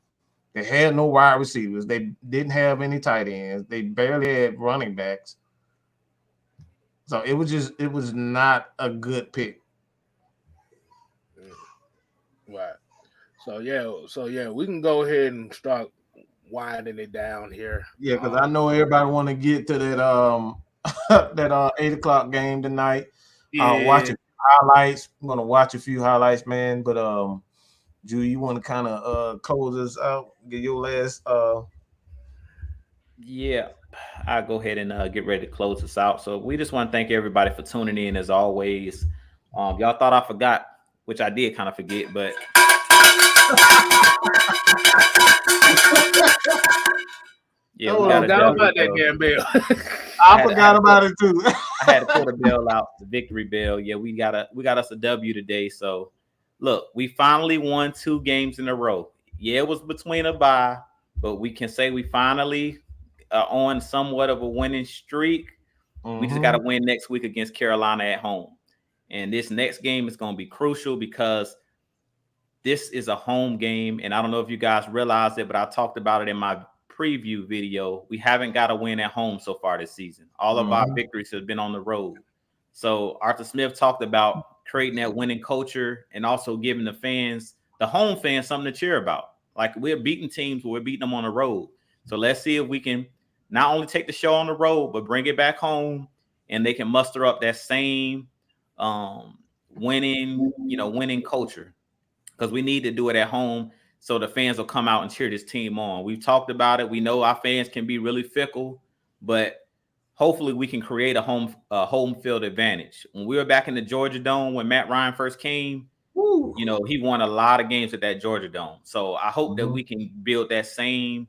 S2: They had no wide receivers. They didn't have any tight ends. They barely had running backs. So it was not a good pick.
S1: Right. So yeah, we can go ahead and start winding it down here.
S2: Yeah, because I know everybody want to get to that that 8:00 game tonight. Watch a few highlights. I'm gonna watch a few highlights, man. But Drew, you want to kind of close us out? Get your last.
S4: Yeah, I'll go ahead and get ready to close us out. So we just want to thank everybody for tuning in as always. Y'all thought I forgot, which I did kind of forget, but yeah, we got
S1: about that damn bell.
S2: I forgot about it too.
S4: I had to pull the bell out, the victory bell. Yeah, we got us a W today. So look, we finally won 2 games in a row. Yeah, it was between a bye, but we can say we finally on somewhat of a winning streak. Mm-hmm. We just got to win next week against Carolina at home. And this next game is going to be crucial because this is a home game. And I don't know if you guys realize it, but I talked about it in my preview video. We haven't got a win at home so far this season. All of our victories have been on the road. So Arthur Smith talked about creating that winning culture and also giving the fans, the home fans, something to cheer about. Like we're beating teams, we're beating them on the road. So let's see if we can not only take the show on the road, but bring it back home and they can muster up that same winning culture, because we need to do it at home so the fans will come out and cheer this team on. We've talked about it. We know our fans can be really fickle, but hopefully we can create a home field advantage. When we were back in the Georgia Dome, when Matt Ryan first came, he won a lot of games at that Georgia Dome. So I hope that we can build that same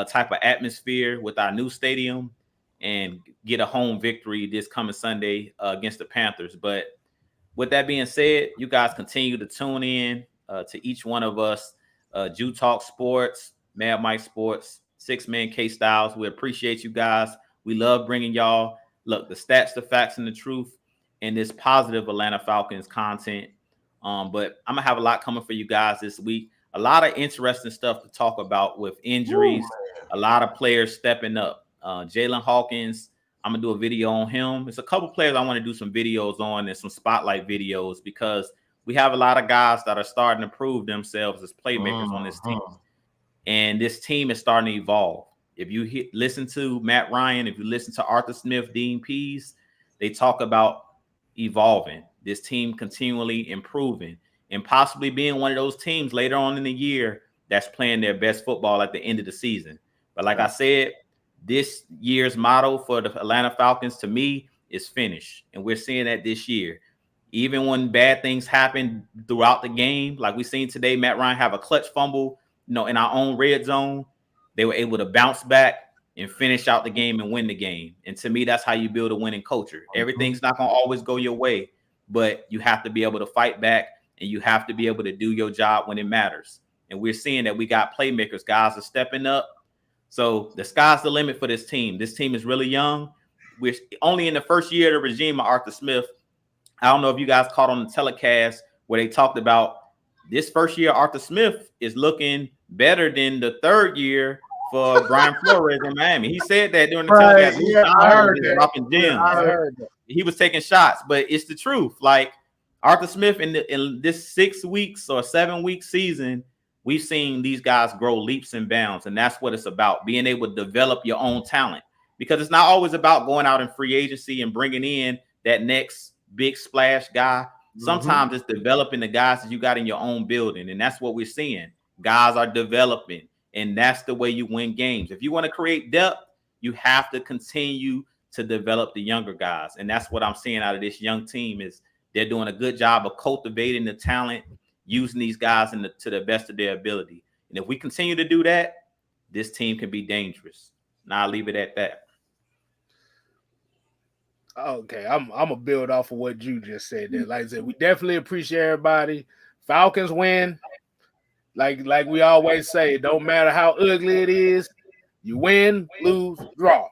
S4: type of atmosphere with our new stadium and get a home victory this coming Sunday against the Panthers. But with that being said, you guys continue to tune in to each one of us. Jew Talk Sports, Mad Mike Sports, Six Man K Styles. We appreciate you guys. We love bringing y'all, look, the stats, the facts, and the truth, and this positive Atlanta Falcons content. But I'm going to have a lot coming for you guys this week. A lot of interesting stuff to talk about with injuries. A lot of players stepping up. Jalen Hawkins, I'm going to do a video on him. There's a couple players I want to do some videos on and some spotlight videos because we have a lot of guys that are starting to prove themselves as playmakers on this team. And this team is starting to evolve. If you listen to Matt Ryan, if you listen to Arthur Smith, Dean Pease, they talk about evolving, this team continually improving, and possibly being one of those teams later on in the year that's playing their best football at the end of the season. But like I said, this year's motto for the Atlanta Falcons, to me, is finish. And we're seeing that this year. Even when bad things happen throughout the game, like we seen today, Matt Ryan have a clutch fumble, in our own red zone, they were able to bounce back and finish out the game and win the game. And to me, that's how you build a winning culture. Everything's not going to always go your way, but you have to be able to fight back and you have to be able to do your job when it matters. And we're seeing that we got playmakers. Guys are stepping up. So the sky's the limit for this team. This team is really young. We're only in the first year of the regime of Arthur Smith. I don't know if you guys caught on the telecast where they talked about this first year Arthur Smith is looking better than the third year for Brian Flores in Miami. He said that during the telecast.
S2: Yeah, I heard that.
S4: Dropping gems.
S2: I heard that.
S4: He was taking shots, but it's the truth. Like Arthur Smith in this 6 weeks or 7 week season, we've seen these guys grow leaps and bounds, and that's what it's about, being able to develop your own talent. Because it's not always about going out in free agency and bringing in that next big splash guy. Sometimes it's developing the guys that you got in your own building, and that's what we're seeing. Guys are developing, and that's the way you win games. If you want to create depth, you have to continue to develop the younger guys, and that's what I'm seeing out of this young team is they're doing a good job of cultivating the talent, using these guys to the best of their ability. And if we continue to do that, this team can be dangerous. And I'll leave it at that.
S1: Okay, I'm gonna build off of what you just said there. Like I said, we definitely appreciate everybody. Falcons win. Like we always say, it don't matter how ugly it is, you win, lose, draw.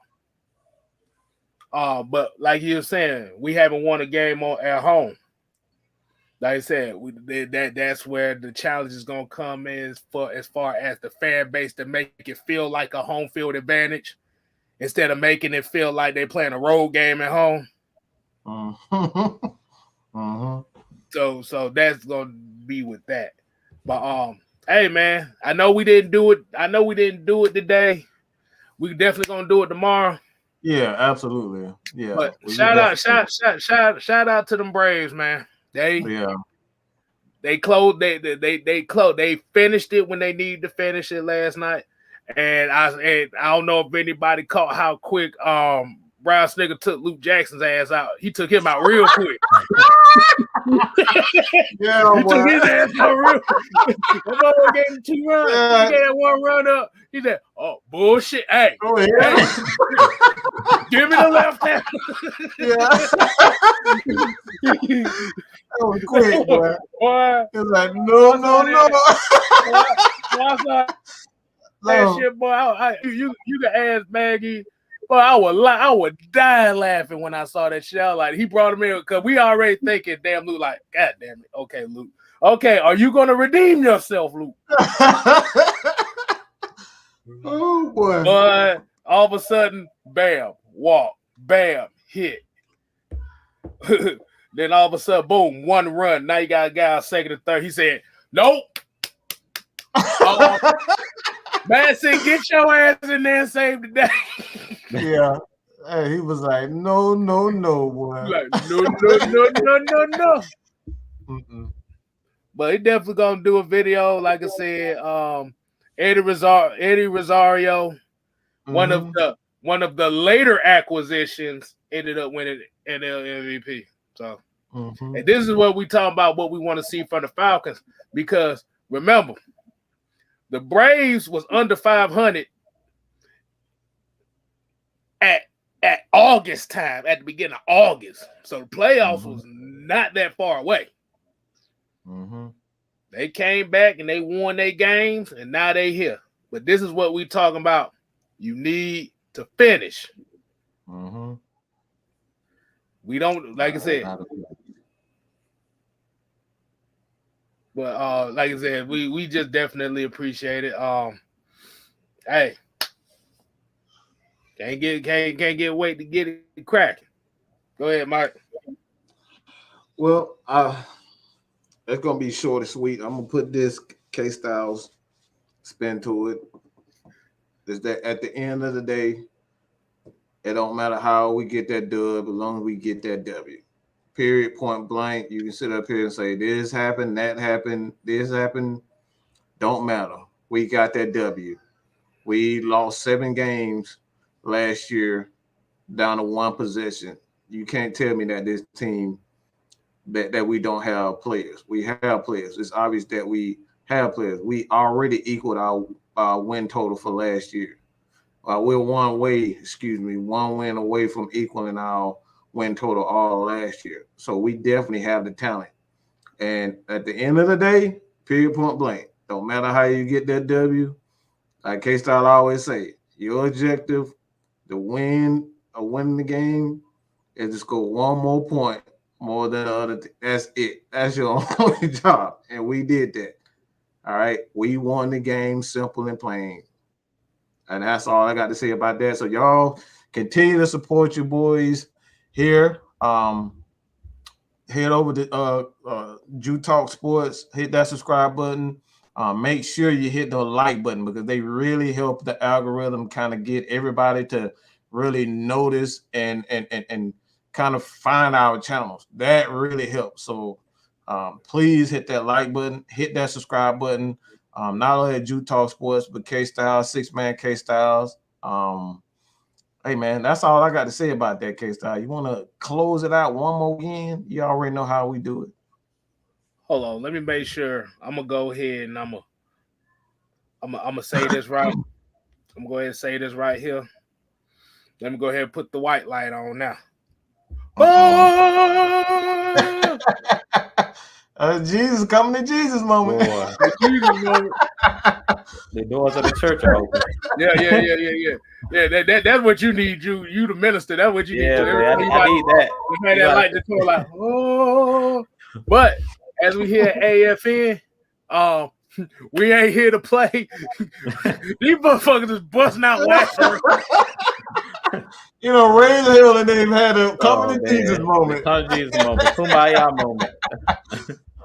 S1: But like you were saying, we haven't won a game at home. Like I said, that's where the challenge is gonna come in as far as the fan base to make it feel like a home field advantage instead of making it feel like they're playing a road game at home. So that's gonna be with that. But hey man, I know we didn't do it today. We definitely gonna do it tomorrow.
S2: Yeah, absolutely. Yeah.
S1: But shout out to them Braves, man. They finished it when they needed to finish it last night. And I don't know if anybody caught how quick Brown Snigger took Luke Jackson's ass out. He took him out real quick.
S2: Yeah,
S1: he took his ass out real quick. The gave him 2 runs.
S2: Yeah.
S1: He gave 1 run up. He said, "Oh bullshit! Hey, hey. Give me the left hand."
S2: That was quick, boy.
S1: Boy,
S2: It was like, no.
S1: That shit, boy. You can ask Maggie. Boy, I was dying laughing when I saw that shit. I was like, he brought him in because we already thinking, damn, Luke, like, God damn it. Okay, Luke. Okay, are you gonna redeem yourself, Luke?
S2: Oh boy.
S1: But all of a sudden, bam, walk, bam, hit. Then all of a sudden, boom, 1 run. Now you got a guy on second and third. He said, "Nope." Man said, "Get your ass in there and save the day."
S2: Yeah. Hey, he was like, no, boy.
S1: Like, no.
S2: Mm-mm.
S1: But he definitely gonna do a video, like I said. Eddie Rosario, one of the later acquisitions, ended up winning NL MVP. So, and this is what we talking about, what we want to see from the Falcons, because remember, the Braves was under 500 at August time, at the beginning of August. So the playoffs was not that far away.
S2: Mm-hmm.
S1: They came back and they won their games, and now they here. But this is what we talking about. You need to finish.
S2: Mm-hmm.
S1: We don't, like I said. But like I said, we just definitely appreciate it. Hey, can't get wait to get it cracking. Go ahead, Mike.
S2: Well, it's gonna be short and sweet. I'm gonna put this K-Styles spin to it. Is that at the end of the day, it don't matter how we get that dub, as long as we get that W. Period, point blank. You can sit up here and say this happened, that happened, this happened. Don't matter. We got that W. We lost 7 games last year down to 1 possession. You can't tell me that this team that we don't have players. We have players. It's obvious that we have players. We already equaled our win total for last year. We're one win away from equaling our win total all last year. So we definitely have the talent. And at the end of the day, period, point blank, don't matter how you get that W. Like K-Style always say, your objective to win or win the game is just go 1 more point more than the other. That's it. That's your only job. And we did that. All right. We won the game, simple and plain. And that's all I got to say about that. So y'all continue to support your boys here. Head over to Jew Talk Sports. Hit that subscribe button. Make sure you hit the like button because they really help the algorithm kind of get everybody to really notice and kind of find our channels. That really helps. So please hit that like button, hit that subscribe button. Not only at Jew Talk Sports, but K-Styles, 6-Man K-Styles. Hey, man, that's all I got to say about that, K-Style. You want to close it out one more again? You already know how we do it.
S1: Hold on, let me make sure. I'm gonna go ahead and I'm gonna say this right. I'm gonna go ahead and say this right here. Let me go ahead and put the white light on now.
S2: Jesus, coming to Jesus moment.
S1: Jesus moment.
S4: The doors of the church are open.
S1: Yeah. That's what you need, you the minister. That's what you need.
S4: Yeah, I need that.
S1: You had that light to go like, oh. But as we hear AFN, we ain't here to play. These motherfuckers is busting out laughing.
S2: You know, raise the hill and they've had a coming to Jesus moment.
S4: Come to Jesus moment. Kumbaya moment.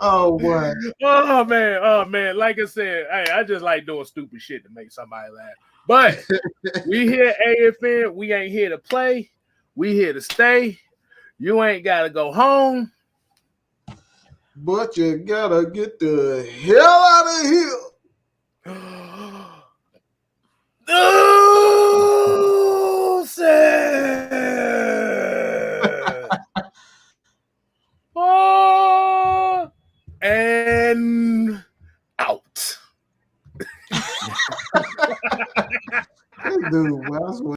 S2: Oh boy.
S1: Oh man. Like I said, hey, I just like doing stupid shit to make somebody laugh. But we here AFN, we ain't here to play. We here to stay. You ain't gotta go home.
S2: But you gotta get the hell out of here.
S1: And out.
S2: Dude, well,